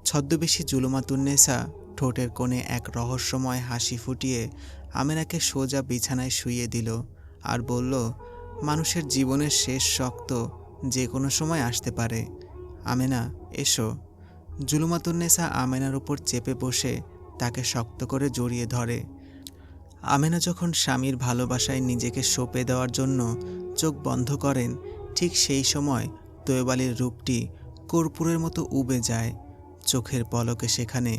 ছদ্মবেশী জুলমাতুন্নেসা ঠোঁটের কোণে এক রহস্যময় হাসি ফুটিয়ে আমেনাকে সোজা বিছানায় শুইয়ে দিল আর বলল, মানুষের জীবনের শেষ শখ তো যে কোনো সময় আসতে পারে। আমেনা, এসো। জুলমাতুন্নেসা আমেনার উপর চেপে বসে তাকে শক্ত করে জড়িয়ে ধরে। আমেনা যখন স্বামীর ভালোবাসায় নিজেকে সঁপে দেওয়ার জন্য চোখ বন্ধ করেন, ঠিক সেই সময় তৈয়ব আলীর রূপটি কর্পূরের মতো উবে যায়। চোখের পলকে সেখানে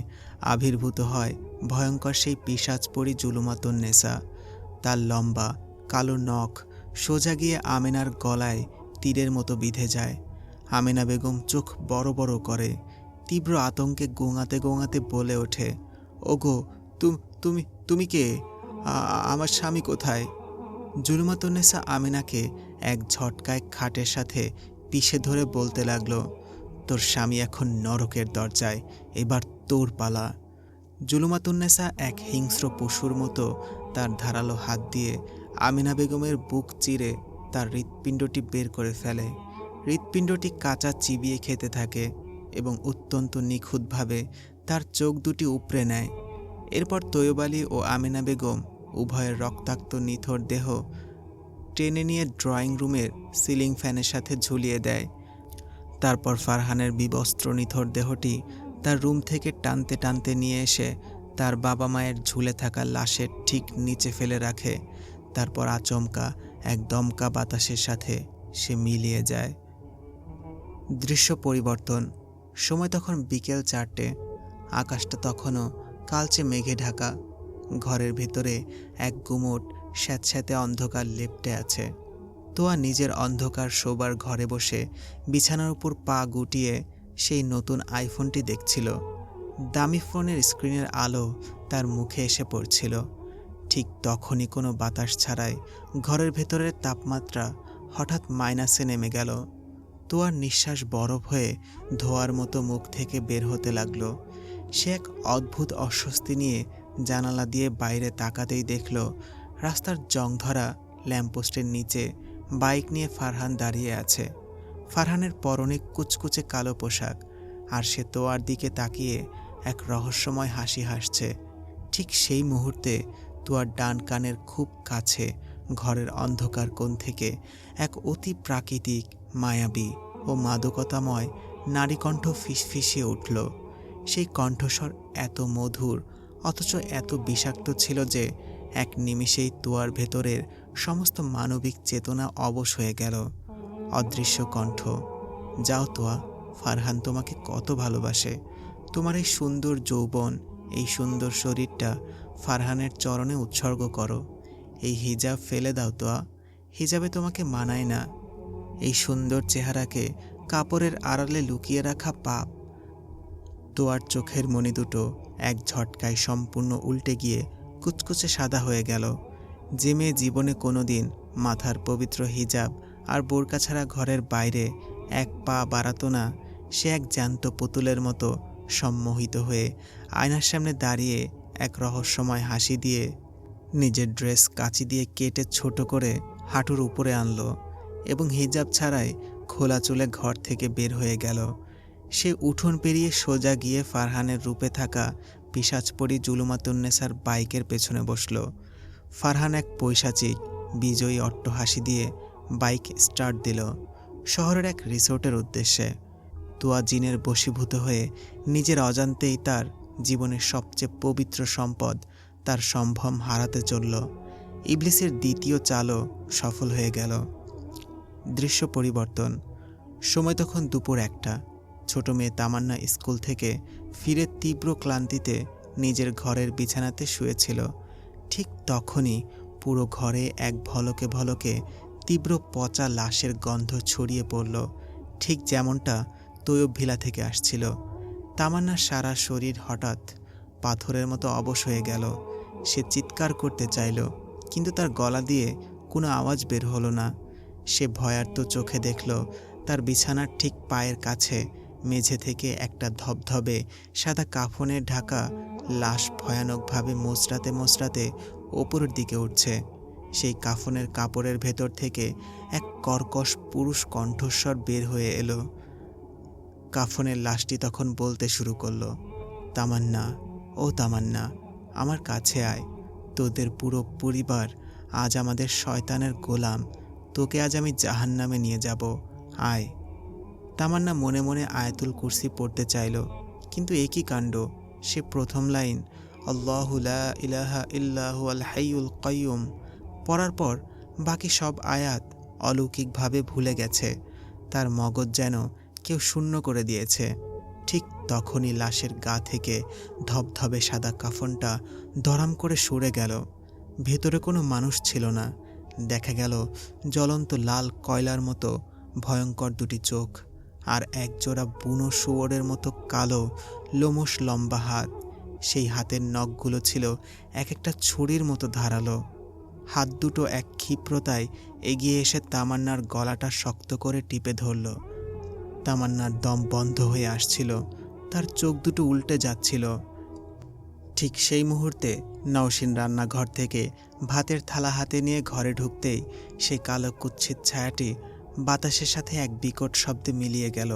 আবির্ভূত হয় ভয়ঙ্কর সেই পিশাচপরি জুলমাতুন্নেসা। তার লম্বা কালো নখ সোজা গিয়ে আমেনার গলায় তীরের মতো বিঁধে যায়। আমেনা বেগম চোখ বড় বড় করে তীব্র আতঙ্কে গোঙাতে গোঙাতে বলে ওঠে, ওগো, তুমি তুমি কে? আমার স্বামী কোথায়? জুলমাতুন্নেসা আমেনাকে এক ঝটকায় খাটের সাথে পিষে ধরে বলতে লাগলো, তোর স্বামী এখন নরকের দরজায়, এবার তোর পালা। জুলমাতুন্নেসা এক হিংস্র পশুর মতো তার ধারালো হাত দিয়ে আমেনা বেগমের বুক চিরে তার হৃৎপিণ্ডটি বের করে ফেলে। হৃৎপিণ্ডটি কাঁচা চিবিয়ে খেতে থাকে এবং অত্যন্ত নিখুঁতভাবে তার চোখ দুটি উপড়ে নেয়। এরপর তৈয়ব আলী ও আমেনা বেগম উভয়ের রক্তাক্ত নিথর দেহ টেনে নিয়ে ড্রয়িং রুমের সিলিং ফ্যানের সাথে ঝুলিয়ে দেয়। তারপর ফারহানের বিবস্ত্র নিথর দেহটি তার রুম থেকে টানতে টানতে নিয়ে এসে তার বাবা মায়ের ঝুলে থাকা লাশের ঠিক নিচে ফেলে রাখে। তারপর আচমকা এক দমকা বাতাসের সাথে সে মিলিয়ে যায়। দৃশ্য পরিবর্তন। সময় তখন বিকেল 4টে। আকাশটা তখনও কালচে মেঘে ঢাকা। ঘরের ভেতরে এক গুমোট স্যাঁতস্যাঁতে অন্ধকার লেপ্টে আছে। তোয়া নিজের অন্ধকার শোবার ঘরে বসে বিছানার উপর পা গুটিয়ে সেই নতুন আইফোনটি দেখছিল। দামি ফোনের স্ক্রিনের আলো তার মুখে এসে পড়ছিল। ঠিক তখনই কোনো বাতাস ছাড়াই ঘরের ভেতরের তাপমাত্রা হঠাৎ মাইনাসে নেমে গেল। তোয়ার নিঃশ্বাস বরফ হয়ে ধোয়ার মতো মুখ থেকে বের হতে লাগলো। সে এক অদ্ভুত অস্বস্তি নিয়ে জানালা দিয়ে বাইরে তাকাতেই দেখল রাস্তার জংধরা ল্যাম্পপোস্টের নিচে বাইক নিয়ে ফারহান দাঁড়িয়ে আছে। ফারহানের পরনে কুচকুচে কালো পোশাক, আর সে তোয়ার দিকে তাকিয়ে এক রহস্যময় হাসি হাসছে। ঠিক সেই মুহূর্তে তোয়ার ডান কানের খুব কাছে ঘরের অন্ধকার কোণ থেকে এক অতি প্রাকৃতিক, মায়াবী ও মাদকতাময় নারীকণ্ঠ ফিসফিসিয়ে উঠল। সেই কণ্ঠস্বর এত মধুর অথচ এত বিষাক্ত ছিল যে এক নিমিষেই তোয়ার ভেতরের সমস্ত মানবিক চেতনা অবশ হয়ে গেল। অদৃশ্য কণ্ঠ, যাও তোয়া, ফারহান তোমাকে কত ভালোবাসে। তোমার এই সুন্দর যৌবন, এই সুন্দর শরীরটা ফারহানের চরণে উৎসর্গ করো। এই হিজাব ফেলে দাও তোয়া, হিজাবে তোমাকে মানায় না। এই সুন্দর চেহারাকে কাপড়ের আড়ালে লুকিয়ে রাখা পাপ। তোয়ার চোখের মণি দুটো এক ঝটকায় সম্পূর্ণ উল্টে গিয়ে কুচকুচে সাদা হয়ে গেল। যে মেয়ে জীবনে কোনোদিন মাথার পবিত্র হিজাব আর বোরকা ছাড়া ঘরের বাইরে এক পা বাড়াতো না, সে এক জ্যান্ত পুতুলের মতো সম্মোহিত হয়ে আয়নার সামনে দাঁড়িয়ে এক রহস্যময় হাসি দিয়ে নিজের ড্রেস কাঁচি দিয়ে কেটে ছোট করে হাঁটুর উপরে আনলো এবং হিজাব ছাড়াই খোলা চুলে ঘর থেকে বের হয়ে গেল। সে উঠোন পেরিয়ে সোজা গিয়ে ফারহানের রূপে থাকা পিশাচপরি জুলুমাতুন্নেসার বাইকের পেছনে বসল। ফারহান এক পৈশাচিক বিজয়ী অট্টহাসি দিয়ে বাইক স্টার্ট দিল শহরের এক রিসোর্টের উদ্দেশ্যে। তোয়া জিনের বশীভূত হয়ে নিজের অজান্তেই তার জীবনের সবচেয়ে পবিত্র সম্পদ, তার সম্ভ্রম হারাতে চলল। ইবলিসের দ্বিতীয় চালও সফল হয়ে গেল। দৃশ্য পরিবর্তন। সময় তখন দুপুর 1টা। ছোট মেয়ে তামান্না স্কুল থেকে ফিরে তীব্র ক্লান্তিতে নিজের ঘরের বিছানাতে শুয়েছিল। ঠিক তখনই পুরো ঘরে এক ভলকে ভলকে তীব্র পচা লাশের গন্ধ ছড়িয়ে পড়ল, ঠিক যেমনটা তৈয়ব ভিলা থেকে আসছিল। তামান্নার সারা শরীর হঠাৎ পাথরের মতো অবশ হয়ে গেল। সে চিৎকার করতে চাইল, কিন্তু তার গলা দিয়ে কোনো আওয়াজ বের হলো না। সে ভয়ার্ত চোখে দেখল তার বিছানার ঠিক পায়ের কাছে মেঝে থেকে একটা ধবধবে সাদা কাফনে ঢাকা লাশ ভয়ানকভাবে মোচড়াতে মোচড়াতে ওপরের দিকে উঠছে। সেই কাফনের কাপড়ের ভেতর থেকে এক কর্কশ পুরুষ কণ্ঠস্বর বের হয়ে এলো। কাফনের লাশটি তখন বলতে শুরু করলো, তামান্না, ও তামান্না, আমার কাছে আয়। তোদের পুরো পরিবার আজ আমাদের শয়তানের গোলাম। তোকে আজ আমি জাহান্নামে নিয়ে যাব, আয়। তামান্না মনে মনে আয়াতুল কুরসি পড়তে চাইল, কিন্তু একই কাণ্ড। সে প্রথম লাইন আল্লাহু লা ইলাহা ইল্লাহু আল হাইয়ুল কাইয়ুম পড়ার পর বাকি সব আয়াত অলৌকিকভাবে ভুলে গেছে। তার মগজ যেন কেউ শূন্য করে দিয়েছে। ঠিক তখনই লাশের গা থেকে ধবধবে সাদা কাফনটা ধরাম করে সরে গেল। ভেতরে কোনো মানুষ ছিল না। দেখা গেল জ্বলন্ত লাল কয়লার মতো ভয়ঙ্কর দুটি চোখ আর একজোড়া বুনো শুয়োরের মতো কালো লোমশ লম্বা হাত। সেই হাতের নখগুলো ছিল এক একটা ছুরির মতো ধারালো। হাত দুটো এক ক্ষিপ্রতায় এগিয়ে এসে তামান্নার গলাটা শক্ত করে টিপে ধরল। তামান্নার দম বন্ধ হয়ে আসছিল, তার চোখ দুটো উল্টে যাচ্ছিল। ঠিক সেই মুহূর্তে নওশিন রান্নাঘর থেকে ভাতের থালা হাতে নিয়ে ঘরে ঢুকতেই সেই কালো কুৎসিত ছায়াটি বাতাসের সাথে এক বিকট শব্দে মিলিয়ে গেল।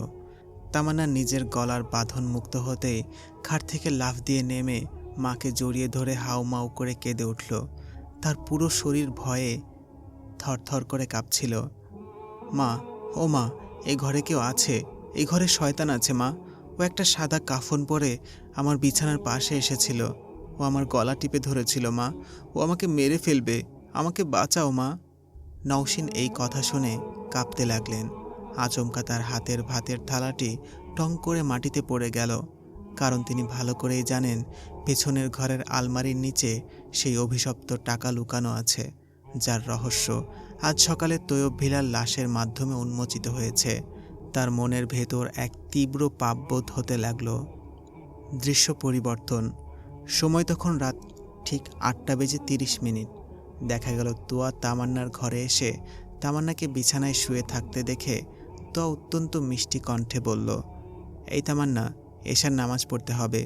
তামান্না নিজের গলার বাঁধন মুক্ত হতেই খাট থেকে লাফ দিয়ে নেমে মাকে জড়িয়ে ধরে হাউমাউ করে কেঁদে উঠল। তার পুরো শরীর ভয়ে থরথর করে কাঁপছিল। মা, ও মা, এই ঘরে কেউ আছে, এই ঘরে শয়তান আছে মা। ও একটা সাদা কাফন পরে আমার বিছানার পাশে এসেছিল। ও আমার গলা টিপে ধরেছিল মা। ও আমাকে মেরে ফেলবে, আমাকে বাঁচাও মা। নওশীন এই কথা শুনে কাঁপতে লাগলেন। আচমকা তার হাতের ভাতের থালাটি টং করে মাটিতে পড়ে গেল। কারণ তিনি ভালো করেই জানেন পেছনের ঘরের আলমারির নিচে সেই অভিশপ্ত টাকা লুকানো আছে, যার রহস্য আজ সকালে তৈয়ব ভিলার লাশের মাধ্যমে উন্মোচিত হয়েছে। তার মনের ভেতর এক তীব্র পাপবোধ হতে লাগল। দৃশ্য পরিবর্তন। সময় তখন রাত ঠিক 8:30। দেখা গেল তুয়া তামান্নার ঘরে এসে তামান্নাকে বিছানায় শুয়ে থাকতে দেখে তুয়া অত্যন্ত মিষ্টি কণ্ঠে বলল, এই তামান্না, এশার নামাজ পড়তে হবে,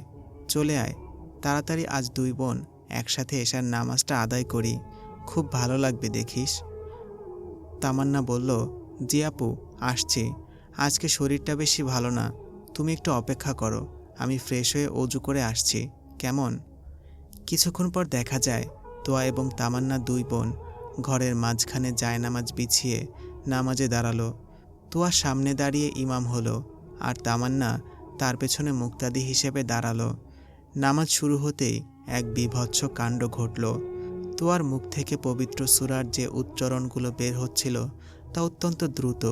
চলে আয় তাড়াতাড়ি। আজ দুই বোন একসাথে এশার নামাজটা আদায় করি, খুব ভালো লাগবে দেখিস। তামান্না বলল, জি আপু, আসছি। আজকে শরীরটা বেশি ভালো না, তুমি একটু অপেক্ষা করো, আমি ফ্রেশ হয়ে অজু করে আসছি, কেমন? কিছুক্ষণ পর দেখা যায় তোয়া এবং তামান্না দুই বোন ঘরের মাঝখানে জায়নামাজ বিছিয়ে নামাজে দাঁড়ালো। তোয়া সামনে দাঁড়িয়ে ইমাম হলো, আর তামান্না তার পেছনে মুক্তাদি হিসেবে দাঁড়ালো। নামাজ শুরু হতেই এক বীভৎস কাণ্ড ঘটল। তোয়ার মুখ থেকে পবিত্র সূরার যে উচ্চারণগুলো বের হচ্ছিল তা অত্যন্ত দ্রুত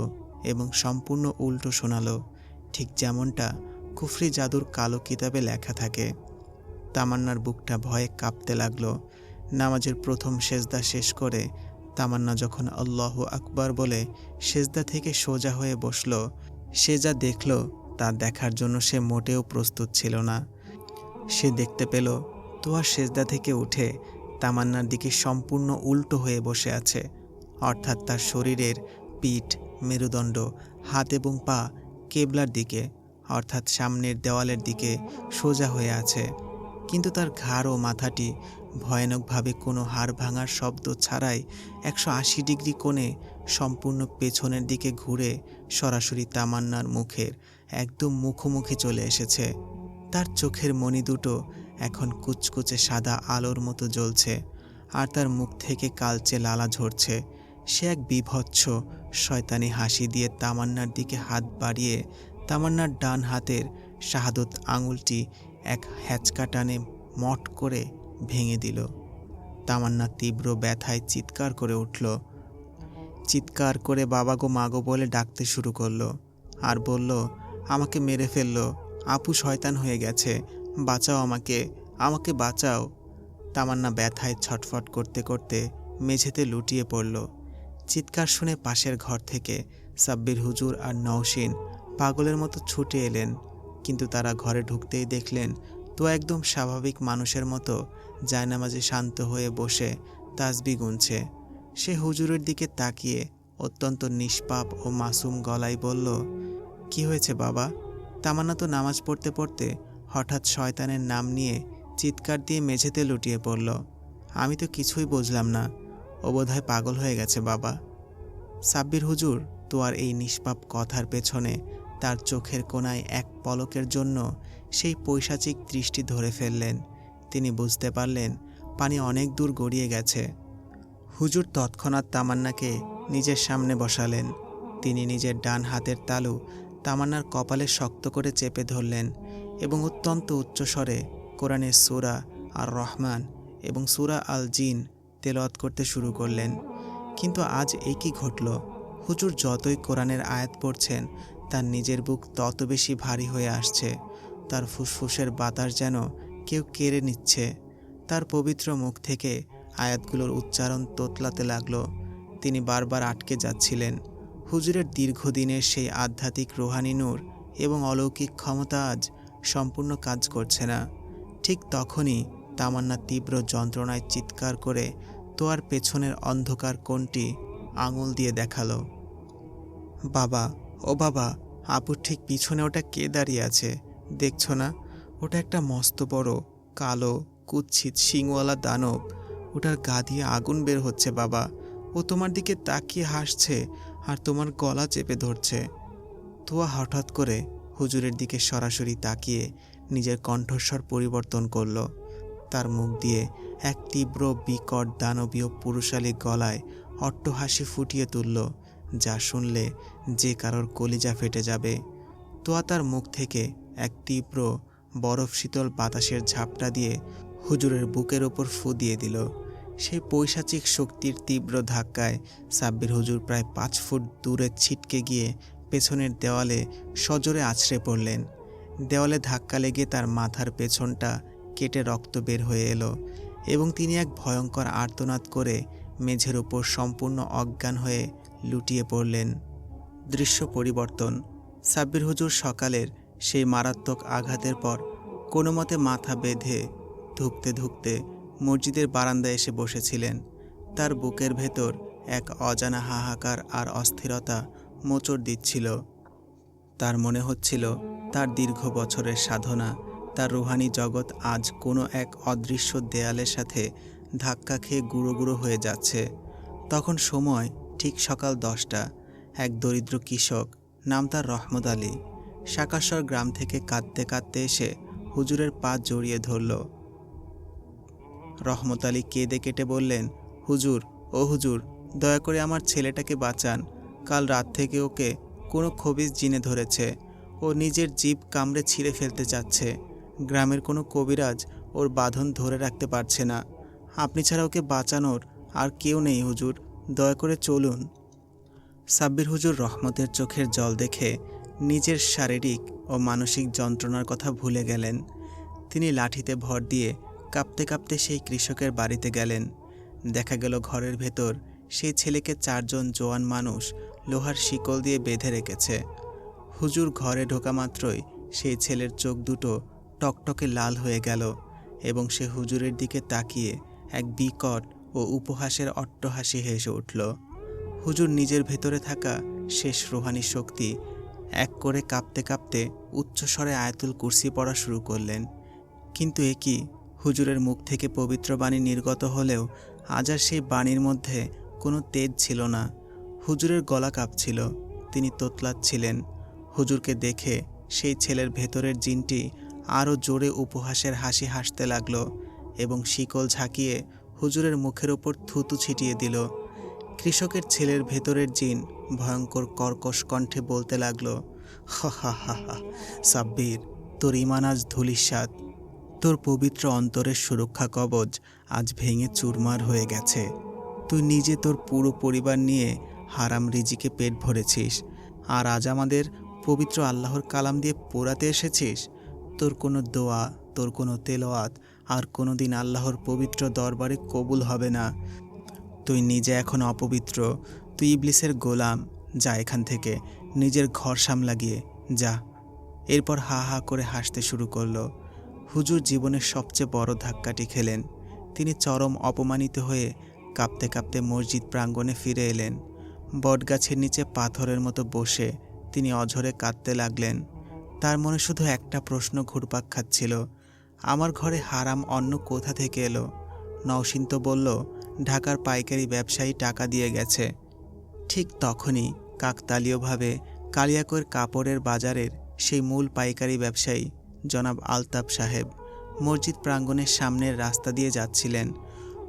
এবং সম্পূর্ণ উল্টো শোনালো, ঠিক যেমনটা কুফরি জাদুর কালো কিতাবে লেখা থাকে। তামান্নার বুকটা ভয়ে কাঁপতে লাগলো। নামাজের প্রথম সেজদা শেষ করে তামান্না যখন আল্লাহু আকবার বলে সেজদা থেকে সোজা হয়ে বসল, সে যা দেখল তা দেখার জন্য সে মোটেও প্রস্তুত ছিল না। সে দেখতে পেল তোয়া সেজদা থেকে উঠে তামান্নার দিকে সম্পূর্ণ উল্টো হয়ে বসে আছে, অর্থাৎ তার শরীরের পিঠ, মেরুদণ্ড, হাত এবং পা কেবলার দিকে, অর্থাৎ সামনের দেওয়ালের দিকে সোজা হয়ে আছে। কিন্তু তার ঘাড় ও মাথাটি ভয়ানকভাবে কোনো হাড় ভাঙার শব্দ ছাড়াই 180 ডিগ্রি কোণে সম্পূর্ণ পেছনের দিকে ঘুরে সরাসরি তামান্নার মুখের একদম মুখোমুখি চলে এসেছে। তার চোখের মণি দুটো এখন কুচকুচে সাদা আলোর মতো জ্বলছে, আর তার মুখ থেকে কালচে লালা ঝরছে। সে এক বীভৎস শয়তানি হাসি দিয়ে তামান্নার দিকে হাত বাড়িয়ে তামান্নার ডান হাতের শাহাদত আঙুলটি এক হ্যাচকা টানে মট করে ভেঙে দিল। তামান্না তীব্র ব্যথায় চিৎকার করে উঠল। চিৎকার করে বাবা গো মাগো বলে ডাকতে শুরু করলো, আর বলল, আমাকে মেরে ফেললো, আপু শয়তান হয়ে গেছে, বাঁচাও আমাকে, আমাকে বাঁচাও। তামান্না ব্যথায় ছটফট করতে করতে মেঝেতে লুটিয়ে পড়ল। চিৎকার শুনে পাশের ঘর থেকে সাব্বির হুজুর আর নওশীন পাগলের মতো ছুটে এলেন, কিন্তু তারা ঘরে ঢুকতেই দেখলেন তো একদম স্বাভাবিক মানুষের মতো জায়নামাজে শান্ত হয়ে বসে তাসবিহ গুনছে। সে হুজুরের দিকে তাকিয়ে অত্যন্ত নিষ্পাপ ও মাসুম গলায় বলল, কি হয়েছে বাবা? তামান্না তো নামাজ পড়তে পড়তে হঠাৎ শয়তানের নাম নিয়ে চিৎকার দিয়ে মেঝেতে লুটিয়ে পড়ল। আমি তো কিছুই বুঝলাম না, ও বোধহয় পাগল হয়ে গেছে বাবা। সাব্বির হুজুর তোয়ার এই নিষ্পাপ কথার পেছনে তার চোখের কোণায় এক পলকের জন্য সেই পৈশাচিক দৃষ্টি ধরে ফেললেন। তিনি বুঝতে পারলেন পানি অনেক দূর গড়িয়ে গেছে। হুজুর তৎক্ষণাৎ তামান্নাকে নিজের সামনে বসালেন। তিনি নিজের ডান হাতের তালু তামান্নার কপালে শক্ত করে চেপে ধরলেন এবং অত্যন্ত উচ্চস্বরে কোরআনের সূরা আর রহমান এবং সূরা আল জিন তেলাওয়াত করতে শুরু করলেন। কিন্তু আজ এই কি ঘটল? হুজুর যতই কোরআনের আয়াত পড়ছেন তার নিজের বুক তত বেশি ভারী হয়ে আসছে। তার ফুসফুসের বাতাস যেন কেউ কেড়ে নিচ্ছে। তার পবিত্র মুখ থেকে আয়াতগুলোর উচ্চারণ তোতলাতে লাগলো। তিনি বারবার আটকে যাচ্ছিলেন। হুজুরের দীর্ঘদিনের সেই আধ্যাত্মিক রুহানি নূর এবং অলৌকিক ক্ষমতা আজ সম্পূর্ণ কাজ করছে না। ঠিক তখনই তামান্না তীব্র যন্ত্রণায় চিৎকার করে তোয়ার পেছনের অন্ধকার কোণটি আঙুল দিয়ে দেখালো। বাবা, ও বাবা, আপুর ঠিক পিছনে ওটা কে দাঁড়িয়ে আছে দেখছো না? ওটা একটা মস্ত বড় কালো কুৎসিত শিংওয়ালা দানব। ওটার গা দিয়ে আগুন বের হচ্ছে বাবা। ও তোমার দিকে তাকিয়ে হাসছে আর তোমার গলা চেপে ধরছে। তোয়া হঠাৎ করে হুজুরের দিকে সরাসরি তাকিয়ে নিজের কণ্ঠস্বর পরিবর্তন করলো। তার মুখ দিয়ে এক তীব্র বিকট দানবীয় পুরুষালী গলায় অট্টহাসি ফুটিয়ে তুলল, যা শুনলে যে কারোর কলিজা ফেটে যাবে। তোয়া তার মুখ থেকে এক তীব্র বরফ শীতল বাতাসের ঝাপটা দিয়ে হুজুরের বুকের ওপর ফু দিয়ে দিল। সেই পৈশাচিক শক্তির তীব্র ধাক্কায় সাব্বির হুজুর প্রায় 5 ফুট দূরে ছিটকে গিয়ে পেছনের দেওয়ালে সজোরে আছড়ে পড়লেন। দেওয়ালে ধাক্কা লেগে তার মাথার পেছনটা কেটে রক্ত বের হয়ে এলো এবং তিনি এক ভয়ঙ্কর আর্তনাদ করে মেঝের ওপর সম্পূর্ণ অজ্ঞান হয়ে লুটিয়ে পড়লেন। দৃশ্য পরিবর্তন। সাব্বির হুজুর সকালের সেই মারাত্মক আঘাতের পর কোনো মতে মাথা বেঁধে ধুঁকতে ধুঁকতে মসজিদের বারান্দায় এসে বসেছিলেন। তার বুকের ভেতর এক অজানা হাহাকার আর অস্থিরতা মোচড় দিচ্ছিল। তার মনে হচ্ছিল তার দীর্ঘ বছরের সাধনা, তার রুহানি জগৎ আজ কোনো এক অদৃশ্য দেয়ালের সাথে ধাক্কা খেয়ে গুঁড়ো গুঁড়ো হয়ে যাচ্ছে। তখন সময় ঠিক সকাল 10টা। এক দরিদ্র কৃষক, নাম তার রহমত আলী, শাকাশ্বর গ্রাম থেকে কাঁদতে কাঁদতে এসে হুজুরের পা জড়িয়ে ধরল। রহমত আলী কেঁদে কেটে বললেন, হুজুর, ও হুজুর, দয়া করে আমার ছেলেটাকে বাঁচান। কাল রাত থেকে ওকে কোনো খবিস জিনে ধরেছে। ও নিজের জিভ কামড়ে ছিঁড়ে ফেলতে চাচ্ছে। গ্রামের কোনো কবিরাজ ওর বাঁধন ধরে রাখতে পারছে না। আপনি ছাড়া ওকে বাঁচানোর আর কেউ নেই হুজুর, দয়া করে চলুন। সাব্বির হুজুর রহমতের চোখের জল দেখে নিজের শারীরিক ও মানসিক যন্ত্রণার কথা ভুলে গেলেন। তিনি লাঠিতে ভর দিয়ে কাঁপতে কাঁপতে সেই কৃষকের বাড়িতে গেলেন। দেখা গেল ঘরের ভেতর সেই ছেলেকে 4 জন জোয়ান মানুষ লোহার শিকল দিয়ে বেঁধে রেখেছে। হুজুর ঘরে ঢোকা মাত্রই সেই ছেলের চোখ দুটো টকটকে লাল হয়ে গেল এবং সে হুজুরের দিকে তাকিয়ে এক বিকট ও উপহাসের অট্টহাসি হেসে উঠল। হুজুর নিজের ভেতরে থাকা শেষ রুহানি শক্তি এক করে কাঁপতে কাঁপতে উচ্চস্বরে আয়াতুল কুরসি পড়া শুরু করলেন। কিন্তু এ কি, হুজুরের মুখ থেকে পবিত্র বাণী নির্গত হলেও আজ আর সেই বাণীর মধ্যে কোনো তেজ ছিল না। হুজুরের গলা কাঁপছিল, তিনি তোতলাচ্ছিলেন। হুজুরকে দেখে সেই ছেলের ভেতরের জিনটি আরও জোরে উপহাসের হাসি হাসতে লাগল এবং শিকল ঝাঁকিয়ে হুজুরের মুখের ওপর থুতু ছিটিয়ে দিল। কৃষকের ছেলের ভেতরের জিন ভয়ঙ্কর কর্কশ কণ্ঠে বলতে লাগলো, হা হা হা হা, সাব্বির, তোর ঈমান আজ ধূলিসাৎ। তোর পবিত্র অন্তরের সুরক্ষা কবচ আজ ভেঙে চুরমার হয়ে গেছে। তুই নিজে তোর পুরো পরিবার নিয়ে হারাম রিজিকে পেট ভরেছিস, আর আজ আমাদের পবিত্র আল্লাহর কালাম দিয়ে পোড়াতে এসেছিস। তোর কোনো দোয়া, তোর কোনো তেলাওয়াত আর কোনো দিন আল্লাহর পবিত্র দরবারে কবুল হবে না। তুই নিজে এখন অপবিত্র, তুই ইবলিসের গোলাম। যা এখান থেকে, নিজের ঘর সামলা গিয়ে যা। এরপর হা হা করে হাসতে শুরু করলো। হুজুর জীবনের সবচেয়ে বড় ধাক্কাটি খেলেন। তিনি চরম অপমানিত হয়ে কাঁপতে কাঁপতে মসজিদ প্রাঙ্গণে ফিরে এলেন। বটগাছের নিচে পাথরের মতো বসে তিনি অঝরে কাঁদতে লাগলেন। তার মনে শুধু একটা প্রশ্ন ঘুরপাক খাচ্ছিল, আমার ঘরে হারাম অন্ন কোথা থেকে এলো? নওশীন তো বলল ঢাকার পাইকারি ব্যবসায়ী টাকা দিয়ে গেছে। ঠিক তখনই কাকতালীয়ভাবে কালিয়াকৈর কাপড়ের বাজারের সেই মূল পাইকারি ব্যবসায়ী জনাব আলতাফ সাহেব মসজিদ প্রাঙ্গণের সামনের রাস্তা দিয়ে যাচ্ছিলেন।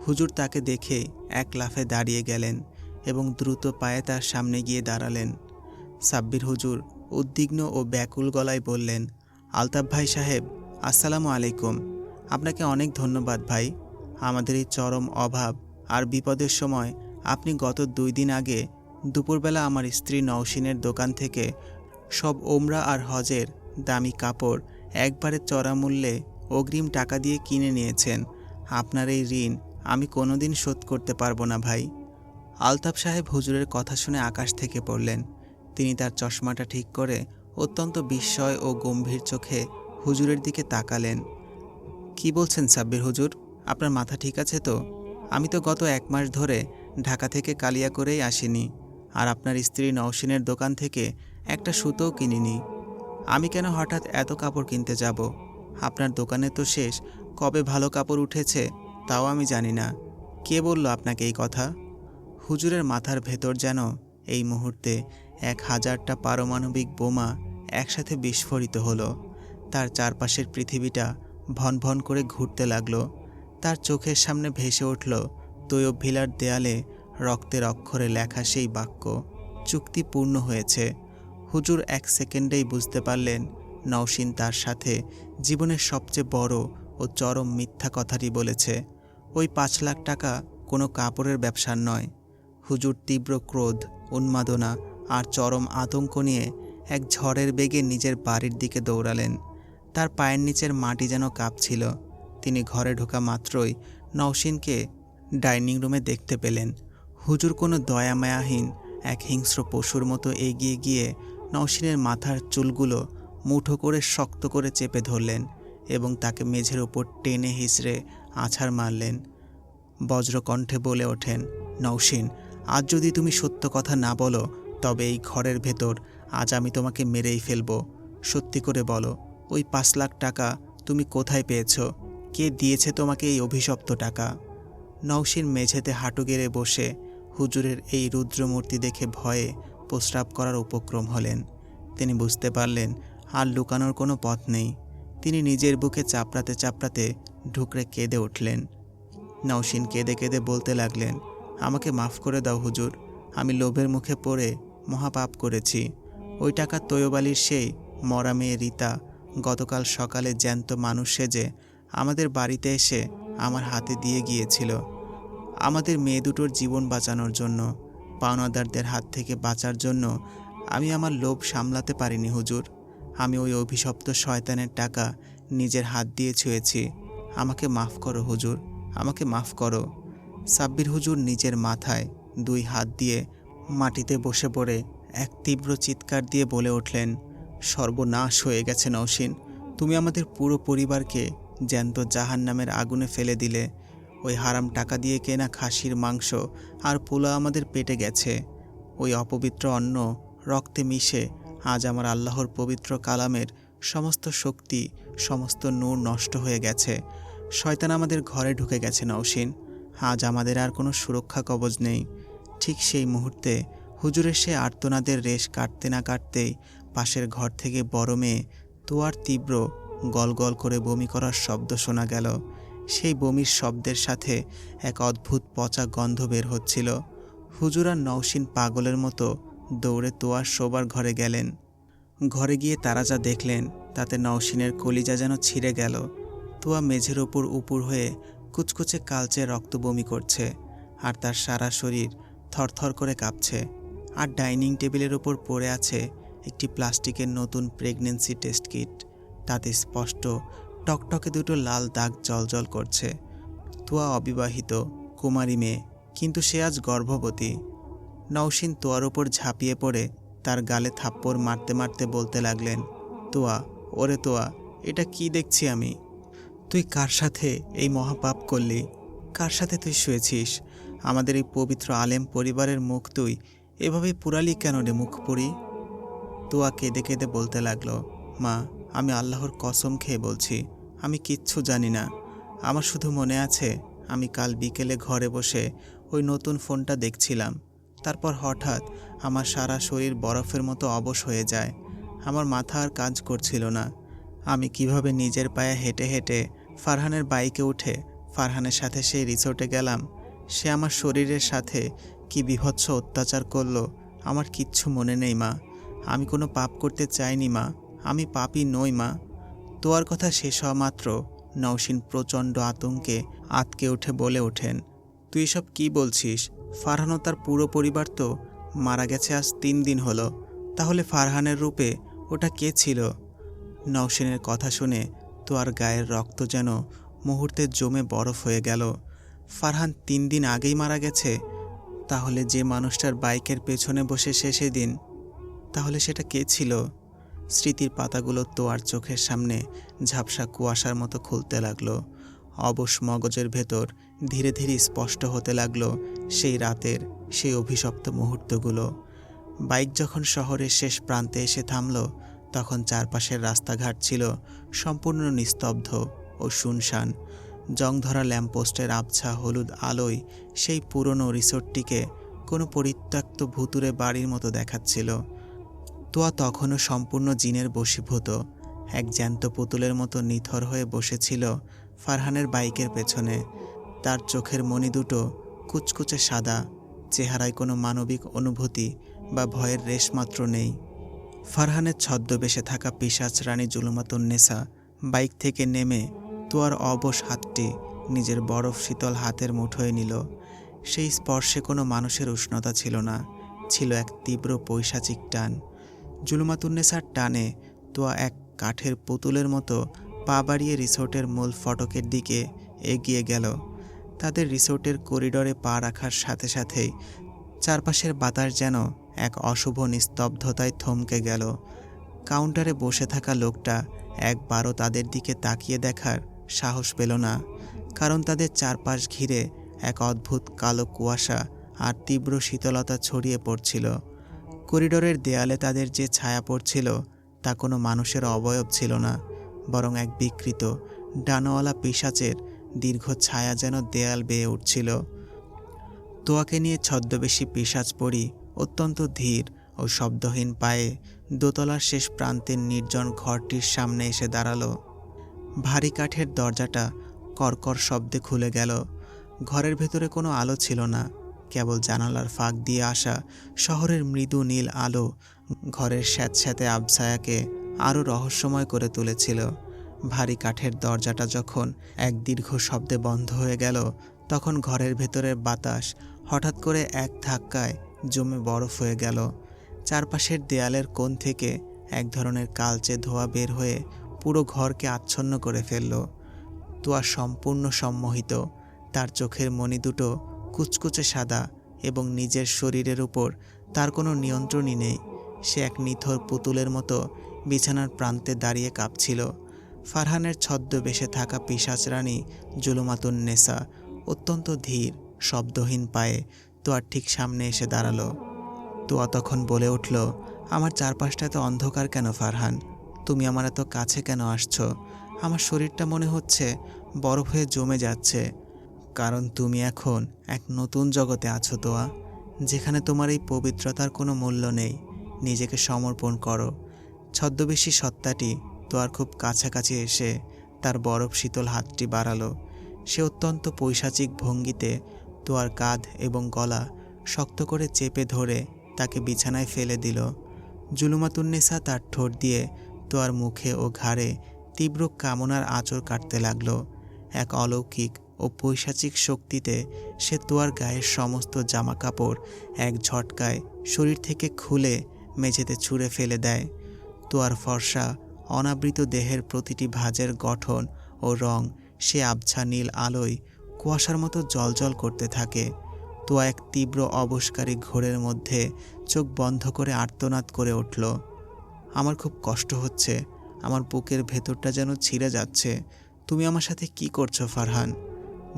হুজুর তাকে দেখে এক লাফে দাঁড়িয়ে গেলেন এবং দ্রুত পায়ে তার সামনে গিয়ে দাঁড়ালেন। সাব্বির হুজুর উদ্বিগ্ন ও ব্যাকুল গলায় বললেন, আলতাফ ভাই সাহেব, আসসালামু আলাইকুম। আপনাকে অনেক ধন্যবাদ ভাই। আমাদের এই চরম অভাব আর বিপদের সময় আপনি গত 2 দিন আগে দুপুরবেলা আমার স্ত্রী নওশীনের দোকান থেকে সব ওমরা আর হজের দামি কাপড় একবারে চড়া মূল্যে অগ্রিম টাকা দিয়ে কিনে নিয়েছেন। আপনার এই ঋণ আমি কোনোদিন শোধ করতে পারবো না ভাই। আলতাফ সাহেব হুজুরের কথা শুনে আকাশ থেকে পড়লেন। তিনি তার চশমাটা ঠিক করে অত্যন্ত বিস্ময় ও গম্ভীর চোখে হুজুরের দিকে তাকালেন। কি বলছেন সাব্বির হুজুর, আপনার মাথা ঠিক আছে তো? আমি তো গত 1 মাস ধরে ঢাকা থেকে কালিয়া করেই আসিনি, আর আপনার স্ত্রী নওশীনের দোকান থেকে একটা সুতোও কিনিনি। আমি কেন হঠাৎ এত কাপড় কিনতে যাব? আপনার দোকানে তো শেষ কবে ভালো কাপড় উঠেছে তাও আমি জানি না। কে বলল আপনাকে এই কথা? হুজুরের মাথার ভেতর যেন এই মুহূর্তে 1000টা পারমাণবিক বোমা একসাথে বিস্ফোরিত হলো। তার চারপাশের পৃথিবীটা ভন ভন করে ঘুরতে লাগলো। তার চোখের সামনে ভেসে উঠল তৈয়ব ভিলার দেয়ালে রক্তের অক্ষরে লেখা সেই বাক্য। চুক্তি পূর্ণ হয়েছে। হুজুর 1 সেকেন্ডেই বুঝতে পারলেন নওশীন তার সাথে জীবনের সবচেয়ে বড় ও চরম মিথ্যা কথাটি বলেছে। ওই 5 লাখ টাকা কোনো কাপড়ের ব্যবসার নয়। হুজুর তীব্র ক্রোধ, উন্মাদনা আর চরম আতঙ্ক নিয়ে এক ঝড়ের বেগে নিজের বাড়ির দিকে দৌড়ালেন। তার পায়ের নিচের মাটি যেন কাঁপছিল। তিনি ঘরে ঢোকা মাত্রই নওশীনকে ডাইনিং রুমে দেখতে পেলেন। হুজুর কোনো দয়ামায়াহীন এক হিংস্র পশুর মতো এগিয়ে গিয়ে নওশীনের মাথার চুলগুলো মুঠো করে শক্ত করে চেপে ধরলেন এবং তাকে মেঝের ওপর টেনে হিঁচড়ে আছাড় মারলেন। বজ্রকণ্ঠে বলে ওঠেন, নওশীন, আজ যদি তুমি সত্য কথা না বলো তবে এই ঘরের ভেতর আজ আমি তোমাকে মেরেই ফেলব। সত্যি করে বলো, ওই 5 লাখ টাকা তুমি কোথায় পেয়েছ? কে দিয়েছে তোমাকে এই অভিশপ্ত টাকা? নওশীন মেঝেতে হাঁটু গেড়ে বসে হুজুরের এই রুদ্রমূর্তি দেখে ভয়ে প্রস্রাব করার উপক্রম হলেন। তিনি বুঝতে পারলেন আর লুকানোর কোনো পথ নেই। তিনি নিজের বুকে চাপড়াতে চাপড়াতে ঢুকরে কেঁদে উঠলেন। নওশীন কেঁদে কেঁদে বলতে লাগলেন, আমাকে মাফ করে দাও হুজুর, আমি লোভের মুখে পড়ে মহাপাপ করেছি। ওই টাকা তৈয়ব আলীর সেই মরা মেয়ে রীতা গতকাল সকালে জ্যান্ত মানুষ সেজে আমাদের বাড়িতে এসে আমার হাতে দিয়ে গিয়েছিল আমাদের মেয়ে দুটোর জীবন বাঁচানোর জন্য। পাওনাদারদের হাত থেকে বাঁচার জন্য আমি আমার লোভ সামলাতে পারিনি হুজুর। আমি ওই অভিশপ্ত শয়তানের টাকা নিজের হাত দিয়ে ছুঁয়েছি। আমাকে মাফ করো হুজুর, আমাকে মাফ করো। সাব্বির হুজুর নিজের মাথায় 2 হাত দিয়ে মাটিতে বসে পড়ে এক তীব্র চিৎকার দিয়ে বলে উঠলেন, সর্বনাশ হয়ে গেছে নওশীন, তুমি আমাদের পুরো পরিবারকে জ্যান্ত জাহান্নামের আগুনে ফেলে দিলে। ওই হারাম টাকা দিয়ে কেনা খাসির মাংস আর পোলা আমাদের পেটে গেছে। ওই অপবিত্র অন্ন রক্তে মিশে আজ আমার আল্লাহর পবিত্র কালামের সমস্ত শক্তি, সমস্ত নূর নষ্ট হয়ে গেছে। শয়তান আমাদের ঘরে ঢুকে গেছে নওশীন। আজ আমাদের আর কোনো সুরক্ষা কবচ নেই। ঠিক সেই মুহূর্তে হুজুরের সে আর্তনাদের রেশ কাটতে না কাটতেই পাশের ঘর থেকে বড় মেয়ে তোয়ার তীব্র গলগল করে বমি করার শব্দ শোনা গেল। সেই বমির শব্দের সাথে এক অদ্ভুত পচা গন্ধ বের হচ্ছিল। হুজুর আর নওশীন পাগলের মতো দৌড়ে তোয়ার শোবার ঘরে গেলেন। ঘরে গিয়ে তারা যা দেখলেন তাতে নওশীনের কলিজা যেন ছিঁড়ে গেল। তোয়া মেঝের ওপর উপুর হয়ে কুচকুচে কালচে রক্ত বমি করছে আর তার সারা শরীর থরথর করে কাঁপছে। আর ডাইনিং টেবিলের ওপর পড়ে আছে একটি প্লাস্টিকের নতুন প্রেগন্যান্সি টেস্ট কিট। তাতে স্পষ্ট টকটকে 2টো লাল দাগ জ্বলজ্বল করছে। তোয়া অবিবাহিত কুমারী মেয়ে, কিন্তু সে আজ গর্ভবতী। নওশীন তোয়ার ওপর ঝাঁপিয়ে পড়ে তার গালে থাপ্পড় মারতে মারতে বলতে লাগলেন, তোয়া, ওরে তোয়া, এটা কি দেখছি আমি? তুই কার সাথে এই মহাপাপ করলি? কার সাথে তুই শুয়েছিস? আমাদের এই পবিত্র আলেম পরিবারের মুখ তুই এভাবে পুরালি কেন রে মুখ পুরি? তোয়া কেঁদে কেঁদে বলতে লাগলো, মা, আমি আল্লাহর কসম খেয়ে বলছি, আমি কিচ্ছু জানি না। আমার শুধু মনে আছে আমি কাল বিকেলে ঘরে বসে ওই নতুন ফোনটা দেখছিলাম। তারপর হঠাৎ আমার সারা শরীর বরফের মতো অবশ হয়ে যায়। আমার মাথা আর কাজ করছিল না। আমি কিভাবে নিজের পায়ে হেঁটে হেঁটে ফারহানের বাইকে উঠে ফারহানের সাথে সেই রিসোর্টে গেলাম। সে আমার শরীরের সাথে কি বীভৎস অত্যাচার করলো আমার কিচ্ছু মনে নেই মা। আমি কোনো পাপ করতে চাইনি মা, আমি পাপী নই মা। তোয়ার কথা শেষ হওয়া মাত্র নওশীন প্রচণ্ড আতঙ্কে আঁতকে উঠে বলে ওঠেন, তুই সব কি বলছিস? ফারহান ও তার পুরো পরিবার তো মারা গেছে আজ 3 দিন হলো। তাহলে ফারহানের রূপে ওটা কে ছিল? নওশীনের কথা শুনে তোয়ার গায়ের রক্ত যেন মুহূর্তে জমে বরফ হয়ে গেল। ফারহান 3 দিন আগেই মারা গেছে? তাহলে যে মানুষটার বাইকের পেছনে বসে সে সেদিন, তাহলে সেটা কে ছিল? স্মৃতির পাতাগুলো তোয়ার চোখের সামনে ঝাপসা কুয়াশার মতো খুলতে লাগলো। অবশ মগজের ভেতর ধীরে ধীরে স্পষ্ট হতে লাগলো সেই রাতের সেই অভিশপ্ত মুহূর্তগুলো। বাইক যখন শহরের শেষ প্রান্তে এসে থামল, তখন চারপাশের রাস্তাঘাট ছিল সম্পূর্ণ নিস্তব্ধ ও শুনশান। জংধরা ল্যাম্পপোস্টের আবছা হলুদ আলোয় সেই পুরনো রিসোর্টটিকে কোনো পরিত্যক্ত ভুতুরে বাড়ির মতো দেখাচ্ছিল। তোয়া তখনও সম্পূর্ণ জিনের বশীভূত। এক জ্যান্ত পুতুলের মতো নিথর হয়ে বসেছিল ফারহানের বাইকের পেছনে। তার চোখের মণি দুটো কুচকুচে সাদা, চেহারায় কোনো মানবিক অনুভূতি বা ভয়ের রেশমাত্র নেই। ফারহানের ছদ্মবেশে থাকা পিশাচ রানী জুলুমাতুন্নেসা বাইক থেকে নেমে তোয়ার অবশ হাতটি নিজের বরফ শীতল হাতের মুঠোয় নিল। সেই স্পর্শে কোনো মানুষের উষ্ণতা ছিল না, ছিল এক তীব্র পৈশাচিক টান। জুলুমাতুন্নেসার টানে তোয়া এক কাঠের পুতুলের মতো পা বাড়িয়ে রিসোর্টের মূল ফটকের দিকে এগিয়ে গেল। তাদের রিসোর্টের করিডোরে পা রাখার সাথে সাথেই চারপাশের বাতাস যেন এক অশুভ নিস্তব্ধতায় থমকে গেল। কাউন্টারে বসে থাকা লোকটা একবারও তাদের দিকে তাকিয়ে দেখার সাহস পেল না, কারণ তাদের চারপাশ ঘিরে এক অদ্ভুত কালো কুয়াশা আর তীব্র শীতলতা ছড়িয়ে পড়ছিল। করিডোরের দেয়ালে তাদের যে ছায়া পড়ছিল তা কোনো মানুষের অবয়ব ছিল না, বরং এক বিকৃত ডানাওয়ালা পিশাচের দীর্ঘ ছায়া যেন দেয়াল বেয়ে উঠছিল। তোয়াকে নিয়ে ছদ্মবেশী পিশাচপরি অত্যন্ত ধীর ও শব্দহীন পায়ে দোতলার শেষ প্রান্তের নির্জন ঘরটির সামনে এসে দাঁড়ালো। ভারী কাঠের দরজাটা কড়কড় শব্দে খুলে গেল। ঘরের ভেতরে কোনো আলো ছিল না, কেবল জানালার ফাঁক দিয়ে আসা শহরের মৃদু নীল আলো ঘরের স্যাঁতস্যাঁতে আবছায়াকে আরও রহস্যময় করে তুলেছিল। ভারী কাঠের দরজাটা যখন এক দীর্ঘ শব্দে বন্ধ হয়ে গেল, তখন ঘরের ভেতরের বাতাস হঠাৎ করে এক ধাক্কায় জমে বরফ হয়ে গেল। চারপাশের দেয়ালের কোণ থেকে এক ধরনের কালচে ধোঁয়া বের হয়ে পুরো ঘরকে আচ্ছন্ন করে ফেলল। তোয়া সম্পূর্ণ সম্মোহিত। তার চোখের মণি দুটো কুচকুচে সাদা এবং নিজের শরীরের উপর তার কোনো নিয়ন্ত্রণই নেই। সে এক নিথর পুতুলের মতো বিছানার প্রান্তে দাঁড়িয়ে কাঁপছিল। ফারহানের ছদ্মবেশে থাকা পিশাচ রানী জুলুমাতুন্নেসা অত্যন্ত ধীর শব্দহীন পায়ে তোয়ার ঠিক সামনে এসে দাঁড়ালো। তোয়া তখন বলে উঠল, আমার চারপাশটা এত অন্ধকার কেন ফারহান? তুমি আমার এত কাছে কেন আসছো? আমার শরীরটা মনে হচ্ছে বরফ হয়ে জমে যাচ্ছে, কারণ তুমি এখন এক নতুন জগতে আছো তোয়া, যেখানে তোমার এই পবিত্রতার কোনো মূল্য নেই। নিজেকে সমর্পণ করো। ছদ্মবেশী সত্তাটি তোয়ার খুব কাছাকাছি এসে তার বরফ শীতল হাতটি বাড়ালো। সে অত্যন্ত পৈশাচিক ভঙ্গিতে তোয়ার কাঁধ এবং গলা শক্ত করে চেপে ধরে তাকে বিছানায় ফেলে দিল। জুলুমাতুন্নেসা তার ঠোঁট দিয়ে তোয়ার মুখে ও ঘাড়ে তীব্র কামনার আঁচড় কাটতে লাগলো। এক অলৌকিক ও পৈশাচিক শক্তিতে সে তোয়ার গায়ের সমস্ত জামাকাপড় এক ঝটকায় শরীর থেকে খুলে মেঝেতে ছুঁড়ে ফেলে দেয়। তোয়ার ফর্সা অনাবৃত দেহের প্রতিটি ভাঁজের গঠন ও রং সে আবছা নীল আলোয় কুয়াশার মতো জ্বলজ্বল করতে থাকে। তোয়া এক তীব্র অবশকারী ঘোরের মধ্যে চোখ বন্ধ করে আর্তনাদ করে উঠল। আমার খুব কষ্ট হচ্ছে, আমার বুকের ভেতরটা যেন ছিঁড়ে যাচ্ছে। তুমি আমার সাথে কি করছো ফারহান?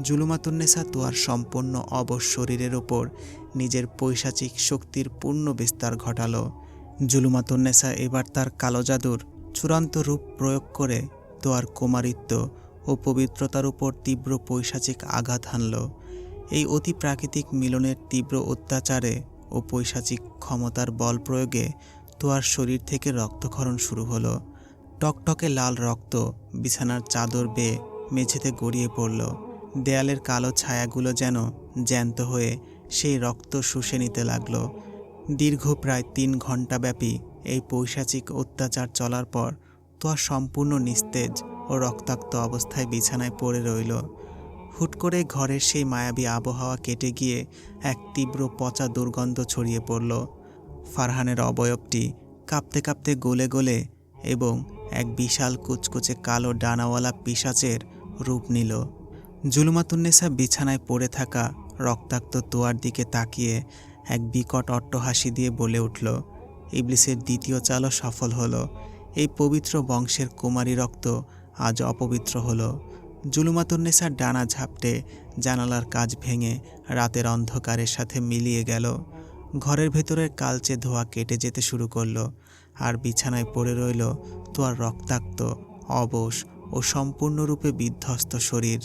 জুলুমাতুন্নেসা তোয়ার সম্পূর্ণ অবশ শরীরের ওপর নিজের পৈশাচিক শক্তির পূর্ণ বিস্তার ঘটালো। জুলুমাতুন্নেসা এবার তার কালো জাদুর চূড়ান্ত রূপ প্রয়োগ করে তোয়ার কুমারিত্ব ও পবিত্রতার উপর তীব্র পৈশাচিক আঘাত হানল। এই অতি প্রাকৃতিক মিলনের তীব্র অত্যাচারে ও পৈশাচিক ক্ষমতার বল প্রয়োগে তোয়ার শরীর থেকে রক্তক্ষরণ শুরু হলো। টকটকে লাল রক্ত বিছানার চাদর বেয়ে মেঝেতে গড়িয়ে পড়ল। দেয়ালের কালো ছায়াগুলো যেন জ্যান্ত হয়ে সেই রক্ত শুষে নিতে লাগল। দীর্ঘ প্রায় 3 ঘণ্টা ব্যাপী এই পৈশাচিক অত্যাচার চলার পর তোয়া সম্পূর্ণ নিস্তেজ ও রক্তাক্ত অবস্থায় বিছানায় পড়ে রইল। হুট করে ঘরের সেই মায়াবী আবহাওয়া কেটে গিয়ে এক তীব্র পচা দুর্গন্ধ ছড়িয়ে পড়ল। ফারহানের অবয়বটি কাঁপতে কাঁপতে গলে গলে এবং এক বিশাল কুচকুচে কালো ডানাওয়ালা পিশাচের রূপ নিল। জুলুমাতুন্নেসা বিছানায় পড়ে থাকা রক্তাক্ত তোয়ার দিকে তাকিয়ে এক বিকট অট্টহাসি দিয়ে বলে উঠল, ইবলিসের দ্বিতীয় চালও সফল হলো। এই পবিত্র বংশের কুমারী রক্ত আজ অপবিত্র হলো। জুলুমাতুন্নেসার ডানা ঝাপটে জানালার কাঁচ ভেঙে রাতের অন্ধকারের সাথে মিলিয়ে গেল। ঘরের ভেতরের কালচে ধোঁয়া কেটে যেতে শুরু করলো, আর বিছানায় পড়ে রইল তোয়ার রক্তাক্ত, অবশ ও সম্পূর্ণরূপে বিধ্বস্ত শরীর।